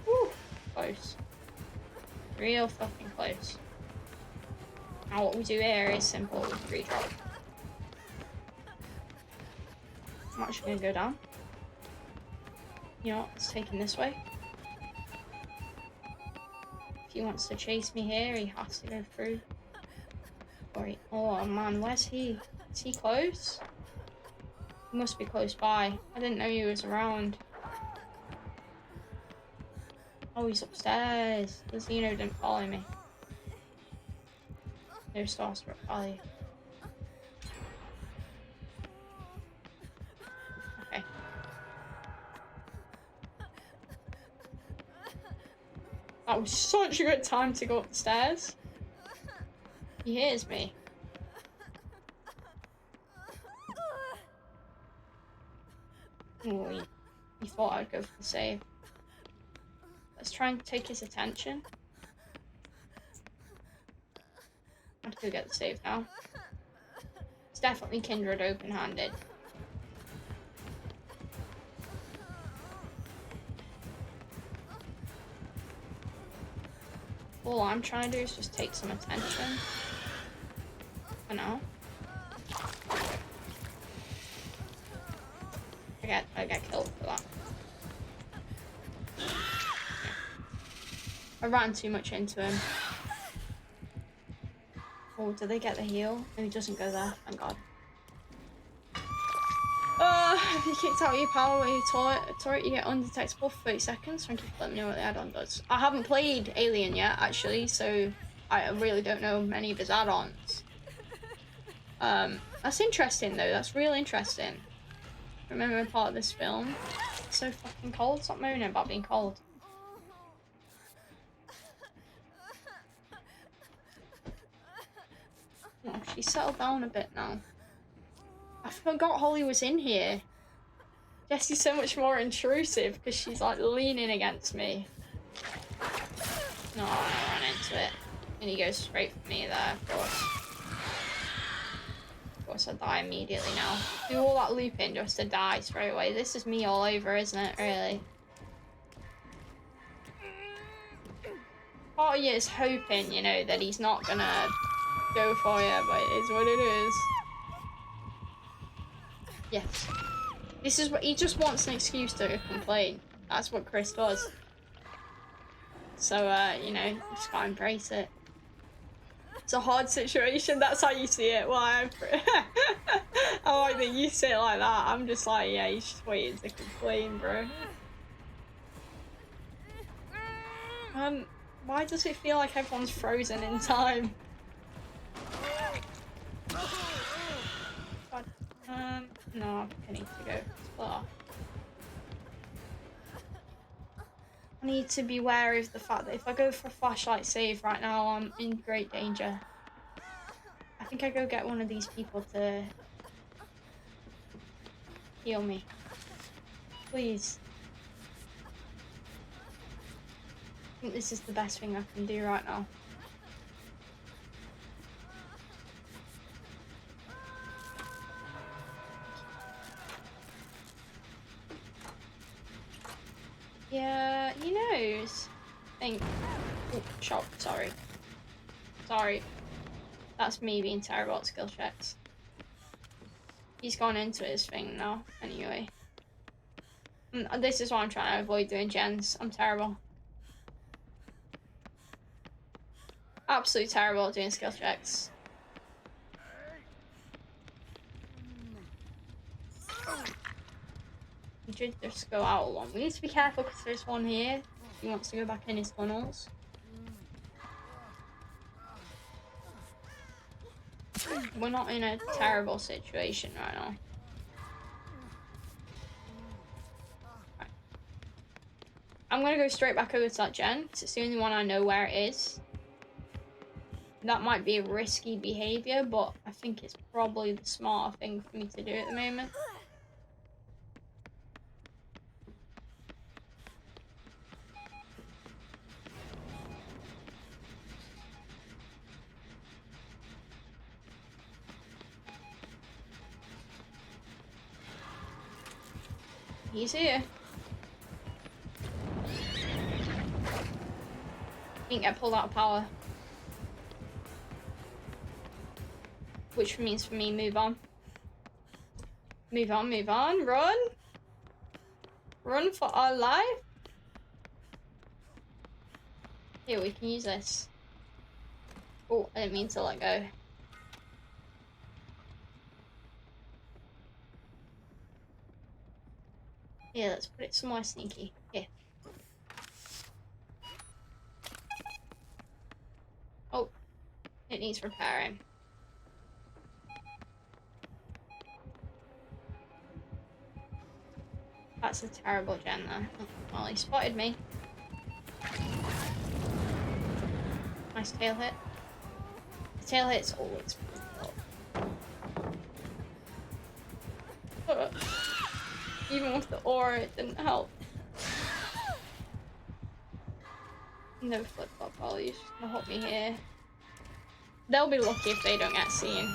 Woo! Close. Real fucking close. Now what we do here is simple with re-drop. I'm actually gonna go down. You know what, let's take him this way. If he wants to chase me here, he has to go through. Oh man, where's he? Is he close? He must be close by. I didn't know he was around. Oh, he's upstairs. The Xeno didn't follow me. No stars for value. Okay. That was such a good time to go up the stairs. He hears me. Oh, he thought I'd go for the save. Let's try and take his attention. I have to go get the save now. It's definitely Kindred open-handed. All I'm trying to do is just take some attention. For now. I get killed for that. Yeah. I ran too much into him. Oh, did they get the heal? No, he doesn't go there, thank God. If you kicked out your power when you turret, you get undetectable for 30 seconds. Thank you for letting me know what the add-on does. I haven't played Alien yet, actually, so I really don't know many of his add-ons. That's interesting, though. That's real interesting. Remember a part of this film? It's so fucking cold. Stop moaning about being cold. Oh, she's settled down a bit now. I forgot Holly was in here. Jessie's so much more intrusive because she's like leaning against me. No, I ran into it. And he goes straight for me there, of course. Of course, I die immediately now. Do all that looping just to die straight away. This is me all over, isn't it, really? Part of you is hoping, you know, that he's not gonna go for you, but it is what it is. Yes. This is what he just wants an excuse to complain. That's what Chris does. So, you know, you just gotta embrace it. It's a hard situation, that's how you see it. Well, I like that you say it like that. I'm just like, yeah, he's just waiting to complain, bro. Why does it feel like everyone's frozen in time? God. No, I need to go. Split. I need to be wary of the fact that if I go for a flashlight save right now, I'm in great danger. I think I go get one of these people to heal me. Please. I think this is the best thing I can do right now. Yeah, he knows. Oh, shot, sorry. Sorry. That's me being terrible at skill checks. He's gone into his thing now, anyway. This is why I'm trying to avoid doing gens. I'm terrible. Absolutely terrible at doing skill checks. We should just go out alone. We need to be careful because there's one here. He wants to go back in his tunnels. We're not in a terrible situation right now. Right. I'm gonna go straight back over to that gen because it's the only one I know where it is. That might be a risky behavior, but I think it's probably the smarter thing for me to do at the moment. He's here. Didn't get pulled out of power. Which means for me, move on. Move on, move on. Run! Run for our life. Here, we can use this. Oh, I didn't mean to let go. Yeah, let's put it somewhere sneaky. Here. Oh, it needs repairing. That's a terrible gen there. Oh, well, he spotted me. Nice tail hit. The tail hit's always pretty good. Even with the aura, it didn't help. No flip flop volley, he's just gonna hop me here. They'll be lucky if they don't get seen.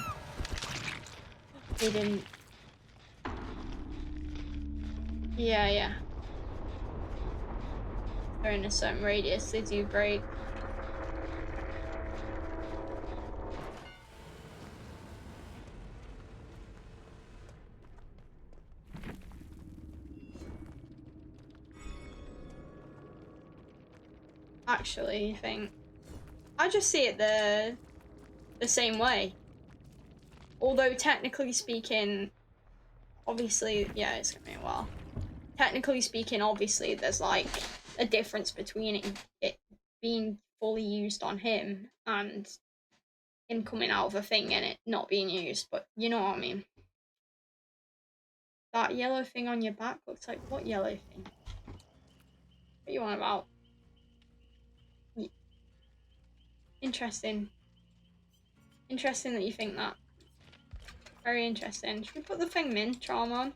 They didn't. Yeah. They're in a certain radius, they do break. Actually, I think I just see it the same way. Although technically speaking, obviously, yeah, it's gonna be a while. Technically speaking, obviously, there's like a difference between it being fully used on him and him coming out of a thing and it not being used. But you know what I mean. That yellow thing on your back looks like what yellow thing? What are you on about? Interesting. Interesting that you think that. Very interesting. Should we put the Fengmin charm on?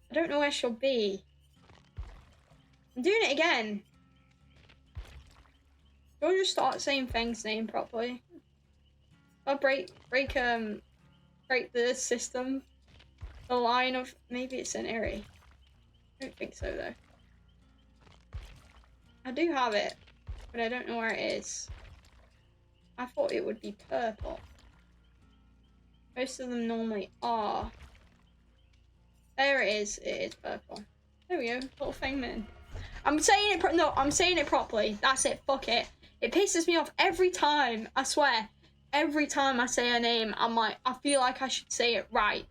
I don't know where she'll be. I'm doing it again. You'll just start saying Feng's name properly. I'll break the system. The line of maybe it's an Eri. I don't think so though. I do have it, but I don't know where it is. I thought it would be purple. Most of them normally are. There it is. It is purple. There we go. Little Fengmin. I'm saying it. No, I'm saying it properly. That's it. Fuck it. It pisses me off every time. I swear. Every time I say her name, I'm like, I feel like I should say it right.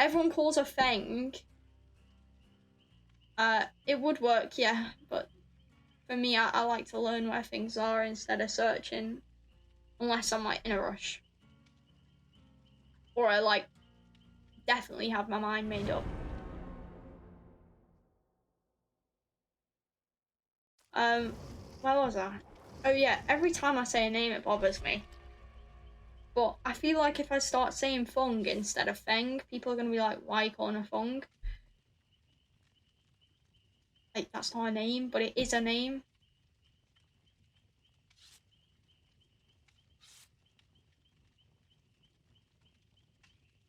Everyone calls her Feng. It would work, yeah, but for me, I like to learn where things are instead of searching, unless I'm like in a rush. Or I like definitely have my mind made up. Where was I? Oh yeah, every time I say a name it bothers me. But I feel like if I start saying Feng instead of Feng, people are gonna be like, why are you calling her Feng? Like, that's not a name, but it is a name.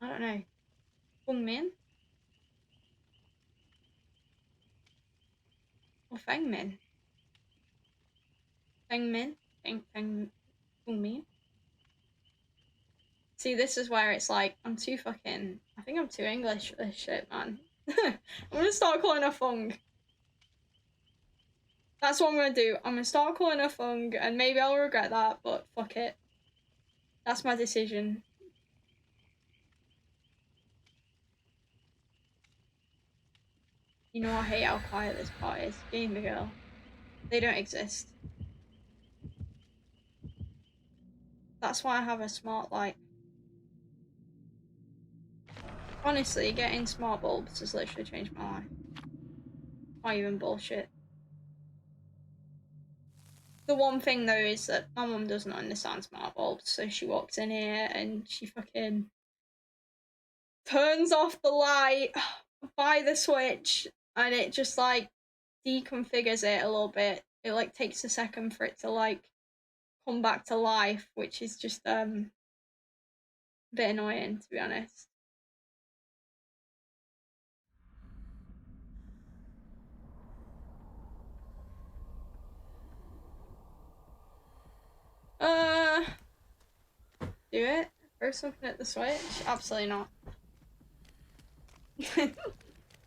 I don't know. Fengmin? Or Fengmin? Fengmin? Fengmin? See, this is where it's like, I think I'm too English for this shit, man. I'm gonna start calling her Feng. That's what I'm gonna do. I'm gonna start calling her Feng, and maybe I'll regret that, but fuck it. That's my decision. You know I hate how quiet this part is. Gamer girl. They don't exist. That's why I have a smart light. Honestly, getting smart bulbs has literally changed my life. Not even bullshit. The one thing though is that my mum doesn't understand smart bulbs, so she walks in here and she fucking turns off the light by the switch, and it just like deconfigures it a little bit. It like takes a second for it to like come back to life, which is just a bit annoying, to be honest. Do it? Throw something at the switch? Absolutely not.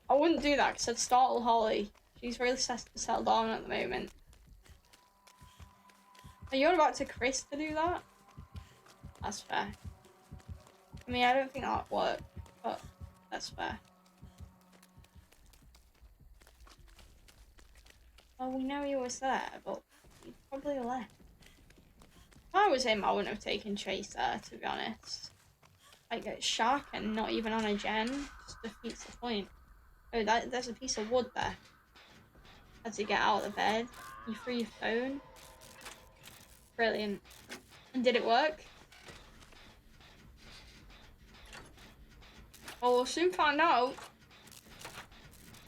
I wouldn't do that because I'd startle Holly. She's really settled down at the moment. Are you about to Chris to do that? That's fair. I mean, I don't think that'd work, but that's fair. Well, we know he was there, but he probably left. If I was him, I wouldn't have taken Chase there, to be honest. Like, it's Shark and not even on a gen just defeats the point. Oh, there's a piece of wood there. As you get out of the bed, you threw your phone. Brilliant. And did it work? Well, we'll soon find out.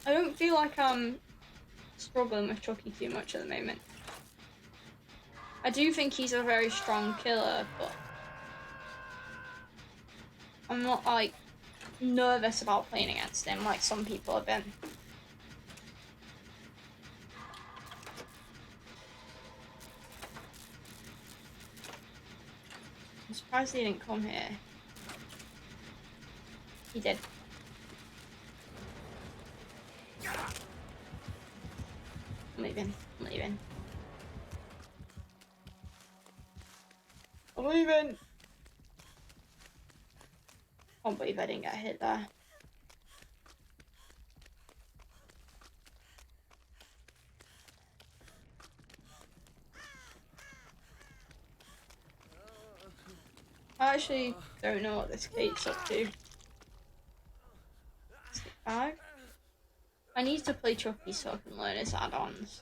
I don't feel like I'm struggling with Chucky too much at the moment. I do think he's a very strong killer, but I'm not like nervous about playing against him like some people have been. I'm surprised he didn't come here. He did. I'm leaving. I'm leaving. I'm leaving. Can't believe I didn't get hit there. I actually don't know what this cake's up to. Stick bag. I need to play Chucky so I can learn his add-ons.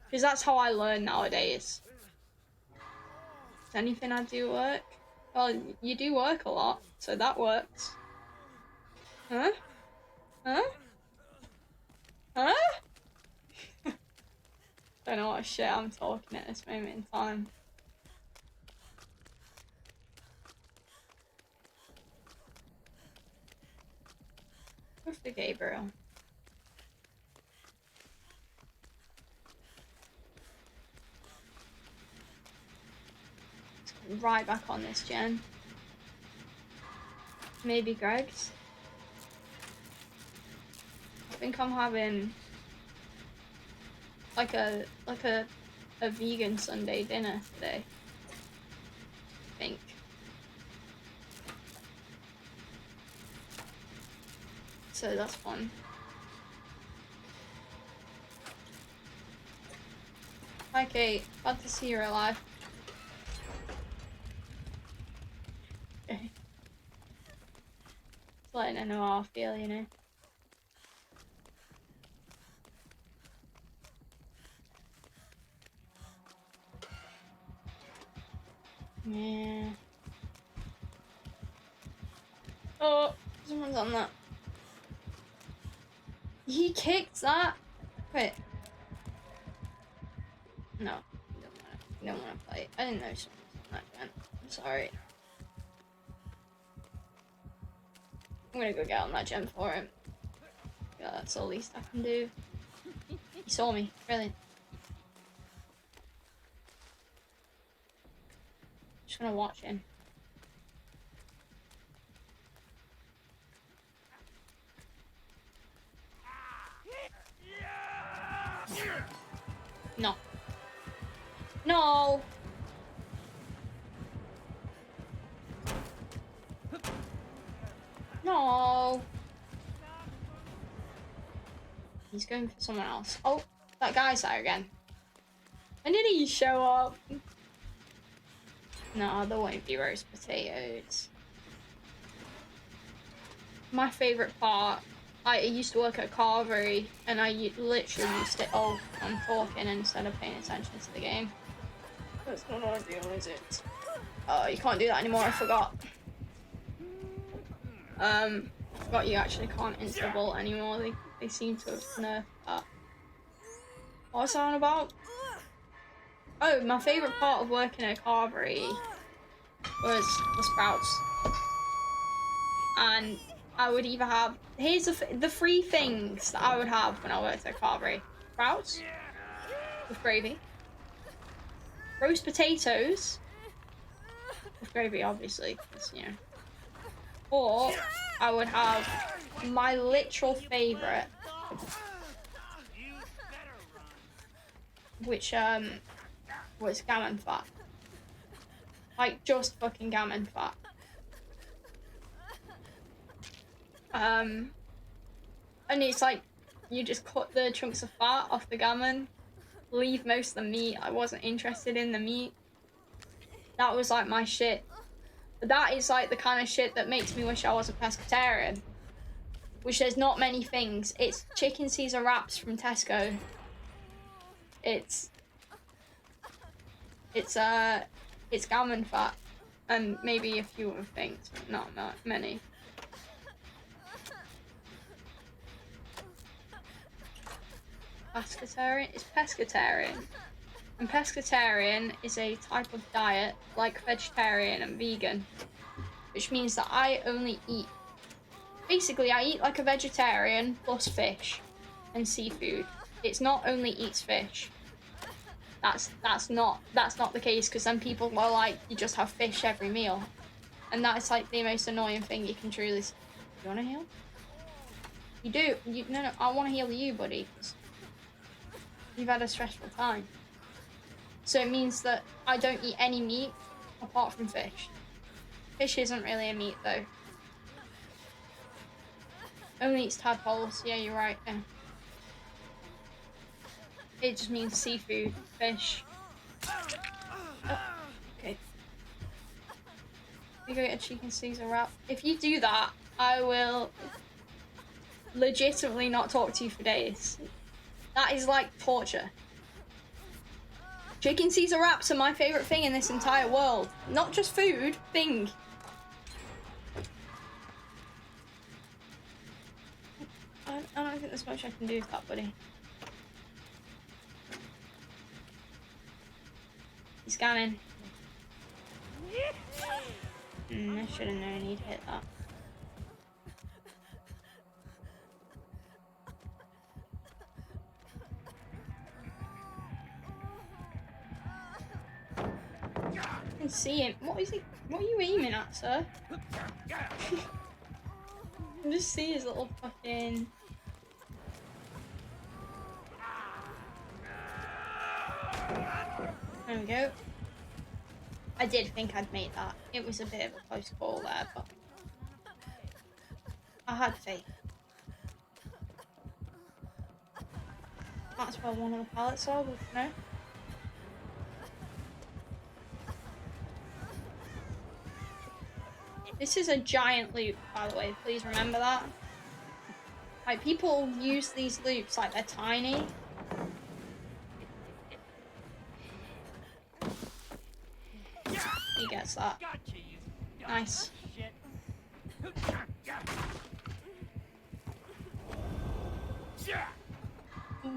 Because that's how I learn nowadays. Does anything I do work? Well, you do work a lot, so that works. Huh? Huh? Huh? Don't know what shit I'm talking at this moment in time. Where's the Gabriel? Let's go right back on this gen. Maybe Greg's. I think I'm having like a vegan Sunday dinner today. I think. So that's fun. Hi Kate, glad to see you're alive. Okay. Just letting her know how I feel, you know. Yeah. Oh, someone's on that. He kicked that? Wait. No, you don't want to play. I didn't know someone was on that event. I'm sorry. I'm gonna go get on that gem for him. Yeah, that's the least I can do. He saw me. Brilliant. Just gonna watch him. No. No! No! He's going for someone else. Oh, that guy's there again. When did he show up? No, there won't be roast potatoes. My favourite part, I used to work at a carvery, and I literally used to... Oh, I'm talking instead of paying attention to the game. That's not ideal, is it? Oh, you can't do that anymore, I forgot. I forgot you actually can't insta-vault anymore. They seem to have nerfed that. What was I on about? Oh, my favourite part of working at a carvery was the sprouts. And I would either have... Here's the three things that I would have when I worked at a carvery. Sprouts with gravy. Roast potatoes with gravy, obviously, because, you know. Or I would have my literal favourite, which was gammon fat. Like, just fucking gammon fat. And it's like, you just cut the chunks of fat off the gammon, leave most of the meat. I wasn't interested in the meat. That was like my shit. But that is like the kind of shit that makes me wish I was a pescatarian. Which there's not many things. It's chicken Caesar wraps from Tesco. It's gammon fat. And maybe a few other things, but not many. Pescatarian is pescatarian. And pescatarian is a type of diet like vegetarian and vegan, which means that I only eat, basically I eat like a vegetarian plus fish and seafood. It's not only eats fish. That's not the case, because then people are like, you just have fish every meal. And that's like the most annoying thing you can truly say. You wanna heal? You do. No, I wanna heal you, buddy. You've had a stressful time. So it means that I don't eat any meat apart from fish. Fish isn't really a meat though. Only eats tadpoles. Yeah, you're right. Yeah. It just means seafood, fish. Oh, okay. You go get a chicken Caesar wrap. If you do that, I will legitimately not talk to you for days. That is like torture. Chicken Caesar wraps are my favourite thing in this entire world. Not just food, thing. I don't think there's much I can do with that, buddy. He's scanning. I should have known he'd hit that. I can see him. What is he? What are you aiming at, sir? I just see his little fucking... There we go. I did think I'd made that. It was a bit of a close call there, but I had faith. That's where one of the pallets are, but no. This is a giant loop, by the way, please remember that. Like, people use these loops like they're tiny. He gets that. Nice.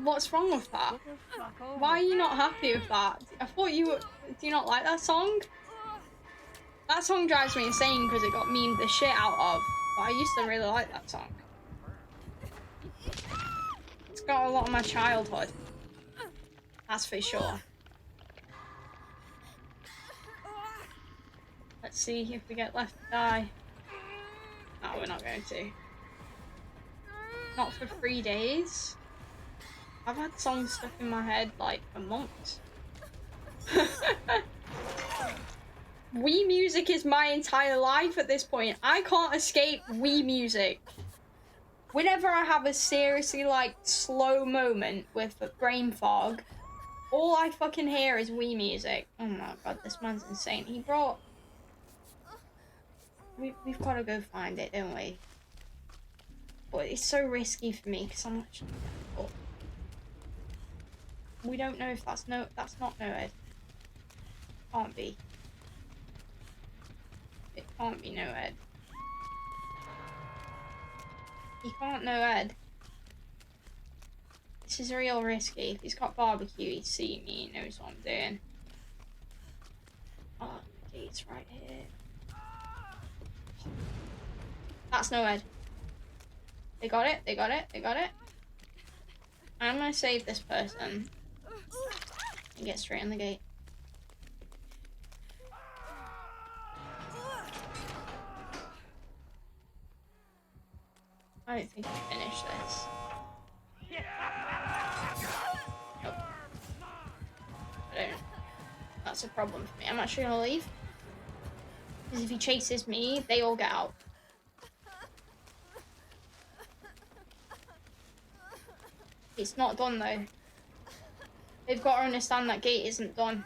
What's wrong with that? Why are you not happy with that? I thought you were... Do you not like that song? That song drives me insane because it got memed the shit out of. But I used to really like that song. It's got a lot of my childhood. That's for sure. Let's see if we get left to die. No, we're not going to. Not for 3 days. I've had songs stuck in my head like for months. Wii music is my entire life at this point. I can't escape Wii music. whenever I have a seriously, like, slow moment with brain fog, all I fucking hear is Wii music. Oh my god, this man's insane. He brought... We've got to go find it, don't we? But it's so risky for me, because I'm actually... Oh. We don't know if that's not NOED. Can't be. It can't be NOED. He can't NOED. This is real risky. If he's got barbecue, he'd see me, he knows what I'm doing. Oh, the gate's right here. That's NOED. They got it, they got it, they got it. I'm gonna save this person and get straight on the gate. I don't think I finished this. Nope. I don't. That's a problem for me. I'm actually gonna leave. Because if he chases me, they all get out. It's not done though. They've got to understand that gate isn't done.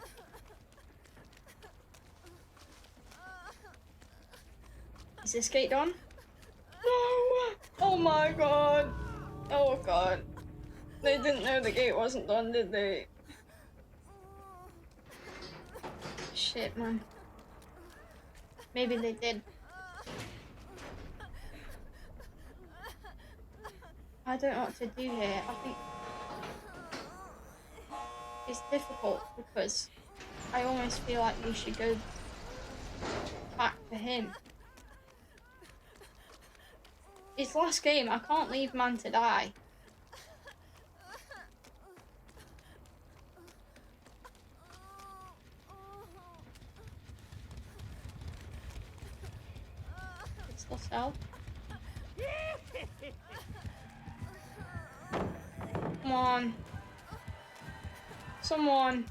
Is this gate done? No! Oh my god! Oh god. They didn't know the gate wasn't done, did they? Shit, man. Maybe they did. I don't know what to do here. I think it's difficult because I almost feel like we should go back for him. It's last game. I can't leave man to die. It's still self. Come on. Someone.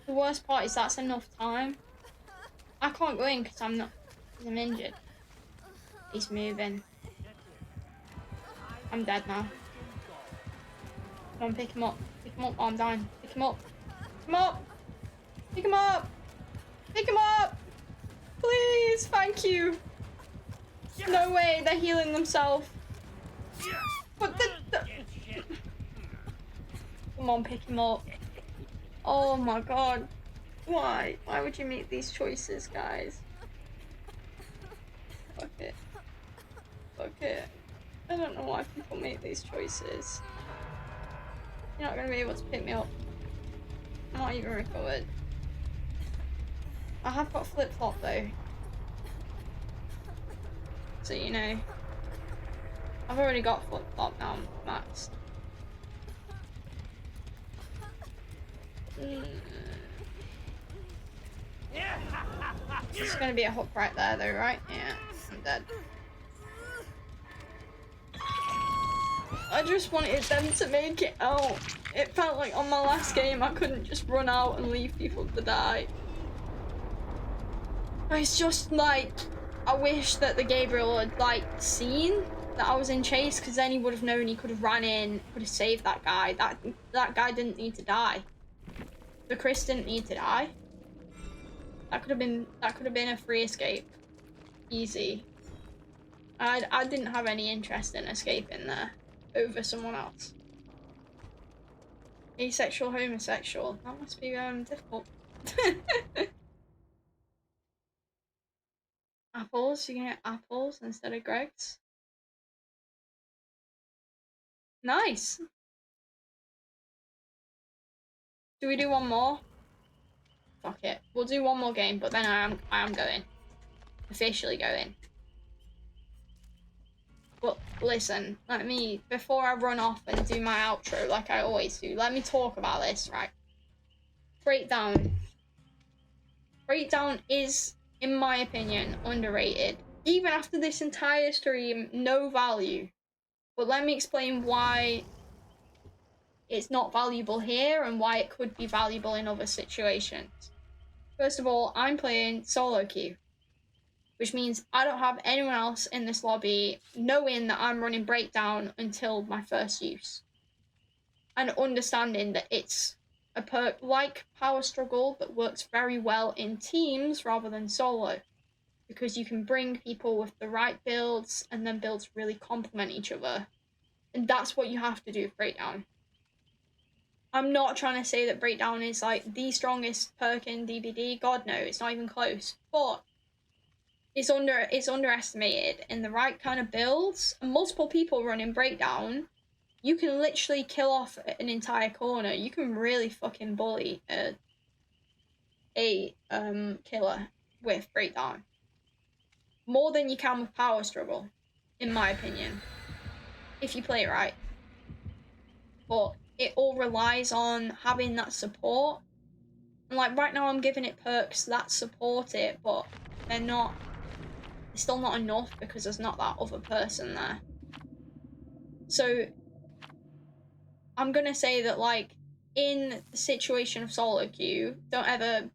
The worst part is that's enough time. I can't go in because I'm injured. He's moving. I'm dead now. Come on, pick him up. Pick him up. Oh, I'm dying. Pick him up. Pick him up. Pick him up. Pick him up. Please. Thank you. No way. They're healing themselves. But come on, pick him up. Oh my god. Why? Why would you make these choices, guys? Fuck it. Fuck it. I don't know why people make these choices. You're not gonna be able to pick me up. I'm not even recovered. I have got flip-flop though. So you know. I've already got flip-flop now, maxed. It's gonna be a hook right there though, right? Yeah, I'm dead. I just wanted them to make it out. It felt like on my last game I couldn't just run out and leave people to die. It's just like, I wish that the Gabriel had like seen that I was in chase, because then he would have known he could have ran in, could have saved that guy. That guy didn't need to die. The Chris didn't need to die. That could have been a free escape. Easy. I didn't have any interest in escaping there over someone else. Asexual, homosexual. That must be difficult. Apples, you can get apples instead of Greg's. Nice. Do we do one more? Fuck it. We'll do one more game, but then I am going. Officially going. But listen, before I run off and do my outro like I always do, let me talk about this, right? Breakdown. Breakdown is, in my opinion, underrated. Even after this entire stream, no value. But let me explain why it's not valuable here and why it could be valuable in other situations. First of all, I'm playing solo queue, which means I don't have anyone else in this lobby knowing that I'm running Breakdown until my first use. And understanding that it's a perk like Power Struggle that works very well in teams rather than solo, because you can bring people with the right builds and then builds really complement each other. And that's what you have to do with Breakdown. I'm not trying to say that Breakdown is like the strongest perk in DBD. God no, it's not even close. But it's underestimated in the right kind of builds. And multiple people running Breakdown, you can literally kill off an entire corner. You can really fucking bully a killer with Breakdown. More than you can with Power Struggle, in my opinion. If you play it right. But it all relies on having that support. And like right now I'm giving it perks that support it, but they're still not enough because there's not that other person there. So I'm gonna say that like in the situation of solo queue, don't ever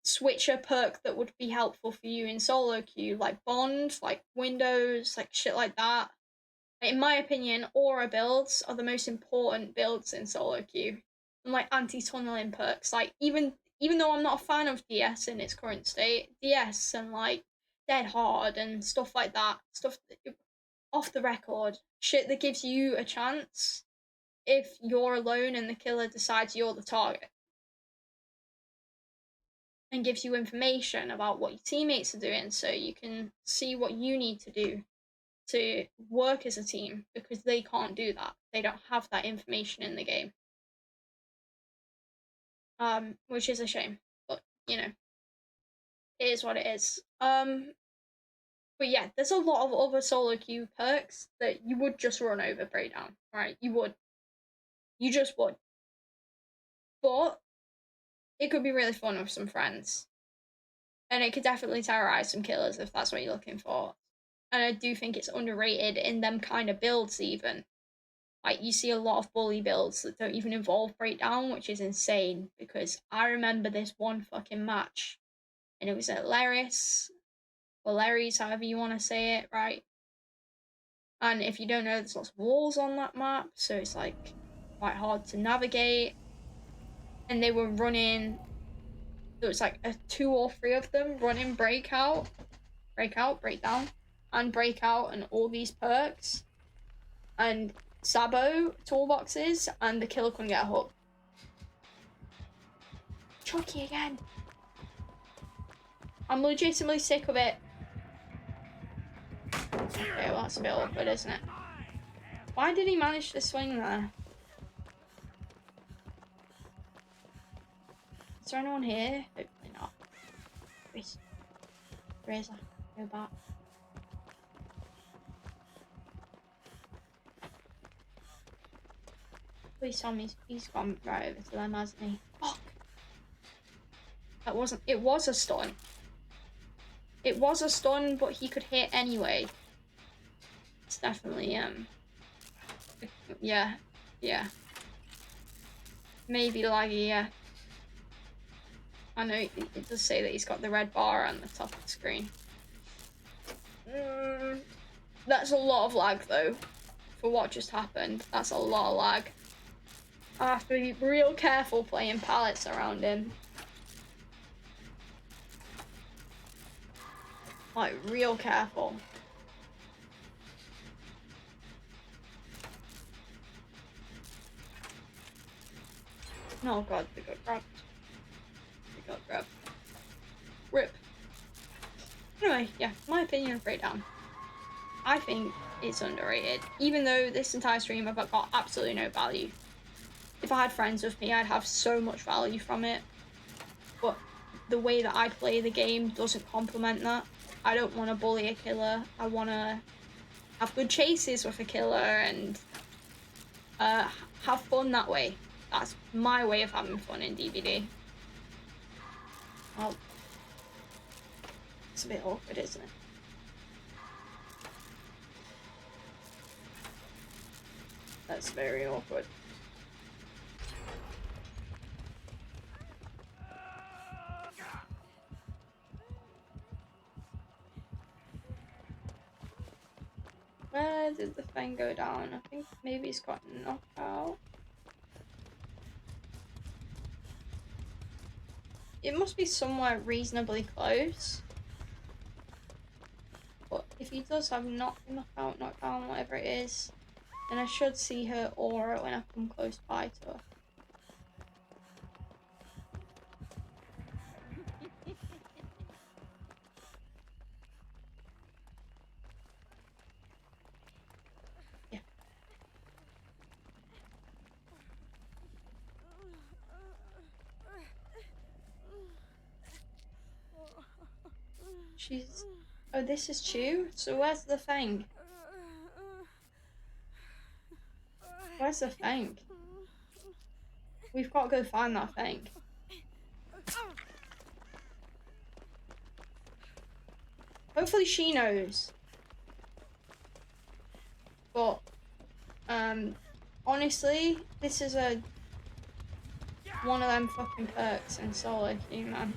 switch a perk that would be helpful for you in solo queue, like Bond, like Windows, like shit like that. In my opinion, aura builds are the most important builds in solo queue. And like anti-tunneling perks, like even though I'm not a fan of DS in its current state, DS and like Dead Hard and stuff like that, stuff that, off the record, shit that gives you a chance if you're alone and the killer decides you're the target. And gives you information about what your teammates are doing so you can see what you need to do to work as a team, because they can't do that. They don't have that information in the game. Which is a shame, but you know, it is what it is. But yeah, there's a lot of other solo queue perks that you would just run over Breakdown, right? You just would. But it could be really fun with some friends. And it could definitely terrorize some killers if that's what you're looking for. And I do think it's underrated in them kind of builds even. Like, you see a lot of bully builds that don't even involve Breakdown, which is insane, because I remember this one fucking match, and it was at Laris, or Larry's, however you want to say it, right? And if you don't know, there's lots of walls on that map, so it's, like, quite hard to navigate. And they were running, there was, like, 2 or 3 of them running Breakout, Breakdown, and Breakout, and all these perks. And Sabo toolboxes, and the killer couldn't get a hook. Chucky again. I'm legitimately sick of it. Okay, well that's a bit awkward, isn't it? Why did he manage to swing there? Is there anyone here? Hopefully not. Razor, go back. Please tell me he's gone right over to them, hasn't he? Fuck! That wasn't. It was a stun. It was a stun, but he could hit anyway. It's definitely, yeah. Maybe laggy, yeah. I know it does say that he's got the red bar on the top of the screen. That's a lot of lag, though, for what just happened. That's a lot of lag. I have to be real careful playing pallets around him. Like, real careful. Oh god, they got grabbed. Rip. Anyway, yeah, my opinion of Breakdown. I think it's underrated. Even though this entire stream I've got absolutely no value. If I had friends with me, I'd have so much value from it. But the way that I play the game doesn't complement that. I don't want to bully a killer. I want to have good chases with a killer and have fun that way. That's my way of having fun in DVD. Oh. It's a bit awkward, isn't it? That's very awkward. Where did the thing go down? I think maybe it's got knocked out. It must be somewhere reasonably close. But if he does have knockdown, whatever it is, then I should see her aura when I come close by to her. Yeah. She's... Oh, this is Chew? So where's the thing? Where's the thing? We've got to go find that thing. Hopefully she knows. But, honestly, this is one of them fucking perks in solo queue, man.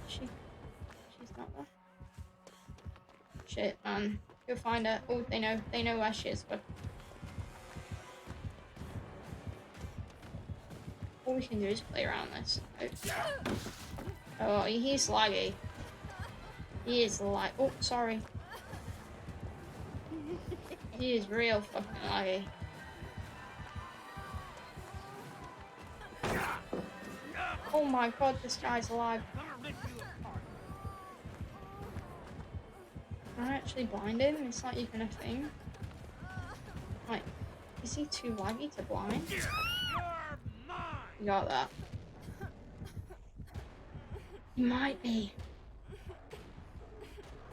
She's not there. Shit, man. Go find her. Oh, they know where she is, but all we can do is play around this. Oh, he's laggy. He is like, oh, sorry. He is real fucking laggy. Oh my god, this guy's alive. Can I actually blind him? It's not even a thing. Like, is he too laggy to blind? You got that. He might be.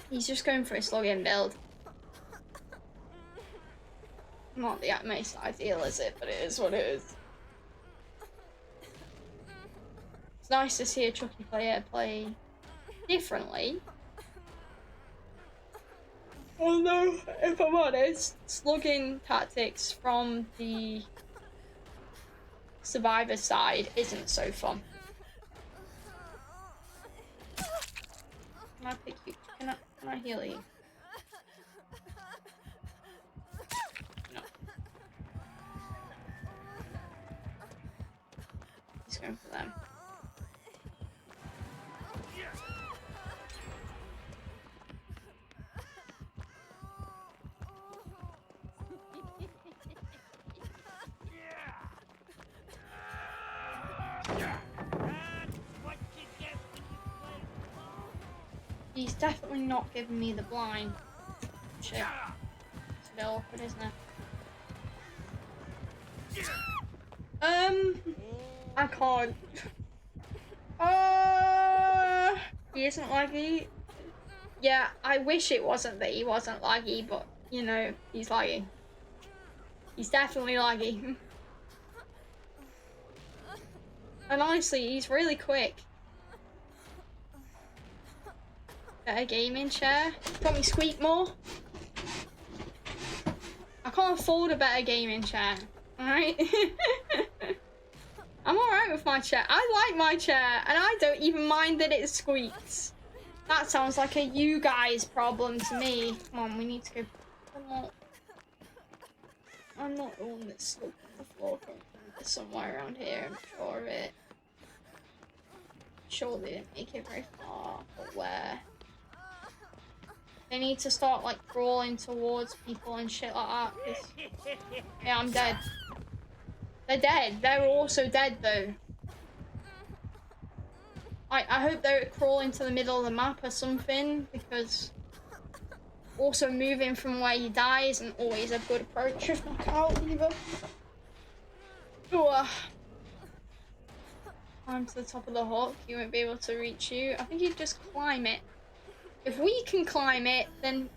He's just going for a slug-in build. Not the most ideal, is it? But it is what it is. It's nice to see a Chucky player play differently. Although, if I'm honest, slugging tactics from the survivor side isn't so fun. Can I pick you? Can I heal you? No. He's going for them. He's definitely not giving me the blind. Shit. It's a bit awkward, isn't it? I can't. He isn't laggy. Yeah, I wish it wasn't that he wasn't laggy, but, you know, he's laggy. He's definitely laggy. And honestly, he's really quick. Better gaming chair. Got me squeak more. I can't afford a better gaming chair. Alright? I'm alright with my chair. I like my chair, and I don't even mind that it squeaks. That sounds like a you guys problem to me. Come on, we need to go. I'm not the one that's stuck on the floor. There's somewhere around here, I'm sure of it. Sure they didn't make it very far, but where? They need to start like crawling towards people and shit like that. Yeah, I'm dead. They're dead. They're also dead though. I hope they crawl into the middle of the map or something, because also moving from where you die isn't always a good approach of knockout either. Ugh. Climb to the top of the hook, he won't be able to reach you. I think he'd just climb it. If we can climb it, then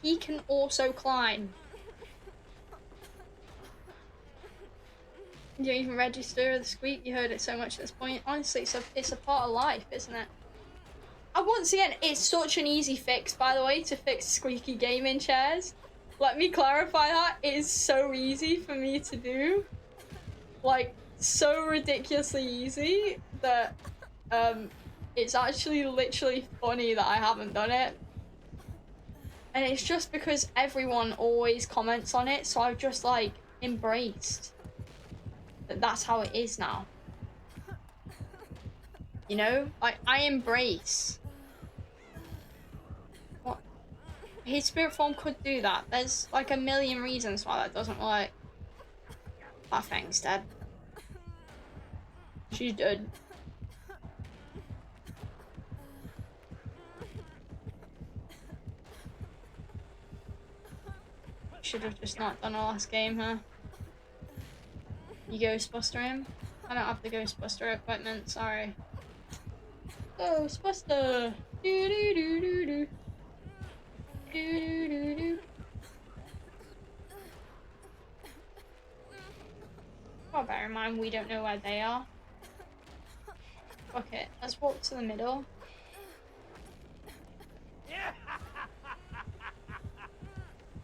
he can also climb. You don't even register the squeak. You heard it so much at this point. Honestly, it's a part of life, isn't it? And once again, it's such an easy fix, by the way, to fix squeaky gaming chairs. Let me clarify that. It is so easy for me to do. Like, so ridiculously easy that it's actually literally funny that I haven't done it. And it's just because everyone always comments on it, so I've just like embraced that that's how it is now. You know? Like, I embrace what his spirit form could do that. There's like a million reasons why that doesn't work. That thing's dead. She's dead. Should have just not done our last game, huh? You Ghostbuster him? I don't have the Ghostbuster equipment, sorry. Ghostbuster! Do do do do do. Do do do do. Well, bear in mind we don't know where they are. Fuck it, let's walk to the middle.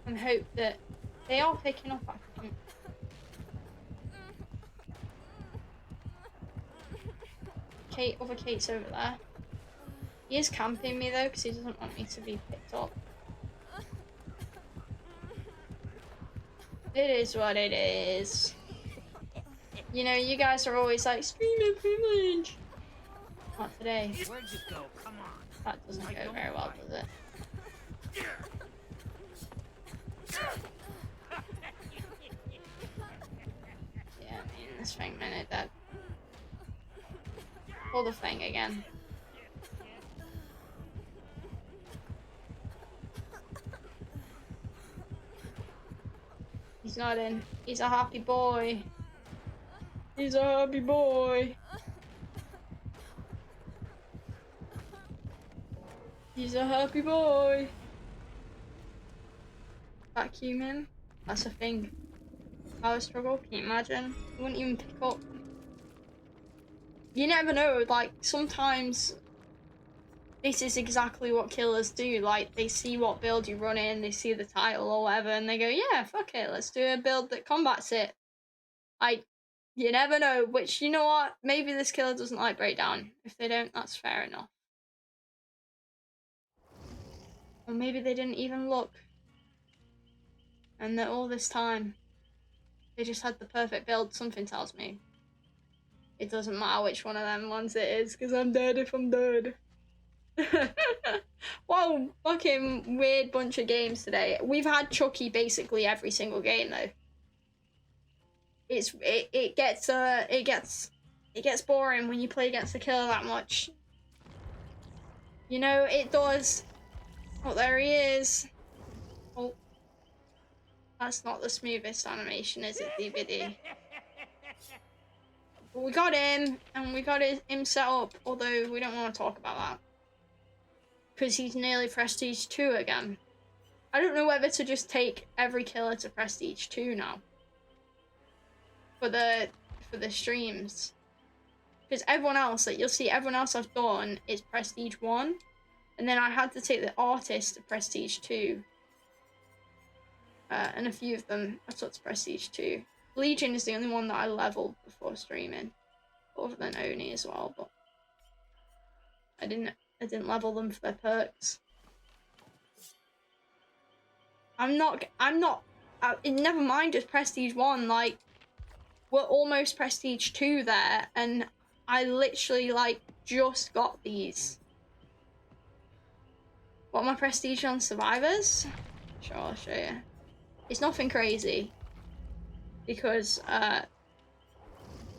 And hope that they are picking up, I think. Kate, other Kate's over there. He is camping me though, because he doesn't want me to be picked up. It is what it is. You know, you guys are always like, streaming privilege. Not today. Where'd you go? Come on. That doesn't go very well, does it? Yeah, I mean, this thing minute that. Pull the thing again. He's not in. He's a happy boy. He's a happy boy. He's a happy boy. Vacuum him. That's a thing. Power struggle. Can you imagine? He wouldn't even pick up. You never know. Like, sometimes this is exactly what killers do. Like, they see what build you run in, they see the title or whatever, and they go, yeah, fuck it, let's do a build that combats it. Like, you never know. Which, you know what? Maybe this killer doesn't like breakdown. If they don't, that's fair enough. Or maybe they didn't even look. And that all this time, they just had the perfect build. Something tells me it doesn't matter which one of them ones it is, because I'm dead if I'm dead. Wow, fucking weird bunch of games today. We've had Chucky basically every single game though. It gets boring when you play against the killer that much. You know, it does. Oh, there he is. Oh, that's not the smoothest animation, is it, DVD? But we got him, and we got him set up, although we don't want to talk about that. Because he's nearly Prestige 2 again. I don't know whether to just take every killer to Prestige 2 now. For the streams. Because everyone else, like, you'll see everyone else I've done is Prestige 1. And then I had to take the artist to Prestige 2. And a few of them I took to Prestige 2. Legion is the only one that I leveled before streaming. Other than Oni as well, but I didn't level them for their perks. Never mind just Prestige 1, like, we're almost Prestige 2 there, and I literally, like, just got these. What am I Prestige on? Survivors? Sure, I'll show you. It's nothing crazy. Because,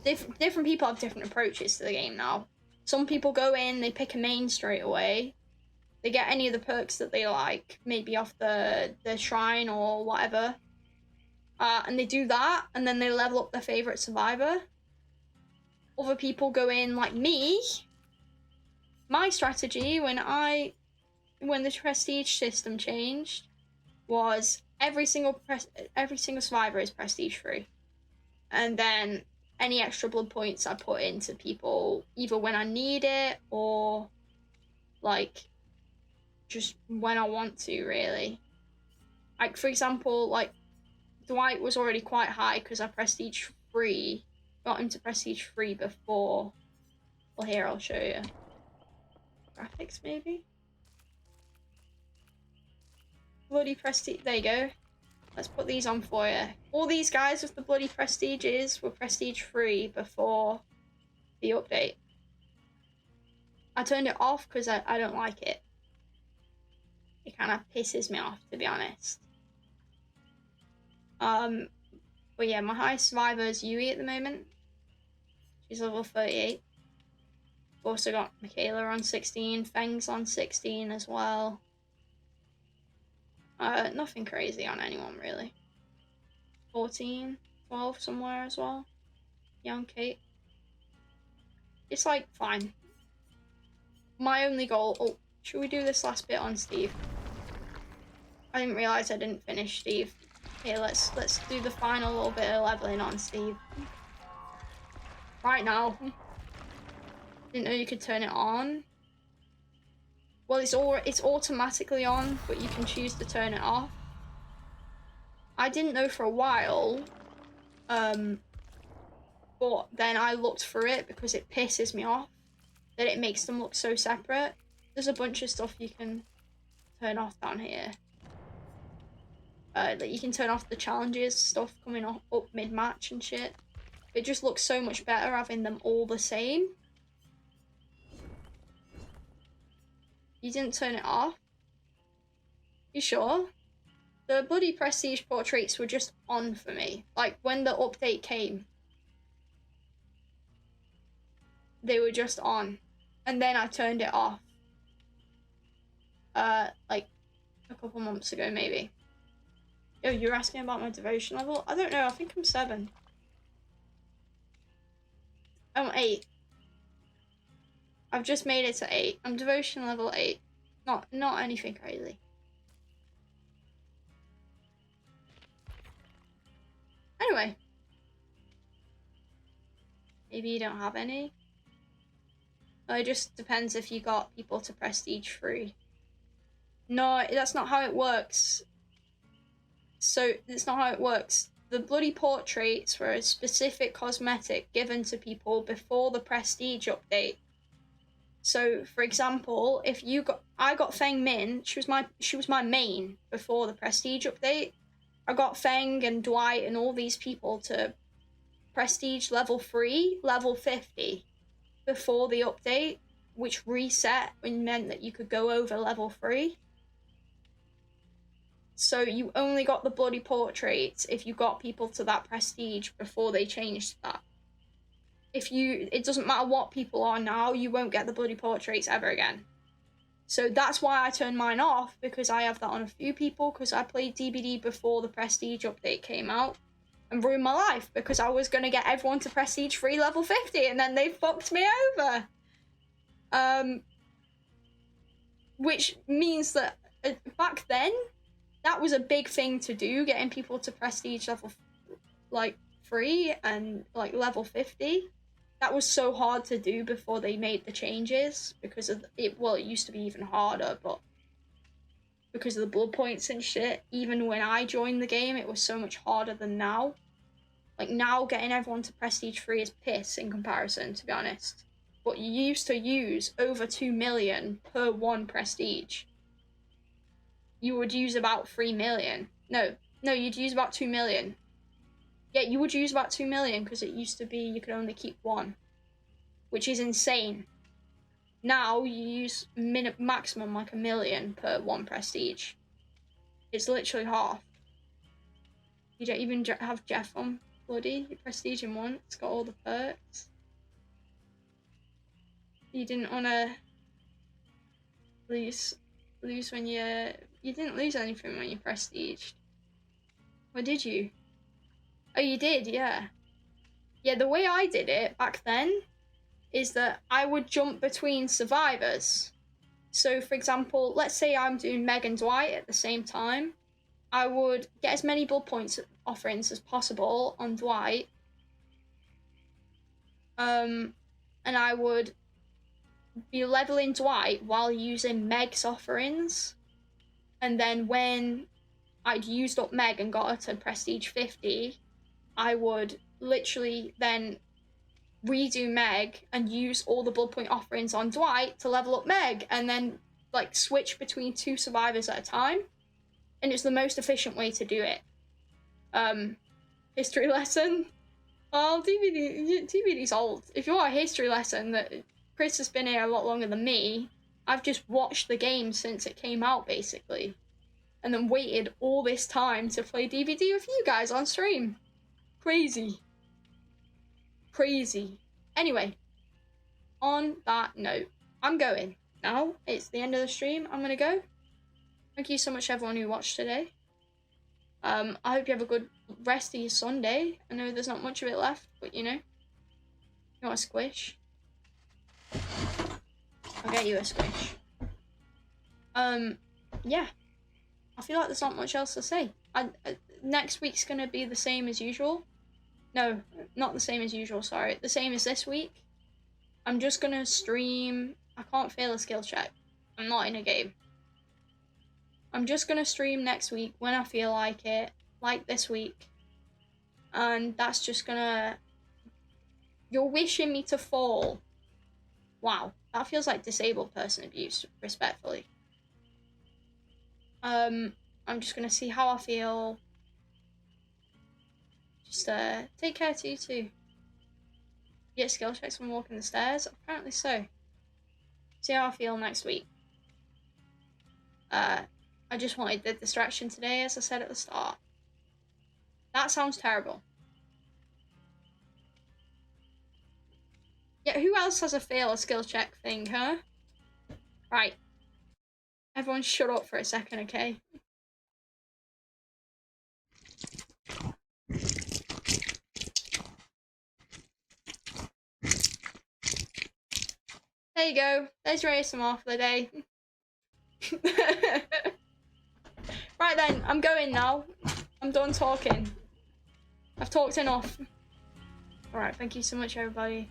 different people have different approaches to the game now. Some people go in, they pick a main straight away. They get any of the perks that they like, maybe off the shrine or whatever. And they do that, and then they level up their favourite survivor. Other people go in like me. My strategy when the prestige system changed was every single survivor is prestige 3. And then any extra blood points I put into people, either when I need it or like just when I want to, really. Like, for example, like Dwight was already quite high because I prestige 3, got him to prestige 3 before. Well, here, I'll show you. Graphics, maybe? Bloody prestige, there you go. Let's put these on for you. All these guys with the bloody prestiges were prestige 3 before the update. I turned it off because I don't like it. It kind of pisses me off, to be honest. But yeah, my highest survivor is Yui at the moment. She's level 38. Also got Michaela on 16, Feng's on 16 as well. Nothing crazy on anyone, really. 14, 12 somewhere as well. Young Kate. It's like, fine. My only goal... Oh, should we do this last bit on Steve? I didn't realise I didn't finish Steve. Here, let's do the final little bit of leveling on Steve. Right now. Didn't know you could turn it on. Well, it's automatically on, but you can choose to turn it off. I didn't know for a while, but then I looked for it because it pisses me off that it makes them look so separate. There's a bunch of stuff you can turn off down here. That you can turn off the challenges, stuff coming up mid-match and shit. It just looks so much better having them all the same. You didn't turn it off? You sure? The bloody prestige portraits were just on for me. Like, when the update came, they were just on. And then I turned it off. Like, a couple months ago, maybe. Oh, you're asking about my devotion level? I don't know, I think I'm 7. I'm 8. I've just made it to 8. I'm devotion level 8. Not anything crazy. Anyway. Maybe you don't have any. It just depends if you got people to prestige 3. No, that's not how it works. So, it's not how it works. The bloody portraits were a specific cosmetic given to people before the prestige update. So, for example, if you got, I got Feng Min. She was my main before the prestige update. I got Feng and Dwight and all these people to prestige level 3, level 50 before the update, which reset and meant that you could go over level 3. So you only got the bloody portraits if you got people to that prestige before they changed that. It doesn't matter what people are now, you won't get the bloody portraits ever again. So that's why I turned mine off, because I have that on a few people, because I played DBD before the prestige update came out and ruined my life, because I was going to get everyone to prestige 3 level 50 and then they fucked me over. Which means that back then, that was a big thing to do, getting people to prestige level like 3 and like level 50. That was so hard to do before they made the changes, because of it. Well, it used to be even harder, but because of the blood points and shit, even when I joined the game, it was so much harder than now. Like, now getting everyone to prestige 3 is piss in comparison, to be honest. But you used to use over 2 million per one prestige. You would use about 3 million. No, you'd use about 2 million. Yeah, you would use about 2 million, because it used to be you could only keep 1, which is insane. Now you use maximum like 1 million per one prestige. It's literally half. You don't even have Jeff on bloody. You prestige him once, it's got all the perks. You didn't want to lose when you didn't lose anything when you prestiged. Or did you? Oh, you did, yeah. Yeah, the way I did it back then is that I would jump between survivors. So, for example, let's say I'm doing Meg and Dwight at the same time. I would get as many blood points offerings as possible on Dwight. And I would be leveling Dwight while using Meg's offerings. And then when I'd used up Meg and got her to prestige 50, I would literally then redo Meg and use all the blood point offerings on Dwight to level up Meg, and then like switch between 2 survivors at a time. And it's the most efficient way to do it. History lesson. Oh, TBD's old. If you want a history lesson, that Chris has been here a lot longer than me. I've just watched the game since it came out, basically. And then waited all this time to play DVD with you guys on stream. Crazy. Crazy. Anyway, on that note, I'm going. Now, it's the end of the stream. I'm gonna go. Thank you so much everyone who watched today. I hope you have a good rest of your Sunday. I know there's not much of it left, but you know. You want a squish? I'll get you a squish. Yeah. I feel like there's not much else to say. Next week's gonna be the same as usual. No, not the same as usual, sorry. The same as this week. I'm just gonna stream. I can't fail a skill check. I'm not in a game. I'm just gonna stream next week when I feel like it, like this week. And that's just gonna... You're wishing me to fall. Wow, that feels like disabled person abuse, respectfully. I'm just gonna see how I feel. Just take care to you too. Get skill checks when walking the stairs? Apparently so. See how I feel next week. I just wanted the distraction today, as I said at the start. That sounds terrible. Yeah, who else has a fail a skill check thing, huh? Right. Everyone shut up for a second, okay? There you go. There's your ASMR for the day. Right then, I'm going now. I'm done talking. I've talked enough. Alright, thank you so much everybody.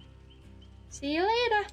See you later.